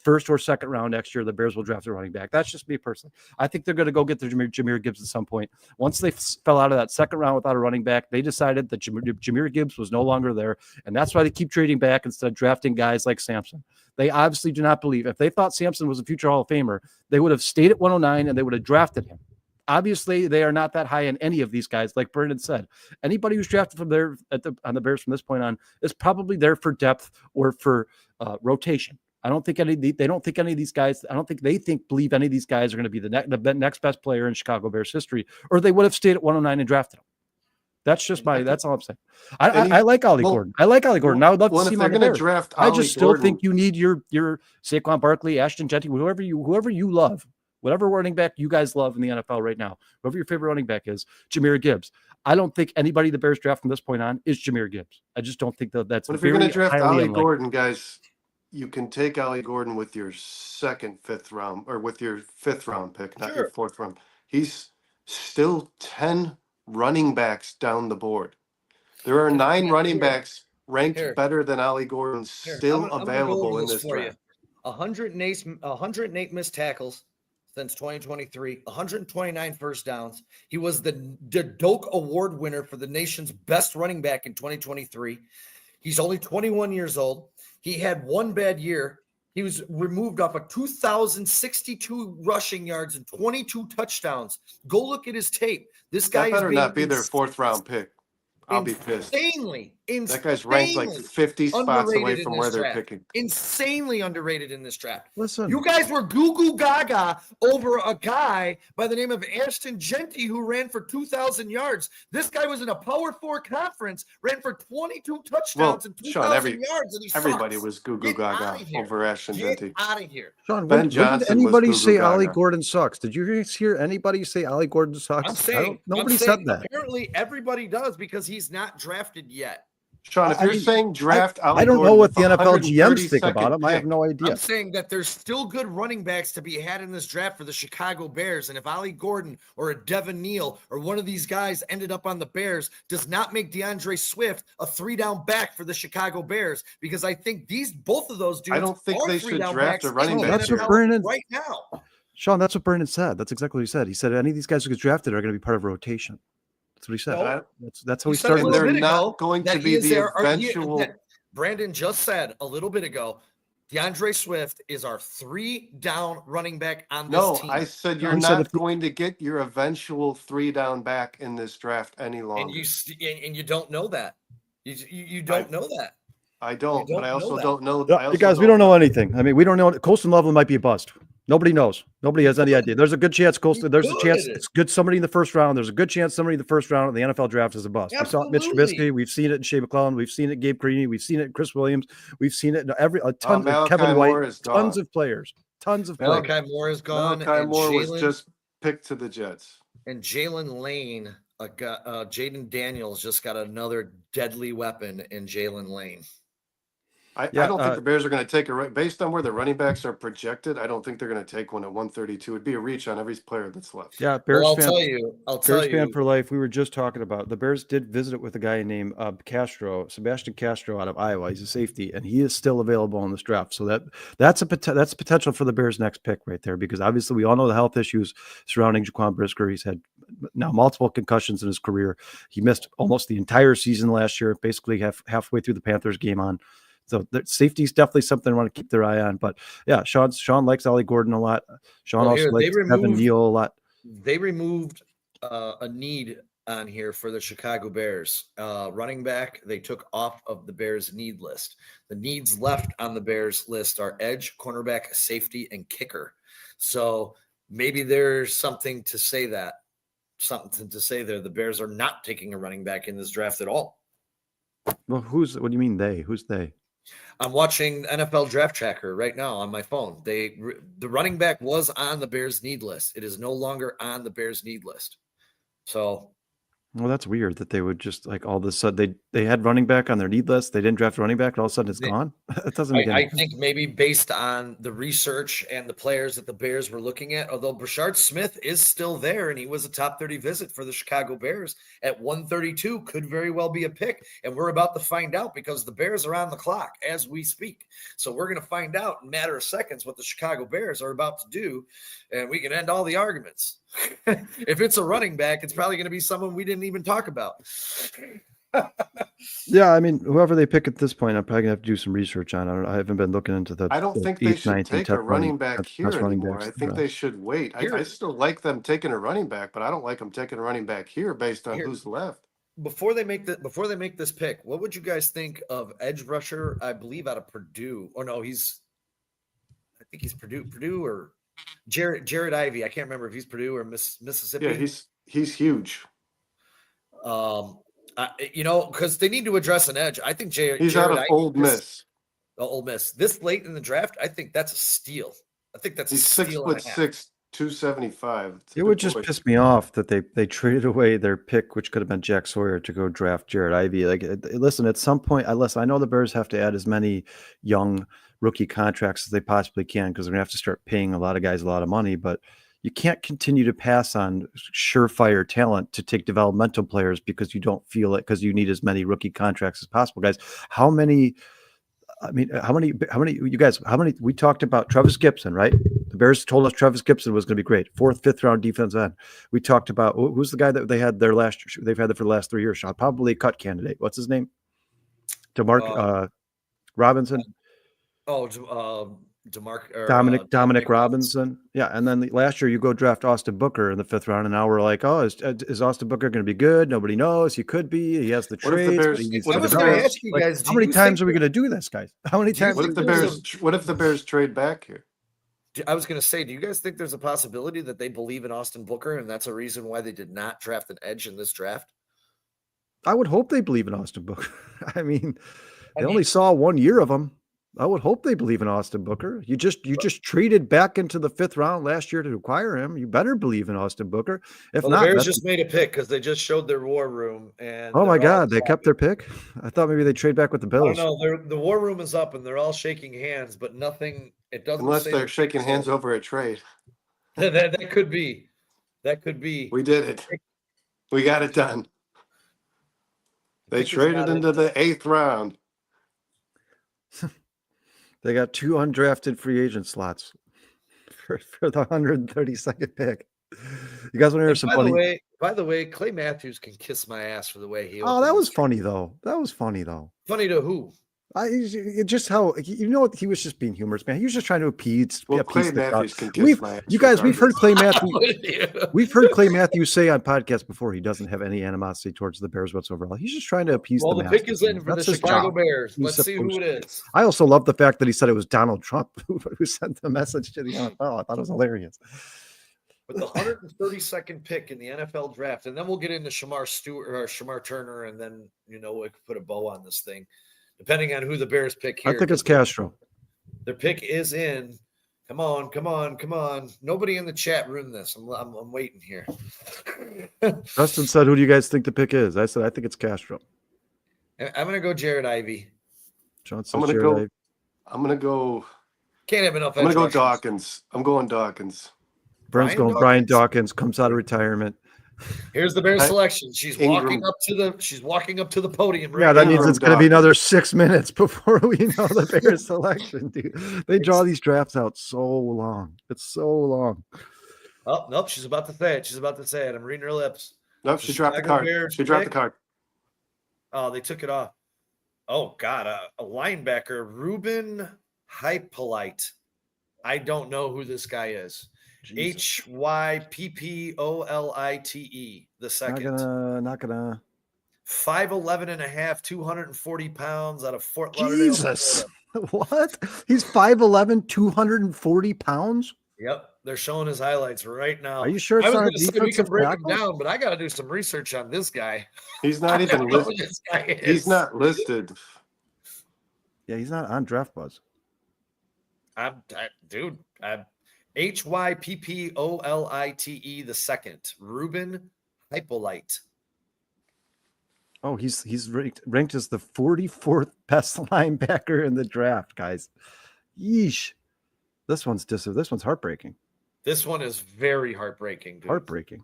1st or 2nd round next year, the Bears will draft a running back. That's just me personally. I think they're going to go get the Jahmyr Gibbs at some point. Once they fell out of that 2nd round without a running back, they decided that Jahmyr Gibbs was no longer there, and that's why they keep trading back instead of drafting guys like Sampson. They obviously do not believe. If they thought Sampson was a future Hall of Famer, they would have stayed at 109 and they would have drafted him. Obviously, they are not that high in any of these guys, like Brendan said. Anybody who's drafted from there on the Bears from this point on is probably there for depth or for rotation. I don't think they don't think any of these guys. I don't think they believe any of these guys are going to be the next best player in Chicago Bears history, or they would have stayed at 109 and drafted him. That's just that's all I'm saying. I like Ollie Gordon. I like Ollie Gordon. I would love to see him on the Bears. Draft I just still think you need your Saquon Barkley, Ashton Jeanty, whoever you love, whatever running back you guys love in the NFL right now, whoever your favorite running back is, Jahmyr Gibbs. I don't think anybody the Bears draft from this point on is Jahmyr Gibbs. I just don't think that's. But if you're going to draft Ollie Gordon, guys, you can take Ollie Gordon with your 2nd, 5th round, or with your 5th round pick, not your 4th round. He's still 10 running backs down the board. There are 9 running backs ranked better than Ollie Gordon still available in this draft. 108 missed tackles, since 2023, 129 first downs. He was the Doak Award winner for the nation's best running back in 2023. He's only 21 years old. He had one bad year. He was removed off of 2,062 rushing yards and 22 touchdowns. Go look at his tape. This guy That better not be their 4th round pick. I'll be pissed. That guy's ranked like 50 spots away from where they're picking. Insanely underrated in this draft. Listen, You guys were goo gaga over a guy by the name of Ashton Genty who ran for 2,000 yards. This guy was in a Power 4 conference, ran for 22 touchdowns and 2,000 yards. And everybody was goo gaga over Ashton Genty. Get out of here. Sean, Ben when Johnson did anybody was say goo-goo-gaga. Ollie Gordon sucks? Did you hear anybody say Ollie Gordon sucks? I'm saying Nobody said that. Apparently everybody does because he's not drafted yet. Sean, if you're saying draft, I don't know what the NFL GMs think about him. I have no idea. I'm saying that there's still good running backs to be had in this draft for the Chicago Bears. And if Ollie Gordon or a Devin Neal or one of these guys ended up on the Bears, does not make DeAndre Swift a 3-down back for the Chicago Bears, because I think both of those dudes. I don't think they should draft a running back. That's what Brandon right now. Sean, that's what Brandon said. That's exactly what he said. He said any of these guys who get drafted are going to be part of a rotation. That's what he said. No. That's how he said started. They're not going to be the eventual. Brandon just said a little bit ago, DeAndre Swift is our 3-down running back on this team. No, I said you're not going to get your eventual 3-down back in this draft any longer. And you don't know that. You don't know that. I don't, but I also don't know. You guys, we don't know anything. I mean, we don't know. Colston Loveland might be a bust. Nobody knows. Nobody has any idea. There's a good chance Colston. There's a chance it's good somebody in the first round. There's a good chance somebody in the first round of the NFL draft is a bust. Absolutely. We saw Mitch Trubisky. We've seen it in Shea McClellan. We've seen it in Gabe Creaney. We've seen it in Chris Williams. We've seen it in a ton of Kevin White. Tons of players. Tons of players. Malachi Moore is gone. Malachi Moore was just picked to the Jets. And Jalen Lane, Jaden Daniels just got another deadly weapon in Jalen Lane. I don't think the Bears are going to take based on where the running backs are projected. I don't think they're going to take one at 132. It'd be a reach on every player that's left. Yeah, Bears I'll fan. tell you. Bears fan for life. We were just talking about the Bears did visit with a guy named Sebastian Castro out of Iowa. He's a safety, and he is still available in this draft. So that's potential for the Bears' next pick right there, because obviously we all know the health issues surrounding Jaquan Brisker. He's had now multiple concussions in his career. He missed almost the entire season last year, basically halfway through the Panthers game on. So safety is definitely something I want to keep their eye on. But yeah, Sean likes Ollie Gordon a lot. Sean also likes Devin Neal a lot. They removed a need on here for the Chicago Bears. Running back, they took off of the Bears need list. The needs left on the Bears list are edge, cornerback, safety, and kicker. So maybe there's something to say there. The Bears are not taking a running back in this draft at all. Well, what do you mean they? Who's they? I'm watching NFL Draft Tracker right now on my phone. The running back was on the Bears need list. It is no longer on the Bears need list. So, well, that's weird that they would just like all of a sudden they had running back on their need list. They didn't draft running back, and all of a sudden it's gone. It doesn't make I think maybe based on the research and the players that the Bears were looking at, although Brashard Smith is still there and he was a top 30 visit for the Chicago Bears at 132, could very well be a pick. And we're about to find out because the Bears are on the clock as we speak. So we're going to find out in a matter of seconds what the Chicago Bears are about to do, and we can end all the arguments. If it's a running back, it's probably going to be someone we didn't even talk about. Yeah, I mean, whoever they pick at this point, I'm probably gonna have to do some research on. I haven't been looking into the. I don't think they should take a running back here anymore. I think they should wait. I still like them taking a running back, but I don't like them taking a running back here based on who's left. Before they make this pick, what would you guys think of edge rusher? I believe out of Purdue. Or no, I think he's Purdue or Jared Ivey. I can't remember if he's Purdue or Mississippi. Yeah, he's huge. Because they need to address an edge. I think he's out of Ole Miss. Ole Miss. This late in the draft, I think that's a steal. I think that's he's a steal. 6'6", 275. It would just piss me off that they traded away their pick, which could have been Jack Sawyer, to go draft Jared Ivey. Like, listen, at some point, I know the Bears have to add as many young rookie contracts as they possibly can, because they're gonna have to start paying a lot of guys a lot of money, but you can't continue to pass on surefire talent to take developmental players because you don't feel it, because you need as many rookie contracts as possible, guys. How many we talked about Travis Gibson, right? The Bears told us Travis Gibson was going to be great. 4th, 5th round defense end. We talked about who's the guy that they had their last year. They've had it for the last 3 years. Sean, probably a cut candidate. What's his name? Robinson. Dominic Robinson. Yeah. And then last year you go draft Austin Booker in the 5th round. And now we're like, oh, is Austin Booker going to be good? Nobody knows. He could be. He has the trades. How many times are we going to do this, guys? How many times? What if the Bears trade back here? I was going to say, do you guys think there's a possibility that they believe in Austin Booker and that's a reason why they did not draft an edge in this draft? I would hope they believe in Austin Booker. I mean, they only saw 1 year of him. I would hope they believe in Austin Booker. You just traded back into the 5th round last year to acquire him. You better believe in Austin Booker. If not, the Bears just made a pick because they just showed their war room. And oh my God, they kept their pick. I thought maybe they trade back with the Bills. No, the war room is up and they're all shaking hands, but nothing. It doesn't. Unless they're shaking hands over a trade. that could be. That could be. We did it. We got it done. They traded into the 8th round. They got 2 undrafted free agent slots for the 132nd pick. You guys want to hear some funny? By the way, Clay Matthews can kiss my ass for the way he. Oh, that was funny though. Funny to who? Just how what he was just being humorous, man. He was just trying to appease. Clay Matthews can kiss my ass. You guys, we've heard Clay Matthews. We've heard Clay Matthews say on podcasts before he doesn't have any animosity towards the Bears whatsoever. He's just trying to appease. Well, the pick is in for the Chicago Bears. Let's see who it is. I also love the fact that he said it was Donald Trump who sent the message to the NFL. I thought it was hilarious. With the 132nd pick in the NFL draft, and then we'll get into Shamar Turner, and then we could put a bow on this thing. Depending on who the Bears pick here. I think it's Castro. Their pick is in. Come on. Nobody in the chat ruined this. I'm waiting here. Dustin said, who do you guys think the pick is? I said, I think it's Castro. I'm going to go Jared Ivey. John says Jared Ivey. I'm going to go. Can't have enough. I'm going to go Dawkins. I'm going Dawkins. Brent's going Brian Dawkins, comes out of retirement. Here's the Bears selection. She's walking up to the podium. Yeah, that means it's going to be another 6 minutes before we know the Bears selection, dude. They draw these drafts out so long. It's so long. Oh, nope. She's about to say it. I'm reading her lips. Nope, she dropped the card. She dropped the card. Oh, they took it off. Oh, God. A linebacker, Reuben Hypolite. I don't know who this guy is. Hyppolite, the second. Not gonna. 5'11" and a half, 240 pounds out of Fort Lauderdale. Jesus. What? He's 5'11", 240 pounds? Yep. They're showing his highlights right now. Are you sure it's not a defensive we can break him tackle? down, but I got to do some research on this guy. He's not even listed. He's not listed. Yeah, he's not on Draft Buzz. Dude. Hyppolite, the second. Reuben Hypolite. Oh, he's ranked as the 44th best linebacker in the draft, guys. Yeesh. This one's heartbreaking. This one is very heartbreaking, dude. Heartbreaking.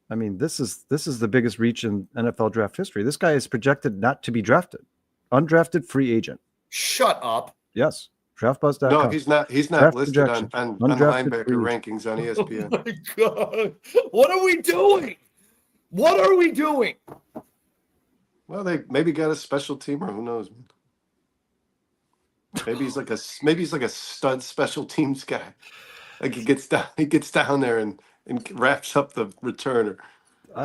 I mean, this is the biggest reach in NFL draft history. This guy is projected not to be drafted. Undrafted free agent. Shut up. Yes. DraftBuzz.com. No, he's not listed on linebacker rankings on ESPN. Oh my God. What are we doing? Well, they maybe got a special teamer. Who knows? Maybe he's like a stud special teams guy. Like he gets down there and wraps up the returner.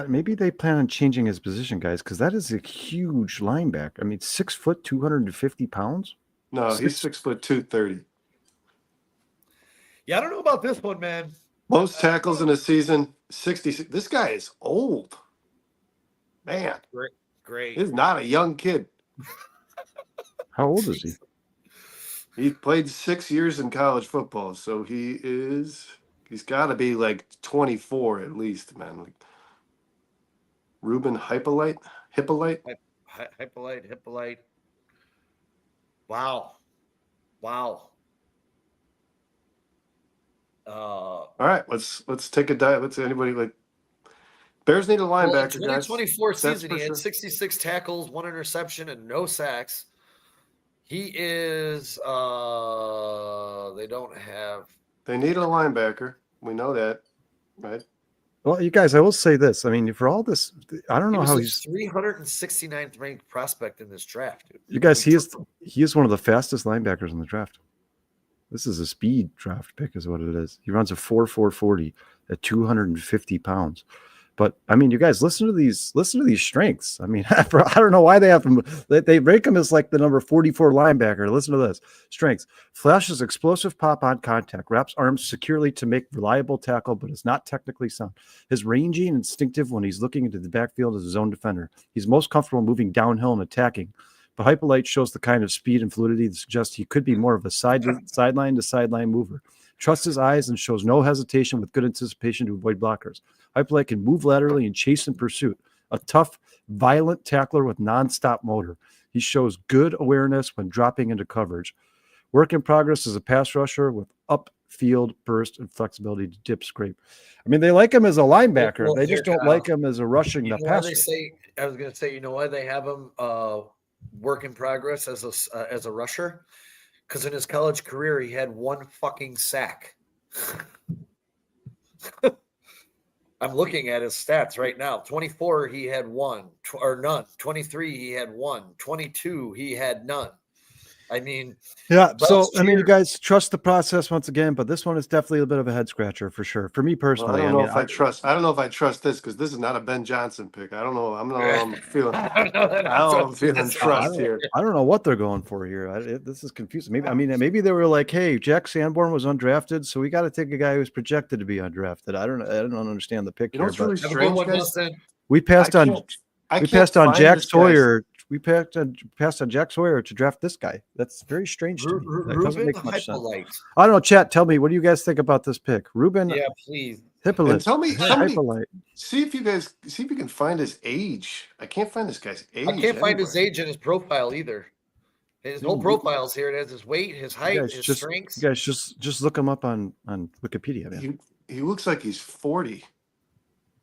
Maybe they plan on changing his position, guys, because that is a huge linebacker. I mean, 6 foot, 250 pounds. No, he's 6 foot 230. Yeah, I don't know about this one, man. Most tackles in a season, 66. This guy is old. Man. Great. He's not a young kid. How old is he? He played 6 years in college football, so he's got to be like 24 at least, man. Like Reuben Hypolite. Hypolite. Wow. All right, let's take a dive. Let's anybody like Bears need a linebacker. 2024 season, he had sure. 66 tackles, 1 interception, and no sacks. He is. They don't have. They need a linebacker. We know that, right? Well, you guys, I will say this. I mean, for all this, I don't He know was how the he's. 369th ranked prospect in this draft, dude. You guys, he is one of the fastest linebackers in the draft. This is a speed draft pick, is what it is. He runs a 4.40 at 250 pounds. But I mean, you guys, listen to these strengths. I mean, I don't know why they have him. They rank him as like the number 44 linebacker. Listen to this strengths: flashes explosive pop on contact, wraps arms securely to make reliable tackle, but is not technically sound. His rangy and instinctive when he's looking into the backfield as his own defender. He's most comfortable moving downhill and attacking. But Hypolite shows the kind of speed and fluidity that suggests he could be more of a sideline to sideline mover. Trusts his eyes and shows no hesitation with good anticipation to avoid blockers. Hypolite can move laterally and chase in pursuit. A tough, violent tackler with nonstop motor. He shows good awareness when dropping into coverage. Work in progress as a pass rusher with upfield burst and flexibility to dip scrape. I mean, they like him as a linebacker. Well, they just don't like him as a rushing the passer. I was going to say, you know why they have him work in progress as a rusher? Because in his college career, he had one fucking sack. I'm looking at his stats right now. 24, he had one or none. 23, he had one. 22, he had none. I mean, yeah. So, I mean, you guys trust the process once again, but this one is definitely a bit of a head scratcher for sure. For me personally, Well, I don't know if I trust this because this is not a Ben Johnson pick. I don't know. I'm feeling. I'm feeling trust here. I don't know what they're going for here. This is confusing. Maybe they were like, "Hey, Jack Sanborn was undrafted, so we got to take a guy who's projected to be undrafted." I don't understand the pick You know here. what's really strange, guys? We passed on Jack Sawyer. We passed on Jack Sawyer to draft this guy. That's very strange to me. That doesn't make much sense. I don't know. Chat, tell me, what do you guys think about this pick, Ruben? Yeah, please. Hypolite. And tell me, Hypolite. see if you can find his age. I can't find this guy's age. I can't find his age in his profile either. His whole profile's here. It has his weight, his height, his strengths. You guys just look him up on Wikipedia, man. He looks like he's 40.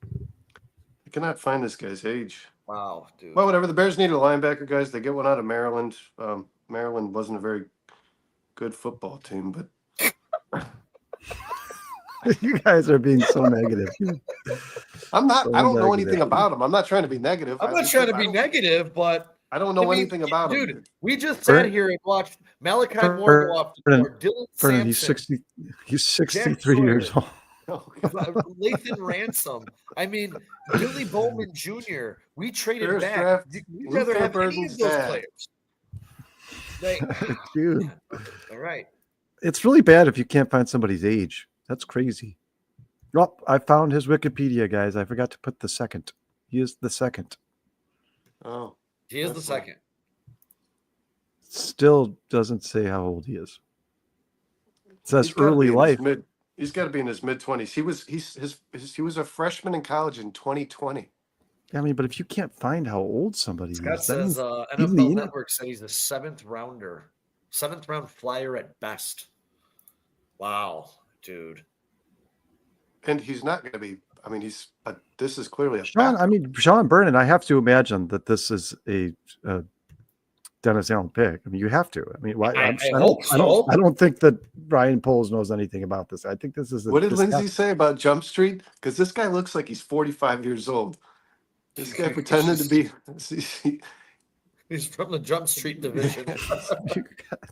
I cannot find this guy's age. Wow, dude. Well, whatever. The Bears needed a linebacker, guys. They get one out of Maryland. Maryland wasn't a very good football team, but you guys are being so negative. I'm not. I don't know anything about him. I'm not trying to be negative. I'm not trying to be negative, but I don't know anything about him. Dude, we just sat here and watched Malachi Moore go off the board. Dylan Sampson. He's 63 years old. Lathan Ransom. I mean, Billy Bowman Jr. We traded Bears back. draft We'd rather have any of those players. Dude. All right. It's really bad if you can't find somebody's age. That's crazy. Oh, I found his Wikipedia, guys. I forgot to put the second. He is the second. Oh. He is the second. Still doesn't say how old he is. It says early life. He's got to be in his mid-20s. He was a freshman in college in 2020. I mean, but if you can't find how old somebody Scott is, says NFL Network said he's a 7th round flyer at best. Wow, dude. And he's not going to be. I mean, this is clearly a. Sean Burnett. I have to imagine that this is a Dennis Allen pick. I mean, you have to. I mean, why? I don't think that Ryan Poles knows anything about this. I think this is. What did Lindsay say about Jump Street? Because this guy looks like he's 45 years old. This guy pretended to be. He's from the Jump Street division.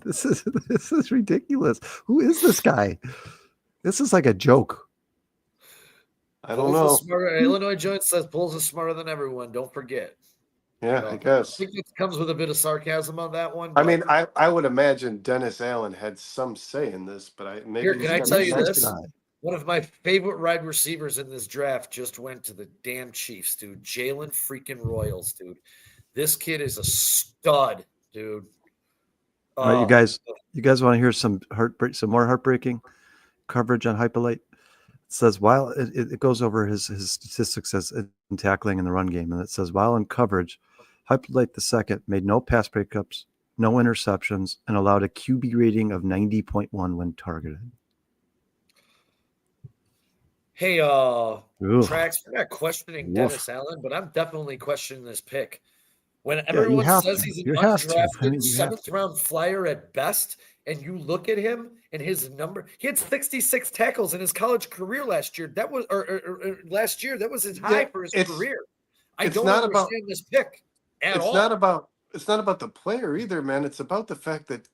This is ridiculous. Who is this guy? This is like a joke. I don't know. Illinois Joint says Poles is smarter than everyone. Don't forget. Yeah, I guess. I think it comes with a bit of sarcasm on that one. I mean, I would imagine Dennis Allen had some say in this, but can I tell you this? One of my favorite wide receivers in this draft just went to the damn Chiefs, dude. Jalen freaking Royals, dude. This kid is a stud, dude. All right, you guys want to hear some more heartbreaking coverage on Hypolite? It says while it goes over his statistics as in tackling in the run game, and it says while in coverage, Hypolite II made no pass breakups, no interceptions, and allowed a QB rating of 90.1 when targeted. Hey, Trax, we're not questioning Dennis Allen, but I'm definitely questioning this pick. When you everyone have says to. he's an You have to. I undrafted mean, you have to. 7th-round flyer at best, and you look at him and his number, he had 66 tackles in his college career last year. That was last year. That was his high for his career. I don't understand this pick at all. It's not about the player either, man. It's about the fact that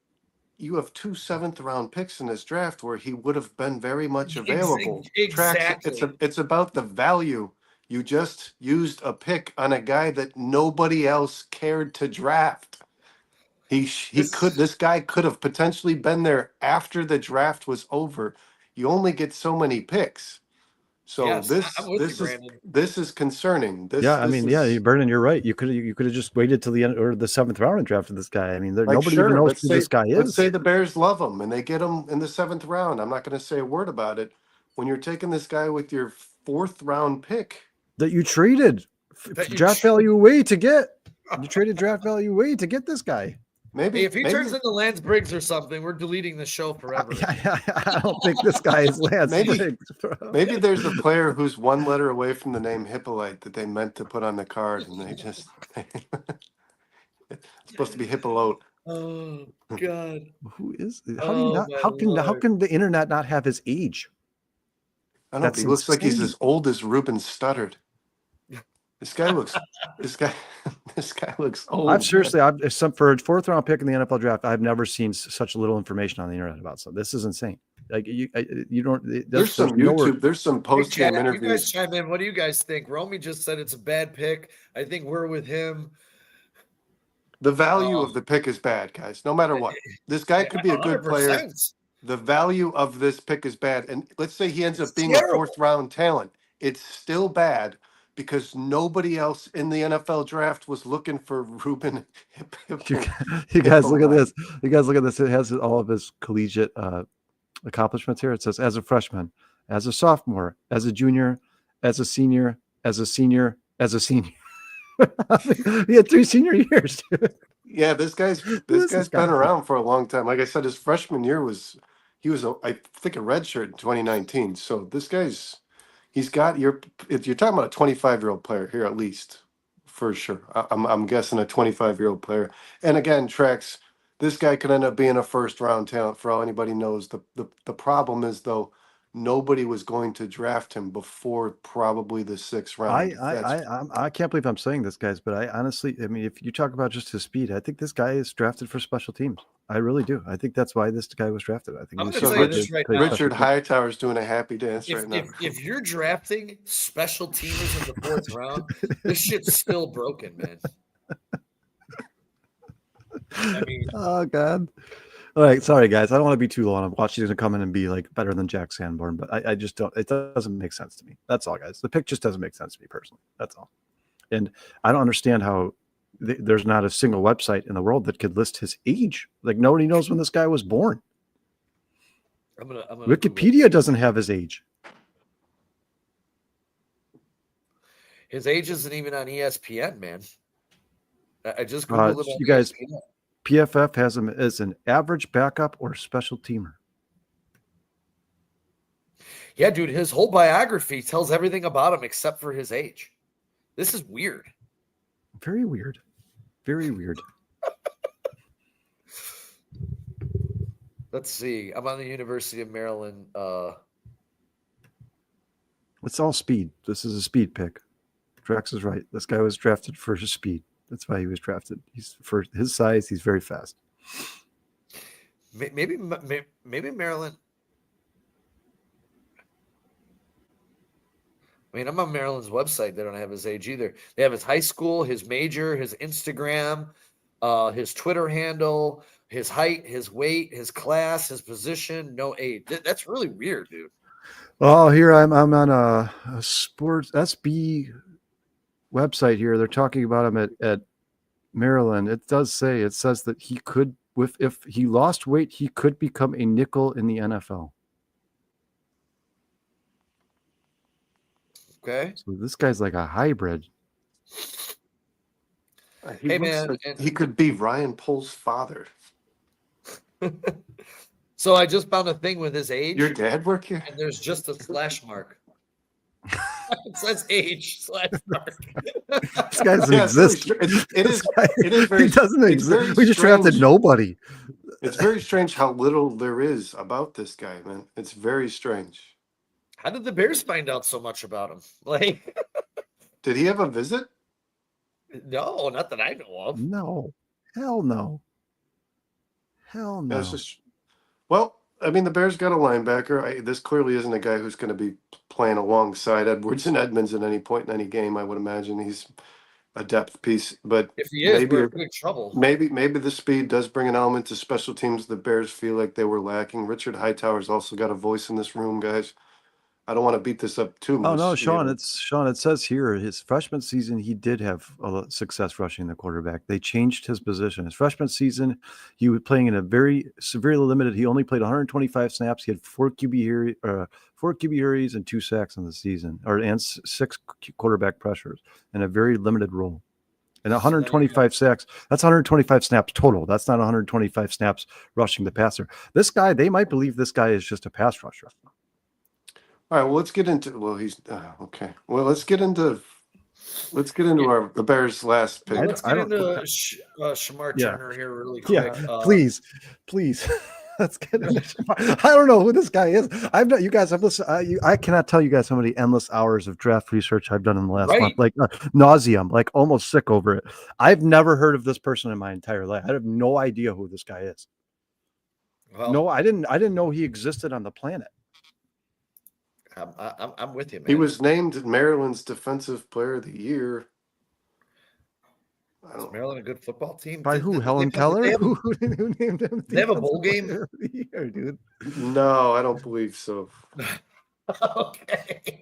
you have 2 7th-round picks in this draft where he would have been very much available. Exactly. It's about the value. You just used a pick on a guy that nobody else cared to draft. This guy could have potentially been there after the draft was over. You only get so many picks. So Yes, I'm with you, Brandon. this is concerning. Brendan, you're right. You could have just waited till the end or the 7th round and drafted this guy. I mean, nobody even knows who this guy is. Let's say the Bears love him and they get him in the 7th round. I'm not going to say a word about it. When you're taking this guy with your 4th round pick that you traded draft value away to get, you traded draft value away to get this guy. Maybe if he turns into Lance Briggs or something, we're deleting the show forever. I don't think this guy is Lance Briggs. Maybe there's a player who's 1 letter away from the name Hypolite that they meant to put on the card, and they just it's supposed to be Hypolite. Oh God! Who is? How can the internet not have his age? I don't know. He looks like he's as old as Ruben Studdard. This guy looks old. I've seriously, for a 4th round pick in the NFL draft, I've never seen such little information on the internet about something. This is insane. Like you don't. There's some YouTube. There's some post game interviews. You guys chime in. What do you guys think? Romy just said it's a bad pick. I think we're with him. The value of the pick is bad, guys. No matter what, this guy could be a good 100%. player. The value of this pick is bad, and let's say he ends up being a 4th round talent. It's still bad. Because nobody else in the NFL draft was looking for Ruben. You guys look at this. You guys look at this. It has all of his collegiate accomplishments here. It says, as a freshman, as a sophomore, as a junior, as a senior, as a senior, as a senior. He had 3 senior years. Yeah, this guy's been around for a long time. Like I said, his freshman year he was I think a redshirt in 2019. So this guy's. You're talking about a 25-year-old player here, at least, for sure. I'm guessing a 25-year-old player. And again, Trax, this guy could end up being a 1st round talent for all anybody knows. The problem is, though, nobody was going to draft him before probably the 6th round. I can't believe I'm saying this, guys, but I honestly, I mean, if you talk about just his speed, I think this guy is drafted for special teams. I really do. I think that's why this guy was drafted. I think I'm going to tell you this right now. Richard Hightower's doing a happy dance right now. If you're drafting special teamers in the 4th round, this shit's still broken, man. I mean, oh God. All right, sorry guys. I don't want to be too long. I'm watching to come in and be like better than Jack Sanborn, but I just don't. It doesn't make sense to me. That's all, guys. The pick just doesn't make sense to me personally. That's all. And I don't understand how there's not a single website in the world that could list his age. Like nobody knows when this guy was born. I'm gonna Wikipedia doesn't have his age. His age isn't even on ESPN, man. I just Googled it on you guys. ESPN. PFF has him as an average backup or special teamer. Yeah, dude, his whole biography tells everything about him except for his age. This is weird. Very weird. Very weird. Let's see. I'm on the University of Maryland. It's all speed. This is a speed pick. Drax is right. This guy was drafted for his speed. That's why he was drafted. He's for his size. He's very fast. Maybe Maryland. I mean, I'm on Maryland's website. They don't have his age either. They have his high school, his major, his Instagram, his Twitter handle, his height, his weight, his class, his position. No age. That's really weird, dude. Oh, here I'm on a sports SB website here. They're talking about him at Maryland. It says that he could, if he lost weight, he could become a nickel in the NFL. Okay. So this guy's like a hybrid. Hey man, like he could be Ryan Pohl's father. So I just found a thing with his age. Your dad work here? And there's just a slash mark. It says age/mark. This guy doesn't Yeah, it's very exist. str- it's- it This is- guy- it is very- He doesn't it's very exist. We just drafted strange. nobody. It's very strange how little there is about this guy, man. It's very strange. How did the Bears find out so much about him? Like, Did he have a visit? no, not that I know of. No. Hell no. Hell no. That's just well. I mean, the Bears got a linebacker. This clearly isn't a guy who's going to be playing alongside Edwards and Edmonds at any point in any game. I would imagine he's a depth piece, but If he is, maybe we're in big trouble. maybe the speed does bring an element to special teams the Bears feel like they were lacking. Richard Hightower's also got a voice in this room, guys. I don't want to beat this up too much. Oh no, Sean! It says here his freshman season he did have a lot of success rushing the quarterback. They changed his position. His freshman season, he was playing in a very severely limited. He only played 125 snaps. He had 4 QB hurries and 2 sacks in the season, and 6 quarterback pressures in a very limited role. And 125 sacks. That's 125 snaps total. That's not 125 snaps rushing the passer. This guy, they might believe this guy is just a pass rusher. All right, well, let's get into. Well, he's okay. Well, let's get into the Bears' last pick. Let's get into Shamar Turner here really quick. Yeah, please. Let's get into Shamar. I don't know who this guy is. I've not. You guys have listened. I cannot tell you guys how many endless hours of draft research I've done in the last month, like nauseum, like almost sick over it. I've never heard of this person in my entire life. I have no idea who this guy is. Well, no, I didn't know he existed on the planet. I'm with you, man. He was named Maryland's Defensive Player of the Year. Is Maryland a good football team? By who? Helen Keller? Who named him? They have a bowl game? Year, dude. No, I don't believe so. Okay.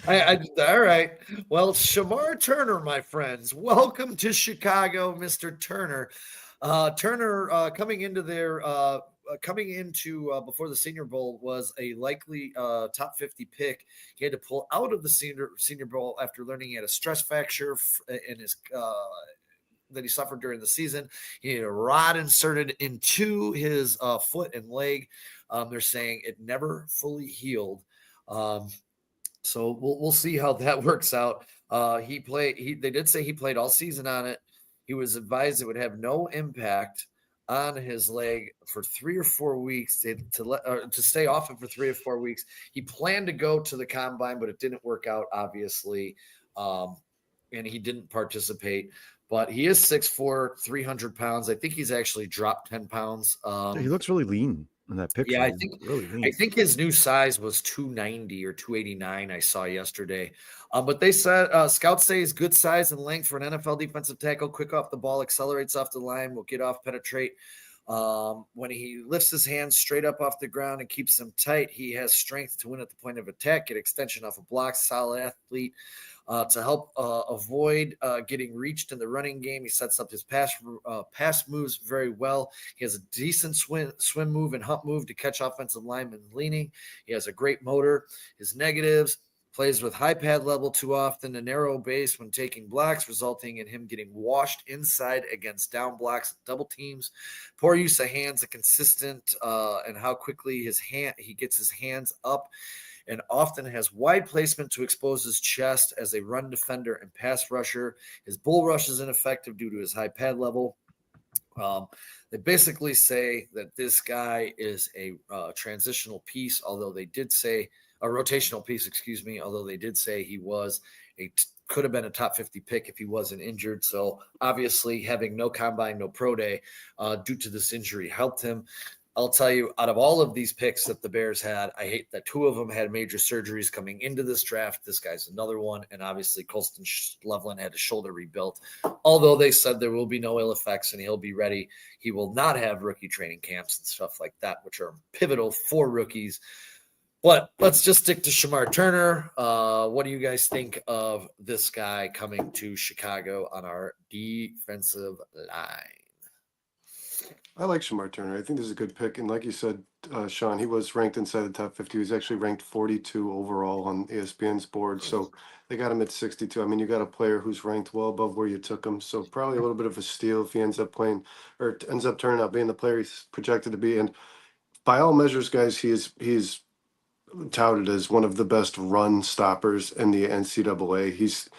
All right. Well, Shamar Turner, my friends, welcome to Chicago, Mr. Turner. Turner coming into before the Senior Bowl was a likely top 50 pick. He had to pull out of the Senior Bowl after learning he had a stress fracture in his that he suffered during the season. He had a rod inserted into his foot and leg. They're saying it never fully healed. So we'll see how that works out. They did say he played all season on it. He was advised it would have no impact on his leg for 3 or 4 weeks to stay off it for 3 or 4 weeks. He planned to go to the combine, but it didn't work out, obviously. And he didn't participate, but he is 6'4", 300 pounds. I think he's actually dropped 10 pounds. He looks really lean in that picture. Yeah, I think his new size was 290 or 289. I saw yesterday. But they said scouts say he's good size and length for an NFL defensive tackle. Quick off the ball, accelerates off the line, will get off, penetrate. When he lifts his hands straight up off the ground and keeps them tight, he has strength to win at the point of attack, get extension off a block, solid athlete. To help avoid getting reached in the running game. He sets up his pass moves very well. He has a decent swim move and hump move to catch offensive linemen leaning. He has a great motor. His negatives: plays with high pad level too often, a narrow base when taking blocks, resulting in him getting washed inside against down blocks, double teams. Poor use of hands, inconsistent, and how quickly he gets his hands up, and often has wide placement to expose his chest as a run defender and pass rusher. His bull rush is ineffective due to his high pad level. They basically say that this guy is a transitional piece, although they did say a rotational piece, although they did say he was could have been a top 50 pick if he wasn't injured. So obviously having no combine, no pro day due to this injury helped him. I'll tell you, out of all of these picks that the Bears had, I hate that 2 of them had major surgeries coming into this draft. This guy's another one. And obviously Colston Loveland had a shoulder rebuilt. Although they said there will be no ill effects and he'll be ready. He will not have rookie training camps and stuff like that, which are pivotal for rookies. But let's just stick to Shamar Turner. What do you guys think of this guy coming to Chicago on our defensive line? I like Shamar Turner. I think this is a good pick. And like you said, Sean, he was ranked inside the top 50. He was actually ranked 42 overall on ESPN's board. So they got him at 62. I mean, you got a player who's ranked well above where you took him. So probably a little bit of a steal if he ends up playing or ends up turning out being the player he's projected to be. And by all measures, guys, he's touted as one of the best run stoppers in the NCAA. He's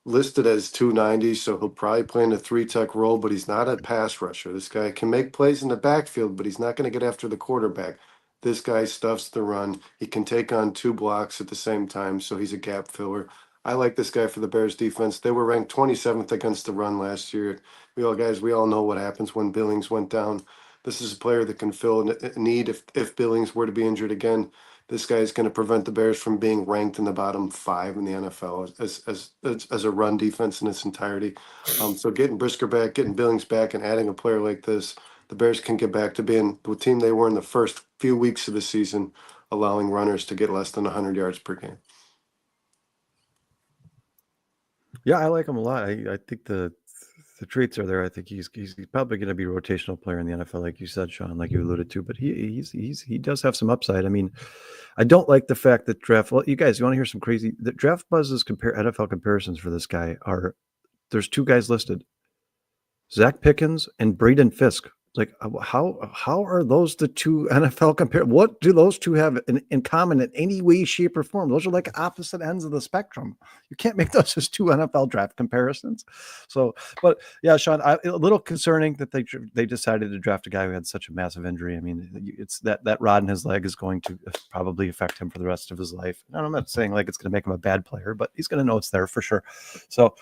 listed as 290, so he'll probably play in a 3-tech role, but he's not a pass rusher. This guy can make plays in the backfield, but he's not going to get after the quarterback. This guy stuffs the run. He can take on 2 blocks at the same time, so he's a gap filler. I like this guy for the Bears defense. They were ranked 27th against the run last year. We all know what happens when Billings went down. This is a player that can fill a need if Billings were to be injured again. This guy is going to prevent the Bears from being ranked in the bottom 5 in the NFL as a run defense in its entirety. So getting Brisker back, getting Billings back, and adding a player like this, the Bears can get back to being the team they were in the first few weeks of the season, allowing runners to get less than 100 yards per game. Yeah, I like him a lot. I think the traits are there. I think he's probably going to be a rotational player in the NFL, like you said, Sean, like you alluded to. But he does have some upside. I mean, I don't like the fact that Well, you guys, you want to hear some crazy? The draft buzzes NFL comparisons for this guy are. There's 2 guys listed: Zach Pickens and Braden Fisk. Like, how are those the 2 NFL compare? What do those 2 have in common in any way, shape, or form? Those are like opposite ends of the spectrum. You can't make those as 2 NFL draft comparisons. So, but yeah, Sean, a little concerning that they decided to draft a guy who had such a massive injury. I mean, it's that rod in his leg is going to probably affect him for the rest of his life. And I'm not saying like it's going to make him a bad player, but he's going to know it's there for sure. So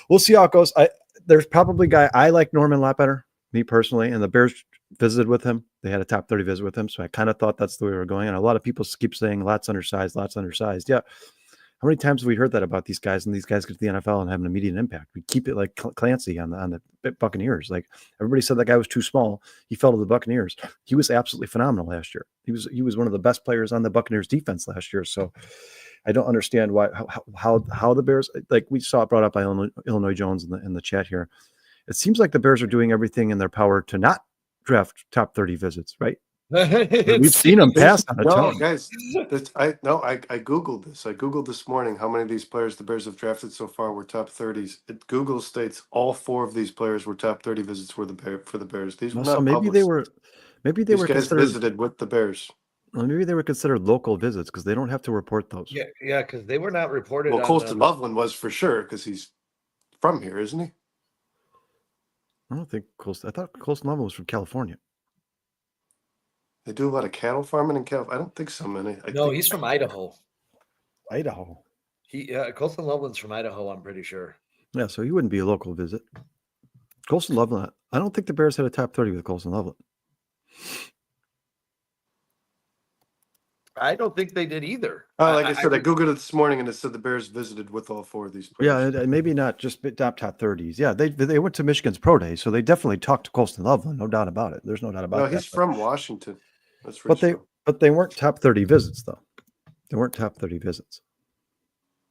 we'll see how it goes. There's probably a guy I like Norman a lot better. Me personally, and the Bears visited with him. They had a top 30 visit with him. So I kind of thought that's the way we were going. And a lot of people keep saying lots undersized. Yeah. How many times have we heard that about these guys, and these guys get to the NFL and have an immediate impact? We keep it like Clancy on the Buccaneers. Like, everybody said that guy was too small. He fell to the Buccaneers. He was absolutely phenomenal last year. He was one of the best players on the Buccaneers defense last year. So I don't understand how the Bears, like we saw it brought up by Illinois Jones in the chat here. It seems like the Bears are doing everything in their power to not draft top 30 visits, right? We've seen them pass on a ton. Guys, I Googled this. I Googled this morning how many of these players the Bears have drafted so far were top 30s. Google states all 4 of these players were top 30 visits for the Bears. These were not so maybe published. they were guys considered, visited with the Bears. Well, maybe they were considered local visits because they don't have to report those. Yeah, because they were not reported. Well, Colston Loveland was for sure because he's from here, isn't he? I don't think I thought Colston Loveland was from California. They do a lot of cattle farming in California. I don't think so many. He's from Idaho. Idaho. Colston Loveland's from Idaho, I'm pretty sure. Yeah, so he wouldn't be a local visit. Colston Loveland. I don't think the Bears had a top 30 with Colston Loveland. I don't think they did either. Like I said, I Googled it this morning and it said the Bears visited with all 4 of these players. Yeah, maybe not just top 30s. Yeah, they went to Michigan's Pro Day, so they definitely talked to Colston Loveland, no doubt about it. There's no doubt about it. No, he's from Washington. That's for but they weren't top 30 visits though. They weren't top 30 visits.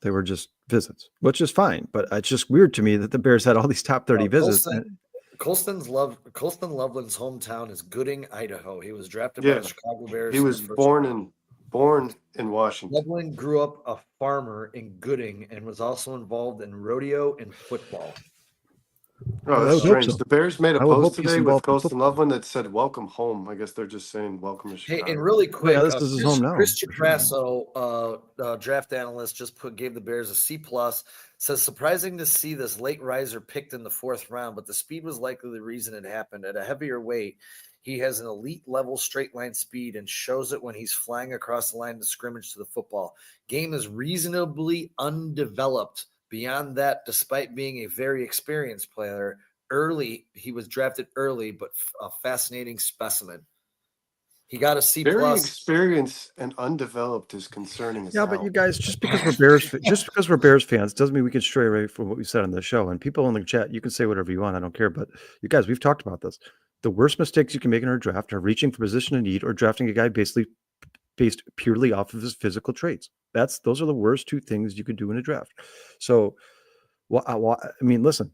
They were just visits, which is fine. But it's just weird to me that the Bears had all these top 30 visits. Colston Loveland's hometown is Gooding, Idaho. He was drafted by the Chicago Bears. He was born in Washington. Loveland grew up a farmer in Gooding and was also involved in rodeo and football. Oh, that's strange. So. The Bears made a post today with Colston Loveland that said "Welcome home." I guess they're just saying "Welcome to Chicago." Hey, and really quick, this is his home now. Chris Trapailo, draft analyst, just gave the Bears a C+. Says surprising to see this late riser picked in the 4th round, but the speed was likely the reason it happened. At a heavier weight, he has an elite level straight line speed and shows it when he's flying across the line of scrimmage to the football. Game is reasonably undeveloped. Beyond that, despite being a very experienced player, he was drafted early, but a fascinating specimen. He got a C+. Very experienced and undeveloped is concerning. But you guys, just because we're Bears fans, doesn't mean we can stray away from what we said on the show. And people in the chat, you can say whatever you want. I don't care. But you guys, we've talked about this. The worst mistakes you can make in our draft are reaching for position of need or drafting a guy basically based purely off of his physical traits. Those are the worst 2 things you could do in a draft. So, I mean, listen,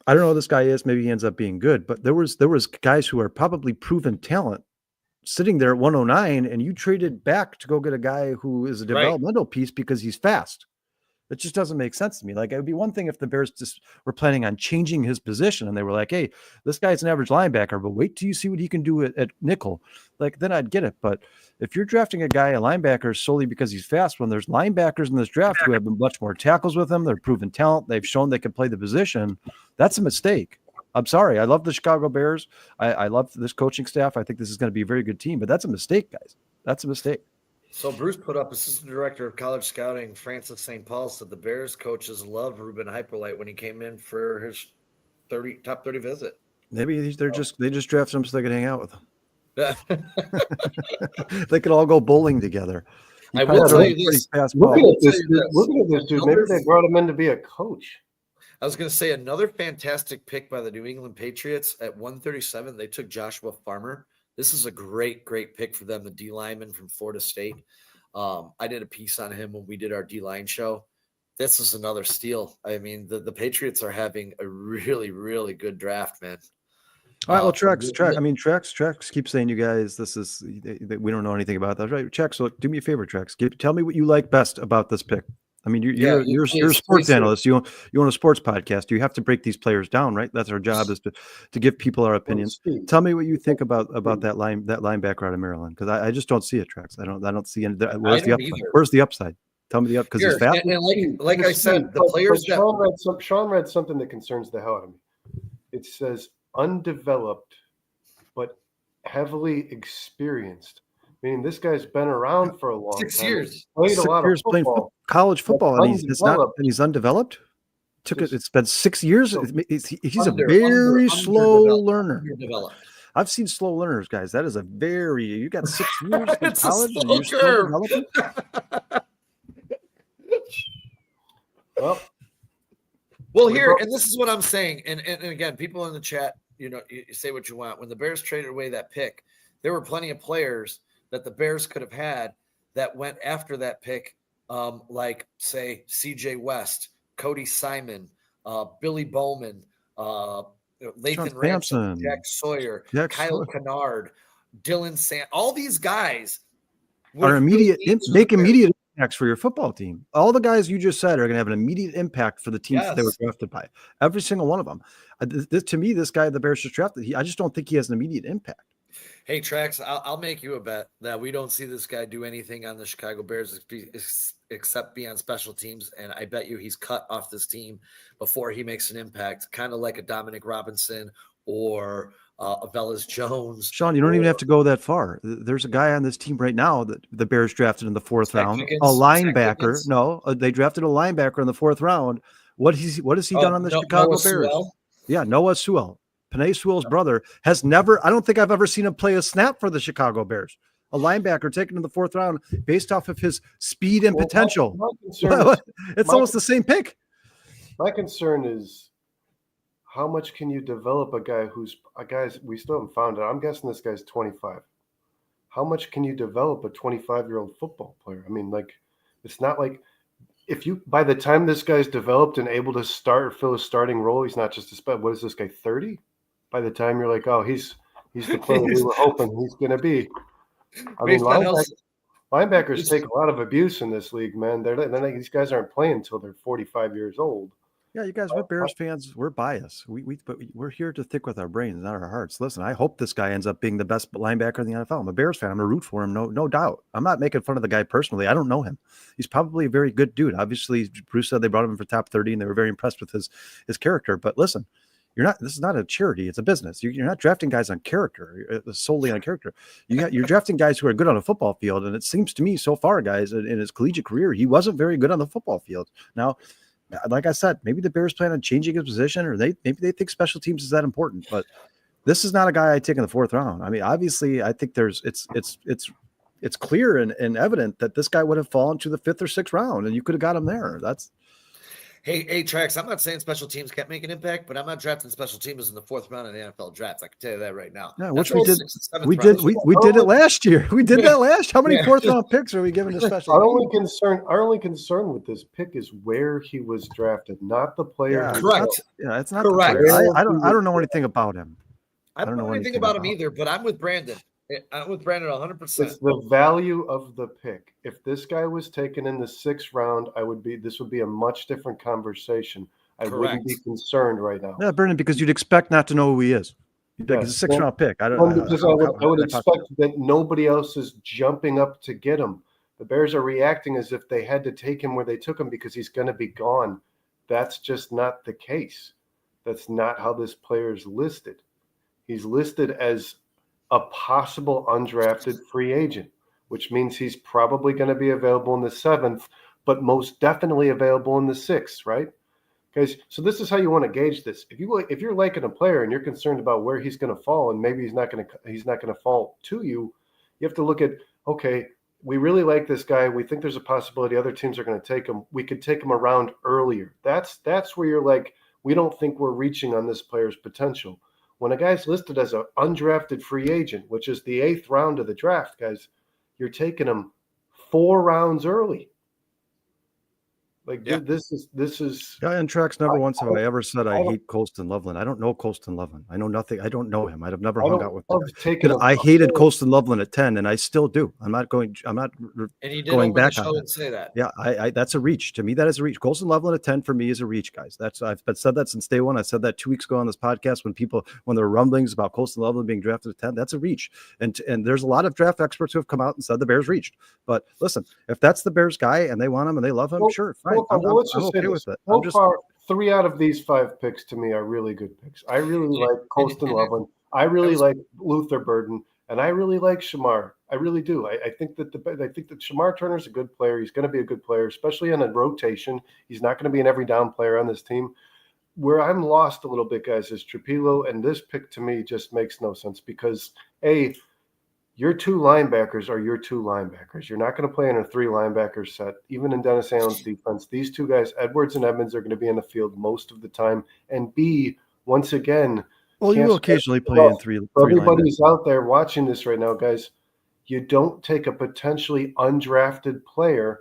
I don't know who this guy is. Maybe he ends up being good, but there was guys who are probably proven talent sitting there at 109, and you traded back to go get a guy who is a developmental piece because he's fast. It just doesn't make sense to me. Like, it would be one thing if the Bears just were planning on changing his position and they were like, hey, this guy's an average linebacker, but wait till you see what he can do at nickel. Like, then I'd get it. But if you're drafting a linebacker solely because he's fast, when there's linebackers in this draft who have much more tackles with them, they're proven talent, they've shown they can play the position, that's a mistake. I'm sorry. I love the Chicago Bears. I love this coaching staff. I think this is going to be a very good team, but that's a mistake, guys. That's a mistake. So Bruce put up Assistant Director of College Scouting, Francis St. Paul, said the Bears coaches love Ruben Hypolite when he came in for his top 30 visit. Maybe they just drafted him so they could hang out with him. Yeah. They could all go bowling together. I will tell you this. Looking at this dude, maybe they brought him in to be a coach. I was going to say another fantastic pick by the New England Patriots at 137. They took Joshua Farmer. This is a great pick for them, the D lineman from Florida State. I did a piece on him when we did our D line show. This is another steal. I mean, the Patriots are having a really, really good draft, man. All right, well, Trex keeps saying, you guys, this is, we don't know anything about that, right? Trex, so do me a favor, Trex. Tell me what you like best about this pick. I mean, you're a sports analyst. You own a sports podcast. You have to break these players down, right? That's our job, is to give people our opinions. Tell me what you think about that linebacker out of Maryland, because I just don't see it, Trex. I don't see any. Where's the upside? Tell me the up, because he's fat. And like I said, the players that Sean read something that concerns the hell out of me. It says undeveloped but heavily experienced. Meaning this guy's been around for a long 6 time. years. Played a lot of football. College football, and he's undeveloped. It's been 6 years. He's a very slow learner. I've seen slow learners, guys. That is you got 6 years in college and you're still developing. Well, here, and this is what I'm saying, and again, people in the chat, you say what you want. When the Bears traded away that pick, there were plenty of players that the Bears could have had that went after that pick, like, say, C.J. West, Cody Simon, Billy Bowman, Lathan Ransom, Jack Sawyer, Kyle Kennard, Dylan Sand. All these guys are immediate impacts for your football team. All the guys you just said are going to have an immediate impact for the teams that they were drafted by. Every single one of them. To me, this guy the Bears just drafted, I just don't think he has an immediate impact. Hey, Trax, I'll make you a bet that we don't see this guy do anything on the Chicago Bears except be on special teams, and I bet you he's cut off this team before he makes an impact, kind of like a Dominic Robinson or a Velez Jones. Sean, you don't even have to go that far. There's a guy on this team right now that the Bears drafted in the fourth round, a linebacker. No, they drafted a linebacker in the fourth round. What has he done on the Chicago Bears? Sewell? Yeah, Noah Sewell. Penei Sewell's brother has never, I don't think I've ever seen him play a snap for the Chicago Bears. A linebacker taken in the fourth round based off of his speed and potential. It's almost the same pick. My concern is how much can you develop a guy we still haven't found it. I'm guessing this guy's 25. How much can you develop a 25-year-old football player? I mean, like, it's not like by the time this guy's developed and able to fill a starting role, he's not just what is this guy, 30? By the time you're like, oh, he's the player we were hoping he's going to be. I mean, linebackers take a lot of abuse in this league, man. These guys aren't playing until they're 45 years old. Yeah, you guys, we're Bears fans. We're biased. But we're here to think with our brains, not our hearts. Listen, I hope this guy ends up being the best linebacker in the NFL. I'm a Bears fan. I'm going to root for him, no doubt. I'm not making fun of the guy personally. I don't know him. He's probably a very good dude. Obviously, Bruce said they brought him in for top 30, and they were very impressed with his character. But listen, this is not a charity. It's a business. You're not drafting guys on character, solely on character. You're drafting guys who are good on a football field. And it seems to me so far, guys, in his collegiate career, he wasn't very good on the football field. Now, like I said, maybe the Bears plan on changing his position, or maybe they think special teams is that important. But this is not a guy I take in the fourth round. I mean, obviously, I think it's clear and evident that this guy would have fallen to the fifth or sixth round, and you could have got him there. Hey, Trax, I'm not saying special teams can't make an impact, but I'm not drafting special teams in the fourth round of the NFL draft. I can tell you that right now. Yeah, which we did it last year. We did that last. How many fourth round picks are we giving to special teams? Our only concern with this pick is where he was drafted, not the player. Yeah, correct. Yeah, it's not correct. I don't know anything about him. I don't know anything about him either, but I'm with Brandon. I'm with Brandon 100%. It's the value of the pick. If this guy was taken in the 6th round, this would be a much different conversation. I wouldn't be concerned right now. Yeah, Brendan, because you'd expect not to know who he is. You'd be like, he's a 6th-round pick. I would expect that nobody else is jumping up to get him. The Bears are reacting as if they had to take him where they took him because he's going to be gone. That's just not the case. That's not how this player is listed. He's listed as a possible undrafted free agent, which means he's probably going to be available in the 7th, but most definitely available in the 6th, right? Guys, so this is how you want to gauge this. If you're liking a player and you're concerned about where he's going to fall, and maybe he's not going to fall to you, you have to look at, okay, we really like this guy. We think there's a possibility other teams are going to take him. We could take him around earlier. That's where you're like, we don't think we're reaching on this player's potential. When a guy's listed as an undrafted free agent, which is the 8th round of the draft, guys, you're taking him 4 rounds early. Like this is. Yeah, and Trax, never once have I ever said I hate Colston Loveland. I don't know Colston Loveland. I know nothing. I don't know him. I've never hung out with him. I hated Colston Loveland at 10, and I still do. I'm not going back on that. Say that. Yeah, I that's a reach. To me, that is a reach. Colston Loveland at 10 for me is a reach, guys. I've said that since day one. I said that 2 weeks ago on this podcast when there were rumblings about Colston Loveland being drafted at 10. That's a reach. And there's a lot of draft experts who have come out and said the Bears reached. But listen, if that's the Bears guy and they want him and they love him, sure, fine. I'm okay with it. So far, 3 out of these 5 picks to me are really good picks. I really like Colston Loveland. I really like Luther Burden, and I really like Shamar. I really do. I think that Shamar Turner is a good player. He's going to be a good player, especially in a rotation. He's not going to be an every down player on this team. Where I'm lost a little bit, guys, is Trapilo, and this pick to me just makes no sense because your 2 linebackers are your 2 linebackers. You're not going to play in a 3 linebacker set. Even in Dennis Allen's defense, these 2 guys, Edwards and Edmonds, are going to be in the field most of the time. And B, once again, well, you will occasionally play in 3. Everybody's out there watching this right now, guys. You don't take a potentially undrafted player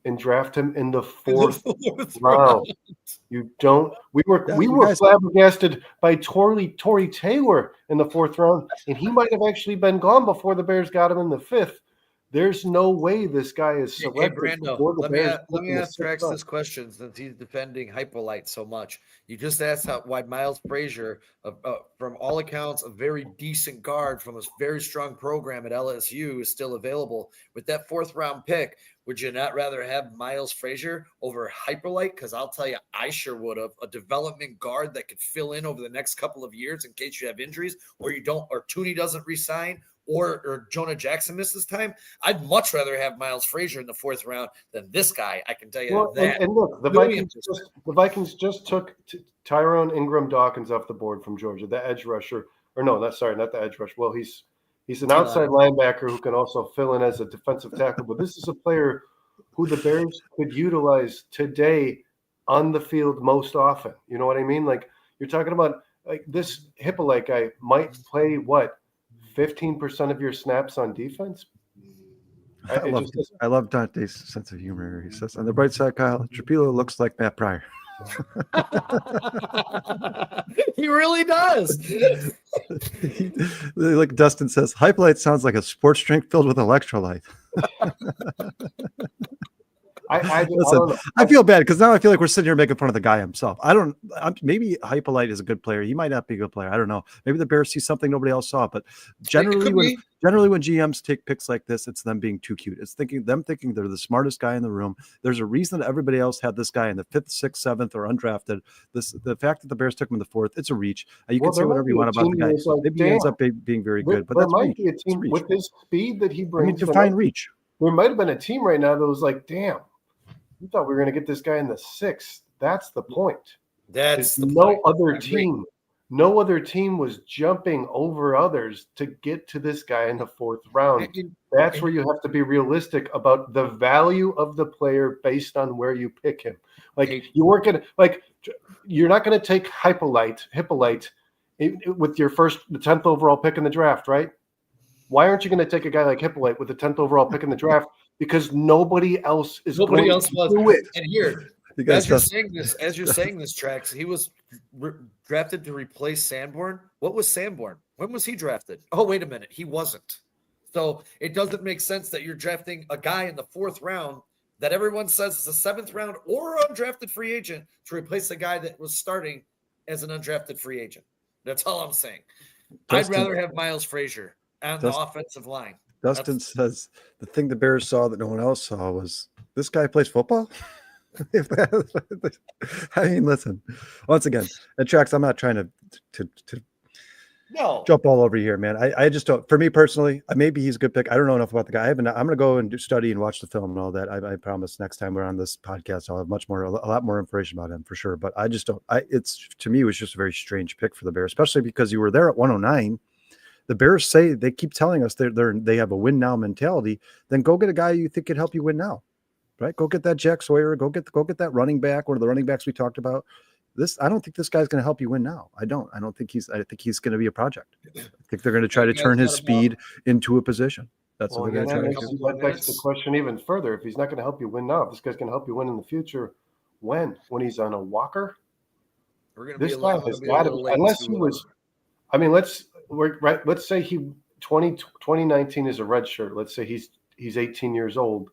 and draft him in the 4th round. You don't. We were flabbergasted by Tory Taylor in the 4th round, and he might have actually been gone before the Bears got him in the 5th. There's no way this guy is selected. Hey, Brando, let me ask Rex this question since he's defending Hypolite so much. You just asked why Miles Frazier, from all accounts, a very decent guard from a very strong program at LSU, is still available. With that 4th round pick, would you not rather have Miles Frazier over Hypolite? Because I'll tell you, I sure would have. A development guard that could fill in over the next couple of years in case you have injuries or Tooney doesn't resign. Or Jonah Jackson misses time. I'd much rather have Miles Frazier in the 4th round than this guy. I can tell you that. And look, the Vikings just took Tyrone Ingram Dawkins off the board from Georgia, the edge rusher. Or no, not the edge rusher. Well, he's an outside linebacker who can also fill in as a defensive tackle. But this is a player who the Bears could utilize today on the field most often. You know what I mean? Like you're talking about, like this Hypolite guy might play 15% of your snaps on defense. I love Dante's sense of humor. He says, on the bright side, Kyle, Trapilo looks like Matt Pryor. He really does. Like Dustin says, Hypolite sounds like a sports drink filled with electrolyte. I feel bad because now I feel like we're sitting here making fun of the guy himself. Maybe Hypolite is a good player. He might not be a good player. I don't know. Maybe the Bears see something nobody else saw. But generally when GMs take picks like this, it's them being too cute. It's thinking they're the smartest guy in the room. There's a reason that everybody else had this guy in the 5th, 6th, 7th, or undrafted. The fact that the Bears took him in the 4th, it's a reach. You can say whatever you want about the guy. Maybe he ends up being very good. But that's might be a team with his speed that he brings. Define reach. There might have been a team right now that was like, damn. We thought we were going to get this guy in the 6th. That's the point. No other team was jumping over others to get to this guy in the 4th round. That's where you have to be realistic about the value of the player based on where you pick him. You're not going to take Hypolite with your the 10th overall pick in the draft, right? Why aren't you going to take a guy like Hypolite with the 10th overall pick in the draft? Because nobody else was. Do it. And here, You guys as you're saying this, Trax, he was drafted to replace Sanborn. What was Sanborn? When was he drafted? Oh, wait a minute. He wasn't. So it doesn't make sense that you're drafting a guy in the 4th round that everyone says is a 7th round or undrafted free agent to replace a guy that was starting as an undrafted free agent. That's all I'm saying. I'd rather have Miles Frazier on the offensive line. Dustin says the thing the Bears saw that no one else saw was this guy plays football. I mean, listen, once again, and Trax, I'm not trying to jump all over here, man. I just don't. For me personally, maybe he's a good pick. I don't know enough about the guy. I'm going to go and study and watch the film and all that. I promise next time we're on this podcast, I'll have a lot more information about him for sure. But I just don't. It's to me, it was just a very strange pick for the Bears, especially because you were there at 109. The Bears say they keep telling us they have a win now mentality. Then go get a guy you think could help you win now, right? Go get that Jack Sawyer. Go get that running back, one of the running backs we talked about. I don't think this guy's going to help you win now. I think he's going to be a project. I think they're going to try to turn his speed into a position. That's what they're going to try to do. That begs the question even further. If he's not going to help you win now, if this guy's going to help you win in the future, when he's on a walker, this guy has got to, unless he was. I mean, let's say 2019 is a red shirt. Let's say he's 18 years old.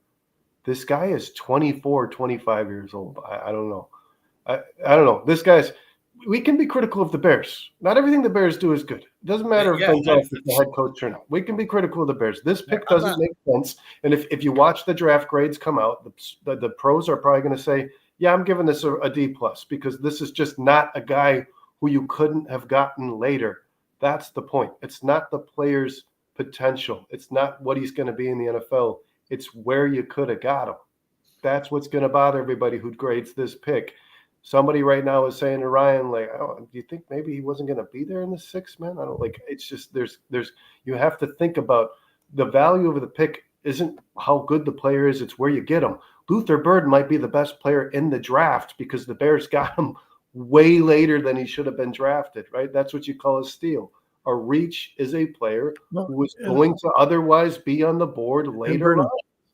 This guy is 24, 25 years old. I don't know. I don't know. This guy's. We can be critical of the Bears. Not everything the Bears do is good. It doesn't matter if the head coach or not. We can be critical of the Bears. This pick doesn't make sense. And if you watch the draft grades come out, the pros are probably going to say, yeah, I'm giving this a D+, because this is just not a guy who you couldn't have gotten later. That's the point. It's not the player's potential. It's not what he's going to be in the NFL. It's where you could have got him. That's what's going to bother everybody who grades this pick. Somebody right now is saying to Ryan, like, oh, do you think maybe he wasn't going to be there in the 6th, man? I don't like. It's just there's you have to think about the value of the pick isn't how good the player is. It's where you get him. Luther Burden might be the best player in the draft because the Bears got him way later than he should have been drafted, right? That's what you call a steal. A reach is a player who is going to otherwise be on the board later on.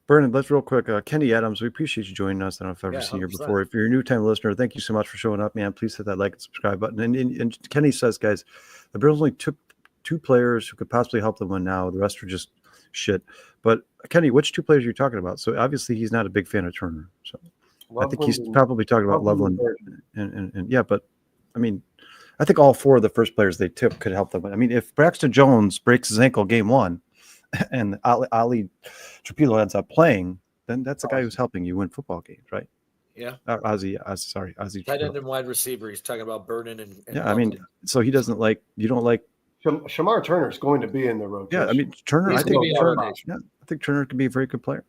Vernon, let's real quick. Kenny Adams, we appreciate you joining us. I don't know if I've ever seen you before. If you're a new time listener, thank you so much for showing up, man. Please hit that like and subscribe button. And Kenny says, guys, the Bears only took 2 players who could possibly help them win now. The rest are just shit. But Kenny, which 2 players are you talking about? So obviously he's not a big fan of Turner. So Loveland, I think he's probably talking about Loveland. And yeah, but I mean, I think all 4 of the first players they took could help them. I mean, if Braxton Jones breaks his ankle game 1 and Ozzy Trapilo ends up playing, then that's the guy who's helping you win football games, right? Yeah. Ozzy. Tight end and wide receiver. He's talking about Burden and yeah, I mean, so he doesn't like, you don't like. Shamar Turner is going to be in the rotation. Yeah, I mean, Turner, I think Turner could be a very good player.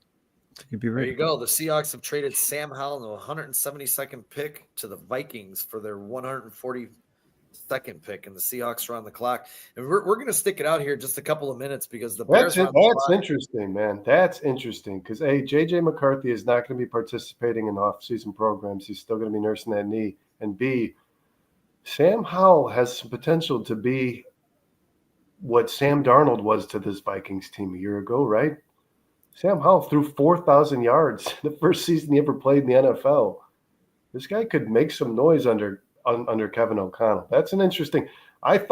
There you go. The Seahawks have traded Sam Howell, the 172nd pick, to the Vikings for their 142nd pick, and the Seahawks are on the clock. And we're going to stick it out here just a couple of minutes because the Bears. That's interesting, man. That's interesting because A, JJ McCarthy is not going to be participating in off-season programs. He's still going to be nursing that knee. And B, Sam Howell has some potential to be what Sam Darnold was to this Vikings team a year ago, right? Sam Howell threw 4,000 yards the first season he ever played in the NFL. This guy could make some noise under Kevin O'Connell. That's an interesting. I've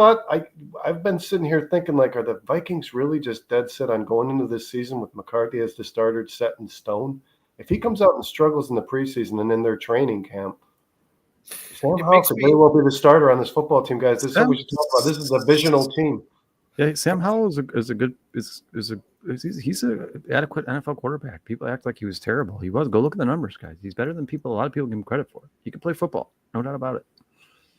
been sitting here thinking, like, are the Vikings really just dead set on going into this season with McCarthy as the starter set in stone? If he comes out and struggles in the preseason and in their training camp, Sam Howell could very well be the starter on this football team, guys. This is what we should talk about. This is a divisional team. Yeah, Sam Howell is he's an adequate NFL quarterback. People act like he was terrible. He was. Go look at the numbers, guys. He's better than a lot of people give him credit for. He can play football, no doubt about it.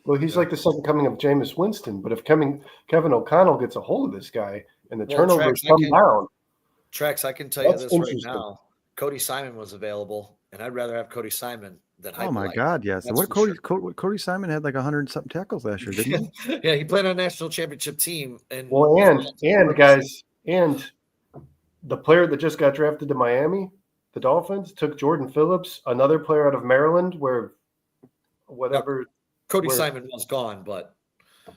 Well, he's like the second coming of Jameis Winston. But if Kevin O'Connell gets a hold of this guy and the turnovers come down. Trax, I can tell you this right now. Cody Simon was available, and I'd rather have Cody Simon than Hypolite. Oh, my God, yes. What Cody Simon had like 100-something tackles last year, didn't he? Yeah, he played on a national championship team. And guys, the player that just got drafted to Miami, the Dolphins, took Jordan Phillips, another player out of Maryland, where whatever. Cody Simon was gone, but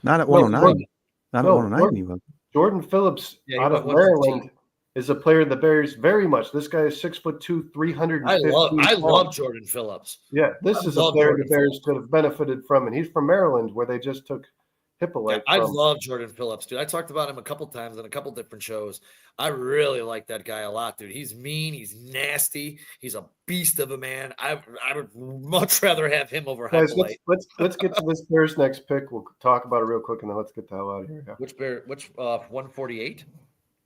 not at 109. Not at 109, he was. Jordan Phillips out of Maryland is a player the Bears very much. This guy is 6'2", 350. I love Jordan Phillips. Yeah, this is a player the Bears could have benefited from, and he's from Maryland, where they just took Hypolite. I love Jordan Phillips, dude. I talked about him a couple times on a couple different shows. I really like that guy a lot, dude. He's mean. He's nasty. He's a beast of a man. I would much rather have him over Hypolite. Let's get to this Bears next pick. We'll talk about it real quick, and then let's get the hell out of here. Yeah. Which 148?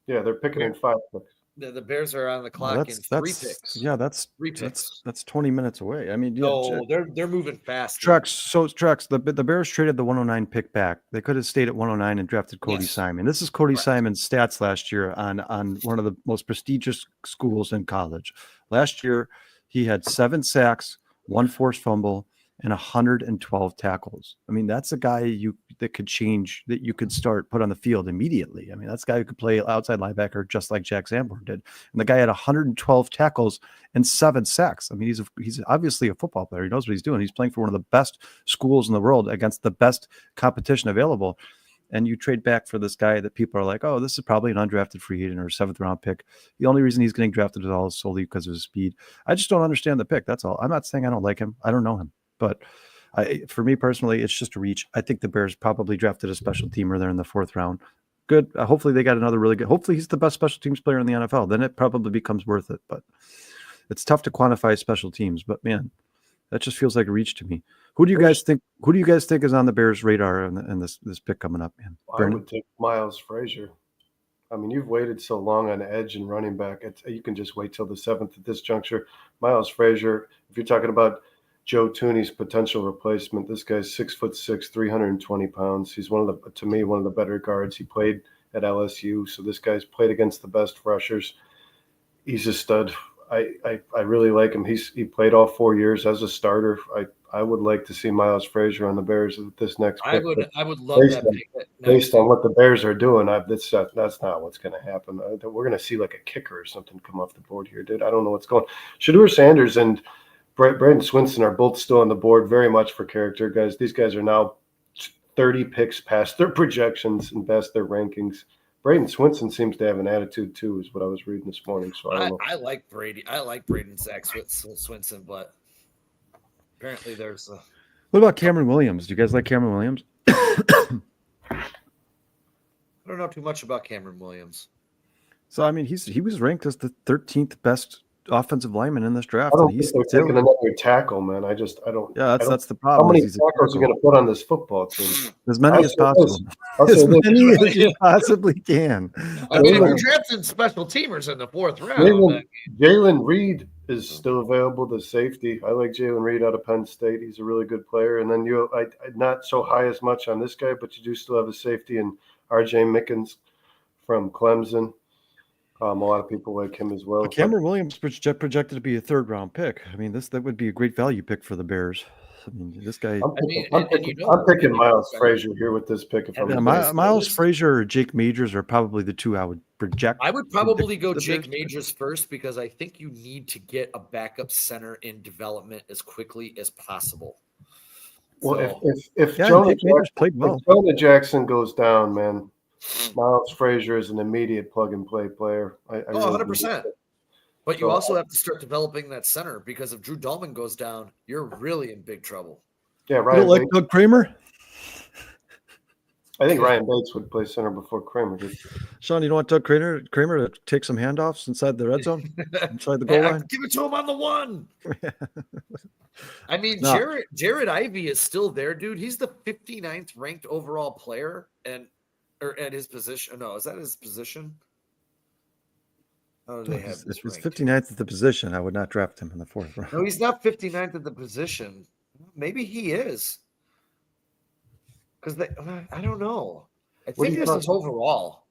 Yeah, they're picking in 5 picks. The Bears are on the clock in 3 picks. Yeah, that's 3 picks. That's 20 minutes away. I mean, no, they're moving fast. Trucks. The Bears traded the 109 pick back. They could have stayed at 109 and drafted Cody Simon. This is Cody Simon's stats last year on one of the most prestigious schools in college. Last year, he had 7 sacks, 1 forced fumble, and 112 tackles. I mean, that's a guy that could change, that you could put on the field immediately. I mean, that's a guy who could play outside linebacker just like Jack Sanborn did. And the guy had 112 tackles and 7 sacks. I mean, he's obviously a football player. He knows what he's doing. He's playing for one of the best schools in the world against the best competition available. And you trade back for this guy that people are like, oh, this is probably an undrafted free agent or a 7th round pick. The only reason he's getting drafted at all is solely because of his speed. I just don't understand the pick. That's all. I'm not saying I don't like him. I don't know him. But for me personally, it's just a reach. I think the Bears probably drafted a special teamer there in the 4th round. Good. Hopefully they got another really good. Hopefully he's the best special teams player in the NFL. Then it probably becomes worth it. But it's tough to quantify special teams. But man, that just feels like a reach to me. Who do you guys think? Who do you guys think is on the Bears' radar in this pick coming up, man? I would take Miles Frazier. I mean, you've waited so long on edge and running back. You can just wait till the 7th at this juncture. Miles Frazier. If you're talking about Joe Tooney's potential replacement, this guy's 6'6", 320 pounds. He's one of the better guards. He played at LSU, so this guy's played against the best rushers. He's a stud. I really like him. He played all 4 years as a starter. I would like to see Miles Frazier on the Bears at this next pick. I would love that pick. Based on what the Bears are doing, that's not what's going to happen. We're going to see like a kicker or something come off the board here, dude. I don't know what's going on. Shedeur Sanders and Braden Swinson are both still on the board, very much for character guys. These guys are now 30 picks past their projections and past their rankings. Braden Swinson seems to have an attitude too, is what I was reading this morning. So I don't know. I like Brady. I like Braden Swinson, but apparently there's a. What about Cameron Williams? Do you guys like Cameron Williams? I don't know too much about Cameron Williams. So I mean, he was ranked as the 13th best offensive lineman in this draft. I don't think they're taking another tackle, man. I don't. Yeah, that's the problem. How many tackles are you going to put on this football team? As many as possible. As many as you possibly can. I mean, if you're drafting special teamers in the 4th round. Jalen Reed is still available, the safety. I like Jalen Reed out of Penn State. He's a really good player. And then I'm not so high as much on this guy, but you do still have a safety in R.J. Mickens from Clemson. A lot of people like him as well. But Cameron Williams projected to be a 3rd round pick. I mean, that would be a great value pick for the Bears. I mean, this guy. I'm picking Miles Frazier here with this pick. Miles Frazier or Jake Majors are probably the two I would project. I would probably go Jake Majors first because I think you need to get a backup center in development as quickly as possible. Well, if Jonah Jackson goes down, man, Miles Frazier is an immediate plug-and-play player. 100%. But you also have to start developing that center because if Drew Dahlman goes down, you're really in big trouble. Yeah, right. You don't like Doug Kramer? I think Ryan Bates would play center before Kramer did. Sean, you don't want Doug Kramer to take some handoffs inside the red zone, inside the goal line? Give it to him on the 1. I mean, Jared Ivey is still there, dude. He's the 59th ranked overall player or at his position. No, is that his position? How do they have this? If it's 59th at the position, I would not draft him in the 4th round. No, he's not 59th at the position. Maybe he is. Because I don't know. I think this is overall.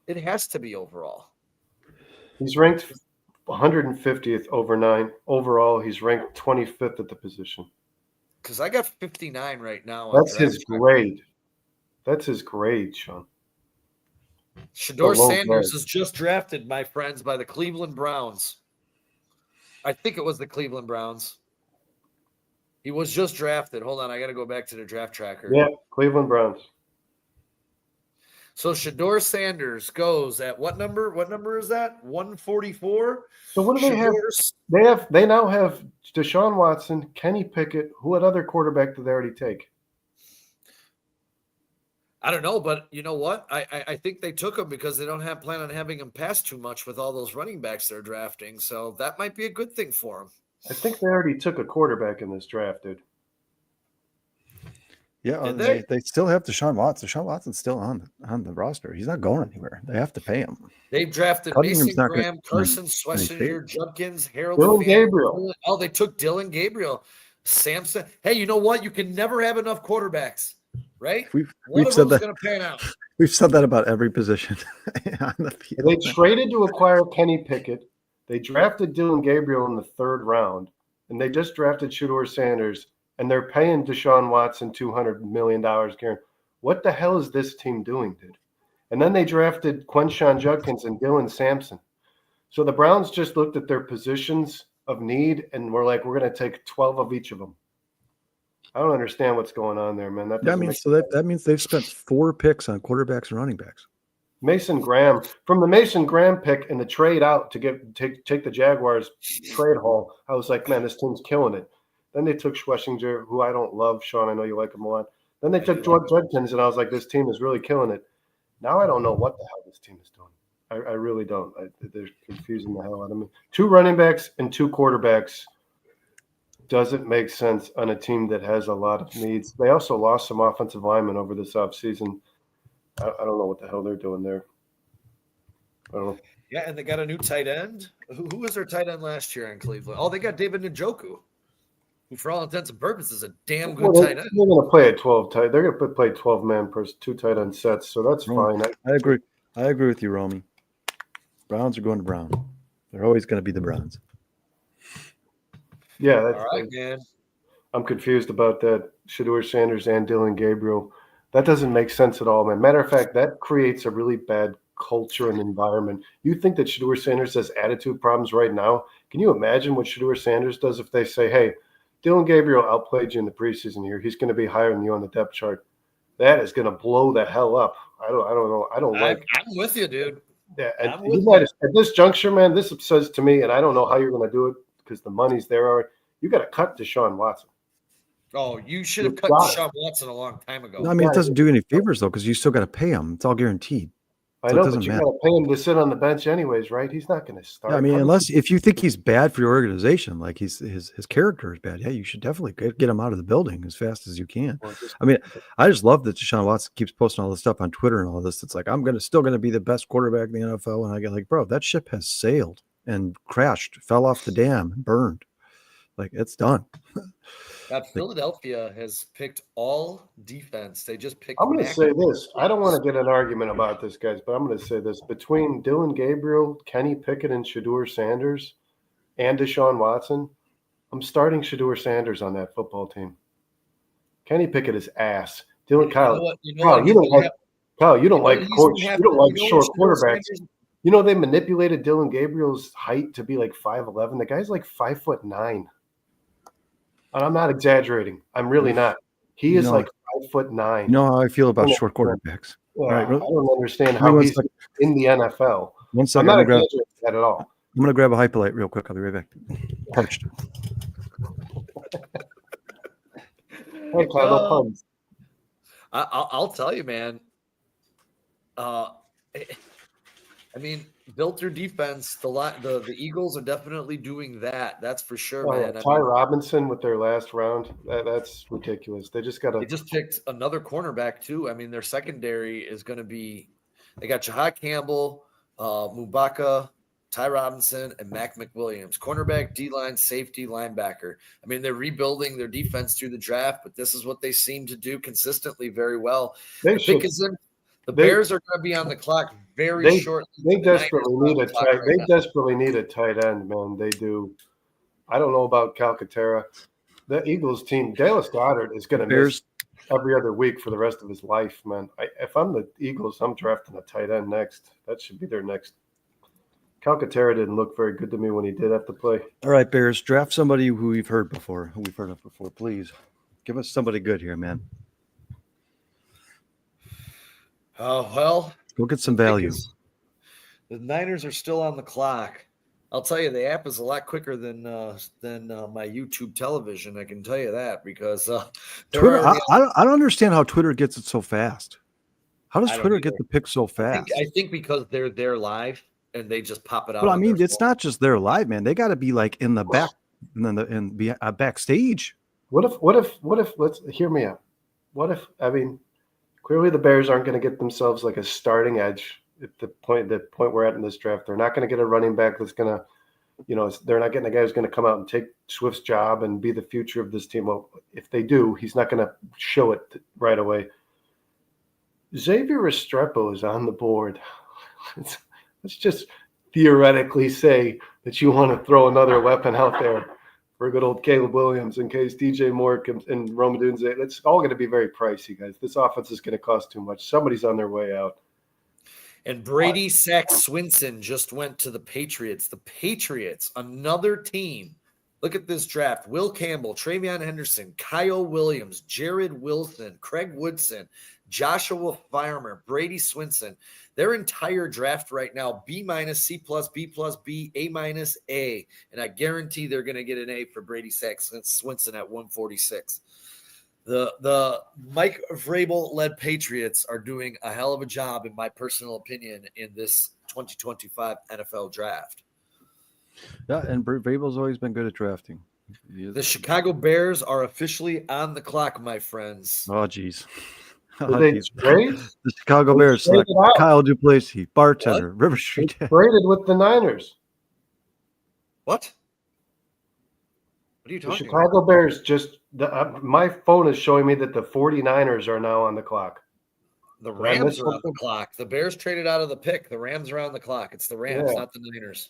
It has to be overall. He's ranked 150th over 9. Overall, he's ranked 25th at the position. Because I got 59 right now. That's his grade. That's his grade, Sean. Shedeur Sanders is just drafted, my friends, by the Cleveland Browns. I think it was the Cleveland Browns. He was just drafted. Hold on, I got to go back to the draft tracker. Yeah, Cleveland Browns. So Shador Sanders goes at what number? What number is that? 144. So what do they have? They now have Deshaun Watson, Kenny Pickett. What other quarterback did they already take? I don't know, but you know what? I think they took him because they don't plan on having him pass too much with all those running backs they're drafting. So that might be a good thing for him. I think they already took a quarterback in this draft, dude. Yeah, they still have Deshaun Watson. Deshaun Watson's still on the roster. He's not going anywhere. They have to pay him. They've drafted Cunningham's Mason not gonna- Graham, Carson Schlesinger, Judkins, Harold Dylan Fan- Gabriel. Oh, they took Dylan Gabriel, Samson. Hey, you know what? You can never have enough quarterbacks, right? We've One of said them's that. going to pan out. We've said that about every position on the field. They traded to acquire Kenny Pickett. They drafted Dylan Gabriel in the 3rd round, and they just drafted Shador Sanders, and they're paying Deshaun Watson $200 million guaranteed. What the hell is this team doing, dude? And then they drafted Quinshon Judkins and Dylan Sampson. So the Browns just looked at their positions of need, and we're like, we're going to take 12 of each of them. I don't understand what's going on there, man. That means they've spent 4 picks on quarterbacks and running backs. Mason Graham, from the Mason Graham pick and the trade out to take the Jaguars trade haul, I was like, man, this team's killing it. Then they took Schlesinger, who I don't love. Sean, I know you like him a lot. Then they took George Judkins, and I was like, this team is really killing it. Now I don't know what the hell this team is doing. I really don't. They're confusing the hell out of me. 2 running backs and 2 quarterbacks doesn't make sense on a team that has a lot of needs. They also lost some offensive linemen over this offseason. I don't know what the hell they're doing there. I don't know. Yeah, and they got a new tight end. Who was their tight end last year in Cleveland? Oh, they got David Njoku, who for all intents and purposes is a damn good tight end. They're going to play at 12 tight. They're going to play 12-man per 2 tight end sets, so that's fine. I agree. I agree with you, Romy. Browns are going to Brown. They're always going to be the Browns. Yeah, All right, man. I'm confused about that. Shador Sanders and Dylan Gabriel. That doesn't make sense at all, man. Matter of fact, that creates a really bad culture and environment. You think that Shador Sanders has attitude problems right now? Can you imagine what Shador Sanders does if they say, hey, Dylan Gabriel outplayed you in the preseason here. He's going to be higher than you on the depth chart. That is going to blow the hell up. I don't know. I'm with you, dude. Yeah, at this juncture, man, this says to me, and I don't know how you're going to do it because the money's there. You got to cut Deshaun Watson. Oh, you should have cut Deshaun Watson a long time ago. No, I mean, it doesn't do any favors, though, because you still got to pay him. It's all guaranteed. I know, but you got to pay him to sit on the bench anyways, right? He's not going to start. Yeah, I mean, if you think he's bad for your organization, like his character is bad, yeah, you should definitely get him out of the building as fast as you can. I mean, I just love that Deshaun Watson keeps posting all this stuff on Twitter and all this. It's like, I'm still going to be the best quarterback in the NFL. And I get like, bro, that ship has sailed and crashed, fell off the dam, and burned. Like, it's done. Philadelphia has picked all defense. They just picked. I'm going to say this. I don't want to get an argument about this, guys, but I'm going to say this. Between Dylan Gabriel, Kenny Pickett, and Shador Sanders, and Deshaun Watson, I'm starting Shador Sanders on that football team. Kenny Pickett is ass. Kyle, you don't like short quarterbacks. You know, they manipulated Dylan Gabriel's height to be like 5'11". The guy's like 5'9". And I'm not exaggerating. I'm really not. He is like 5'9". You know how I feel about short quarterbacks. Right? I don't understand how he's in the NFL. One second, I'm not exaggerating that at all. I'm going to grab a Hypolite real quick. I'll be right back. Parched. Hey, Kyle, no puns. I'll tell you, man. I mean, built their defense. The Eagles are definitely doing that. That's for sure, man. Ty Robinson with their last round. That's ridiculous. They just picked another cornerback too. I mean, their secondary is going to be. They got Jahad Campbell, Mubaka, Ty Robinson, and Mac McWilliams. Cornerback, D-line, safety, linebacker. I mean, they're rebuilding their defense through the draft, but this is what they seem to do consistently very well. The Bears are going to be on the clock very shortly. They desperately need a tight end, man. They do. I don't know about Calcaterra. The Eagles team, Dallas Goedert is going to miss every other week for the rest of his life, man. If I'm the Eagles, I'm drafting a tight end next. That should be their next. Calcaterra didn't look very good to me when he did have to play. All right, Bears, draft somebody who we've heard of before, please. Give us somebody good here, man. Oh, well. Go get some value. The Niners are still on the clock. I'll tell you, the app is a lot quicker than my YouTube television. I can tell you that because Twitter. I don't understand how Twitter gets it so fast. How does Twitter get the pick so fast? I think because they're there live and they just pop it out. But I mean, it's not just their live, man. They got to be like in the back, and then backstage. What if? Let's hear me out. What if? I mean, clearly the Bears aren't going to get themselves like a starting edge at the point we're at in this draft. They're not going to get a running back that's going to, they're not getting a guy who's going to come out and take Swift's job and be the future of this team. Well, if they do, he's not going to show it right away. Xavier Restrepo is on the board. Let's just theoretically say that you want to throw another weapon out there for good old Caleb Williams in case DJ Moore and Rome Odunze. It's all going to be very pricey, guys. This offense is going to cost too much. Somebody's on their way out. And Brady Swinson just went to the Patriots. The Patriots, another team. Look at this draft. Will Campbell, Travion Henderson, Kyle Williams, Jared Wilson, Craig Woodson, Joshua Farmer, Brady Swinson. Their entire draft right now, B-, C+, B+, B, A-, A. And I guarantee they're going to get an A for Brady Swinson at 146. The Mike Vrabel-led Patriots are doing a hell of a job, in my personal opinion, in this 2025 NFL draft. Yeah, and Vrabel's always been good at drafting. The Chicago Bears are officially on the clock, my friends. Oh, geez. The Chicago Bears select Kyle Duplessis, bartender, River Street. Traded with the Niners. What? What are you talking about? The Chicago Bears just my phone is showing me that the 49ers are now on the clock. The Rams are on the clock. The Bears traded out of the pick. The Rams are on the clock. It's the Rams, not the Niners.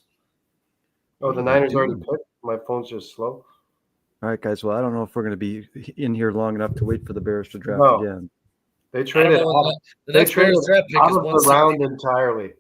Oh, the Niners already picked? My phone's just slow. All right, guys. Well, I don't know if we're going to be in here long enough to wait for the Bears to draft again. They traded out of the round entirely.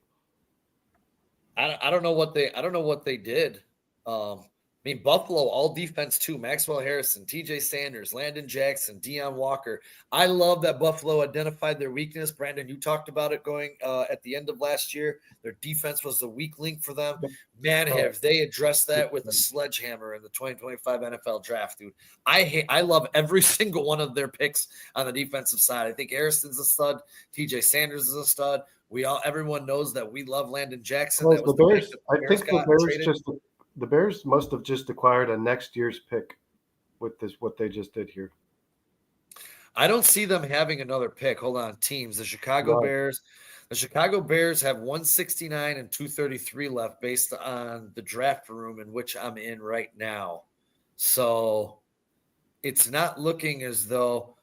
I don't know what they did. I mean, Buffalo, all defense too. Maxwell Harrison, TJ Sanders, Landon Jackson, Deion Walker. I love that Buffalo identified their weakness. Brandon, you talked about it going at the end of last year. Their defense was the weak link for them. Man, have they addressed that with a sledgehammer in the 2025 NFL draft, dude. I love every single one of their picks on the defensive side. I think Harrison's a stud. TJ Sanders is a stud. Everyone knows that we love Landon Jackson. Well, the Bears must have just acquired a next year's pick with what they just did here. I don't see them having another pick. Hold on, teams. The Chicago Bears have 169 and 233 left based on the draft room in which I'm in right now. So it's not looking as though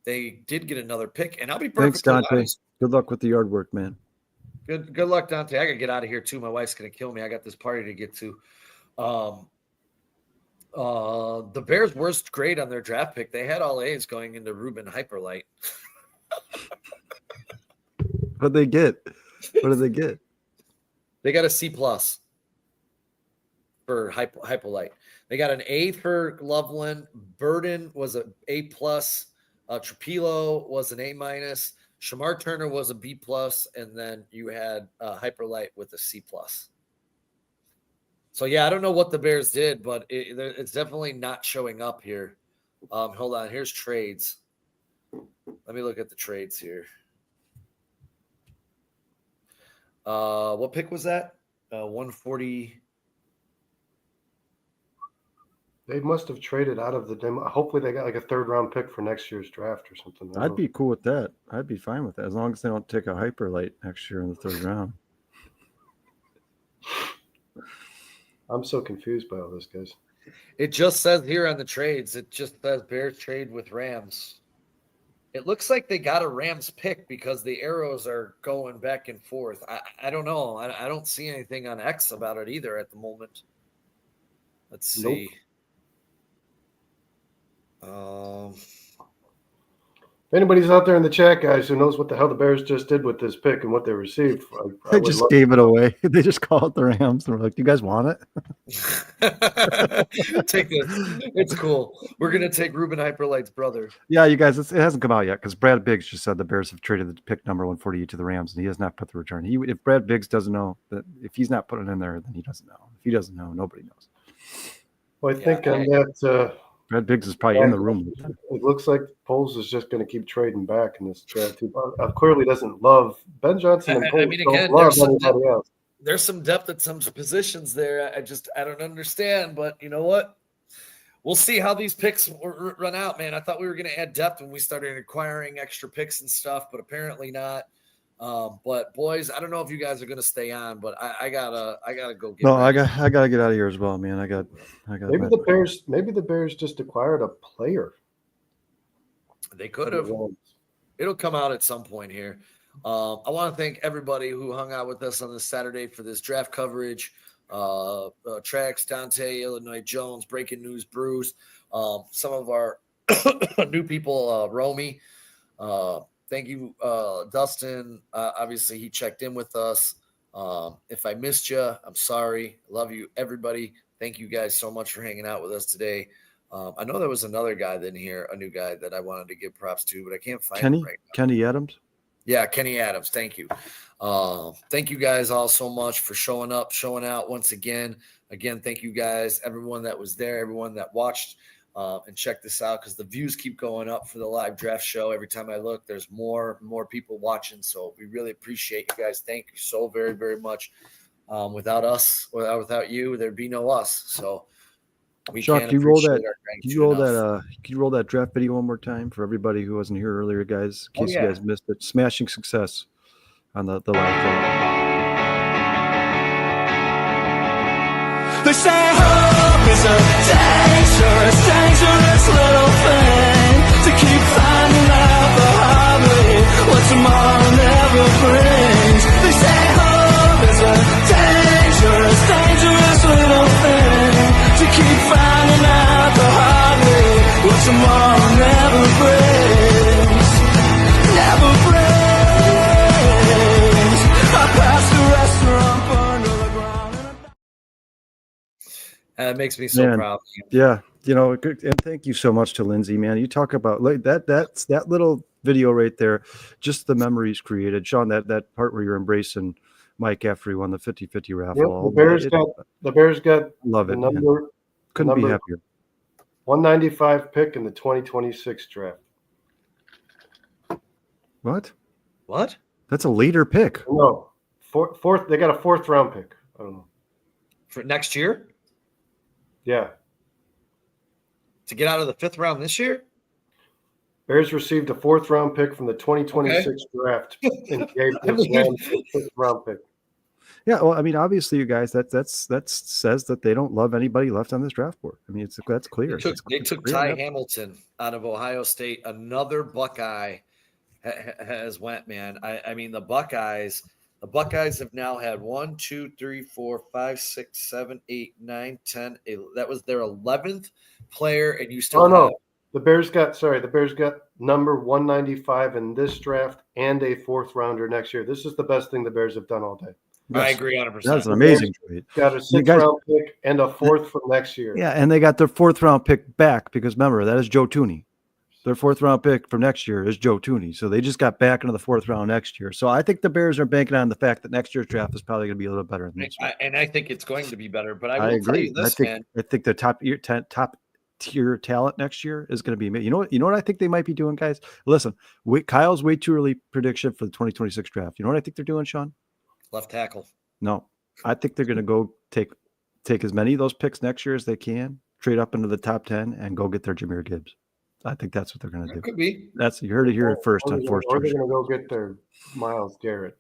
they did get another pick. And I'll be perfectly honest. Good luck with the yard work, man. Good luck, Dante. I gotta get out of here too. My wife's gonna kill me. I got this party to get to. The Bears' worst grade on their draft pick. They had all A's going into Ruben Hypolite. What did they get? They got a C+ for Hypolite. They got an A for Loveland. Burden was an A+. Trapilo was an A-. Shamar Turner was a B+, and then you had Hypolite with a C+. So, yeah, I don't know what the Bears did, but it's definitely not showing up here. Hold on. Here's trades. Let me look at the trades here. What pick was that? 140. They must have traded out of the demo. Hopefully they got like a third-round pick for next year's draft or something. I'd be cool with that. I'd be fine with that as long as they don't take a Hypolite next year in the third round. I'm so confused by all this, guys. It just says here on the trades, it just says Bears trade with Rams. It looks like they got a Rams pick because the arrows are going back and forth. I don't know. I don't see anything on X about it either at the moment. Let's see. Nope. anybody's out there in the chat, guys, who knows what the hell the Bears just did with this pick and what they received, I They would just love gave it away. They just called the Rams and were like, "Do you guys want it?" Take this. It's cool. We're gonna take Ruben Hypolite's brother. Yeah, you guys, it hasn't come out yet because Brad Biggs just said the Bears have traded the pick number 148 to the Rams, and he has not put the return. If Brad Biggs doesn't know, that if he's not putting it in there, then he doesn't know. If he doesn't know, nobody knows. Well, I think on that, Brad Biggs is probably in the room. it looks like Poles is just going to keep trading back in this draft. He clearly doesn't love Ben Johnson and Poles. I mean, again, don't love anybody else. There's some depth at some positions there. I don't understand, but you know what? We'll see how these picks run out, man. I thought we were going to add depth when we started acquiring extra picks and stuff, but apparently not. But boys, I don't know if you guys are going to stay on, but I gotta go get. No, ready. I gotta get out of here as well, man. I got. Maybe the Bears just acquired a player. They could have. It'll come out at some point here. I want to thank everybody who hung out with us on this Saturday for this draft coverage. Trax, Dante, Illinois Jones, Breaking News, Bruce, some of our new people, Romy. Thank you, Dustin. Obviously, he checked in with us. If I missed you, I'm sorry. Love you, everybody. Thank you guys so much for hanging out with us today. I know there was another guy in here, a new guy that I wanted to give props to, but I can't find him right now. Kenny Adams? Yeah, Kenny Adams. Thank you. Thank you guys all so much for showing up, showing out once again. Again, thank you guys, everyone that was there, everyone that watched and check this out because the views keep going up for the live draft show. Every time I look, there's more people watching. So we really appreciate you guys. Thank you so very, very much. Without us, without you, there'd be no us. So Sean, can you roll that draft video one more time for everybody who wasn't here earlier, guys? In case you guys missed it. Smashing success on the live thing. They say hope is a dangerous little thing to keep finding out the hard way what tomorrow never brings. They say hope is a dangerous little thing to keep finding out the hard way what tomorrow never brings. Never brings. I passed the restaurant, burned to the ground. It makes me so proud. Yeah, and thank you so much to Lindsay, man. You talk about like that little video right there, just the memories created. Sean, that part where you're embracing Mike after he won the 50-50 raffle. Yep, the Bears got love it. Number, couldn't be happier. 195 pick in the 2026 draft. What? That's a later pick. No, fourth. They got a 4th round pick. I don't know for next year. Yeah. To get out of the 5th round this year? Bears received a 4th round pick from the 2026 draft and gave this Rams a 5th round pick. Yeah, well, I mean, obviously, you guys, that says that they don't love anybody left on this draft board. I mean, that's clear. They took Ty Hamilton out of Ohio State. Another Buckeye has went, man. I mean, the Buckeyes have now had 1, 2, 3, 4, 5, 6, 7, 8, 9, 10. That was their 11th player, and you still have. The Bears got number 195 in this draft and a 4th rounder next year. This is the best thing the Bears have done all day. Yes. I agree 100%. That's an amazing trade. Got a 6th round pick and a 4th from next year. Yeah, and they got their 4th round pick back because remember, that is Joe Tooney. Their 4th round pick from next year is Joe Tooney. So they just got back into the 4th round next year. So I think the Bears are banking on the fact that next year's draft is probably going to be a little better than this one. And I think it's going to be better. But I will agree. tell you this, man. I think the top tier talent next year is going to be. You know what I think they might be doing, guys? Listen, Kyle's way too early prediction for the 2026 draft. You know what I think they're doing, Sean? Left tackle. No, I think they're going to go take as many of those picks next year as they can, trade up into the top 10, and go get their Jahmyr Gibbs. I think that's what they're going to do. Could be. You heard it here first. Or they're going to go get their Myles Garrett.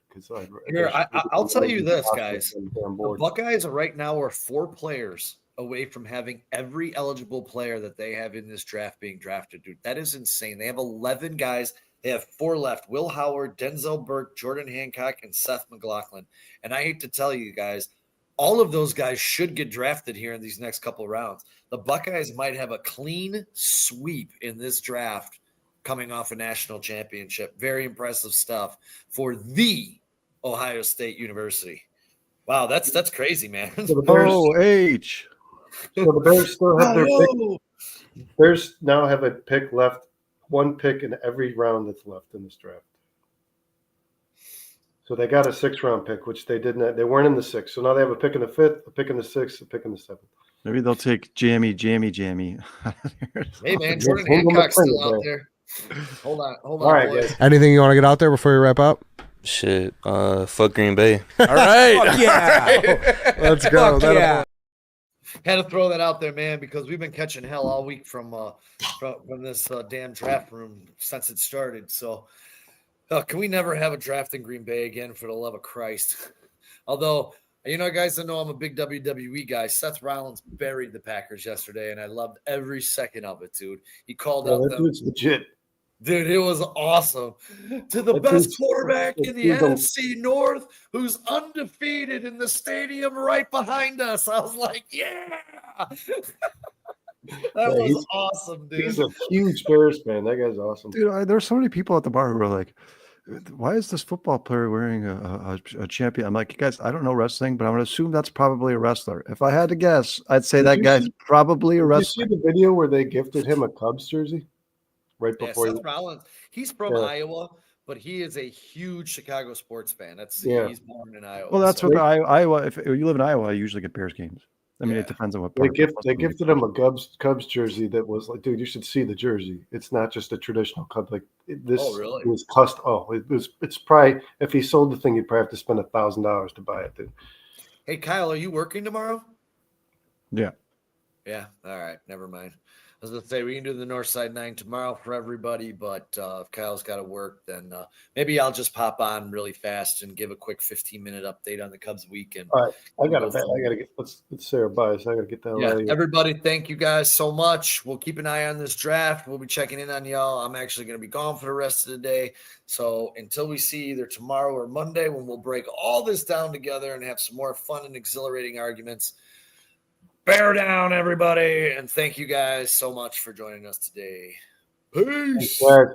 I'll tell you this, guys. The Buckeyes right now are 4 players away from having every eligible player that they have in this draft being drafted, dude. That is insane. They have 11 guys. They have 4 left: Will Howard, Denzel Burke, Jordan Hancock, and Seth McLaughlin. And I hate to tell you guys, all of those guys should get drafted here in these next couple rounds. The Buckeyes might have a clean sweep in this draft coming off a national championship. Very impressive stuff for the Ohio State University. Wow, that's crazy, man. So the Bears, OH. so the Bears still have their pick. Bears now have a pick left, one pick in every round that's left in this draft. So they got a 6th-round pick, which they didn't. They weren't in the 6th. So now they have a pick in the 5th, a pick in the 6th, a pick in the 7th. Maybe they'll take Jammy. Hey, man, Jordan Hancock's still out there. Hold on. All right, guys. Anything you want to get out there before we wrap up? Shit, fuck Green Bay. All right. Yeah. Let's go. Yeah. Had to throw that out there, man, because we've been catching hell all week from this damn draft room since it started. So can we never have a draft in Green Bay again, for the love of Christ? Although, guys, I know I'm a big WWE guy. Seth Rollins buried the Packers yesterday, and I loved every second of it, dude. He called out that dude's legit. Dude, it was awesome. To the best quarterback in the NFC North, who's undefeated in the stadium right behind us. I was like, yeah. That was awesome, dude. He's a huge Bears fan. That guy's awesome. Dude, there's so many people at the bar who are like, why is this football player wearing a champion? I'm like, guys, I don't know wrestling, but I'm going to assume that's probably a wrestler. If I had to guess, I'd say that guy's probably a wrestler. Did you see the video where they gifted him a Cubs jersey? Right before Seth Rollins. He's from Iowa, but he is a huge Chicago sports fan. He's born in Iowa. Well, that's what Iowa. If you live in Iowa, you usually get Bears games. I mean, it depends on what part. They gifted him a Cubs jersey that was like, dude, you should see the jersey. It's not just a traditional Cubs like this. Oh, really? It was custom. It's probably, if he sold the thing, you'd probably have to spend $1,000 to buy it. Dude. Hey, Kyle, are you working tomorrow? Yeah. Yeah. All right. Never mind. I was going to say, we can do the Northside 9 tomorrow for everybody, but if Kyle's got to work, then maybe I'll just pop on really fast and give a quick 15-minute update on the Cubs weekend. All right. I got to get, let's say our buys. I got to get that out of here. Everybody, thank you guys so much. We'll keep an eye on this draft. We'll be checking in on y'all. I'm actually going to be gone for the rest of the day. So until we see either tomorrow or Monday, when we'll break all this down together and have some more fun and exhilarating arguments, bear down, everybody, and thank you guys so much for joining us today. Peace. Thanks,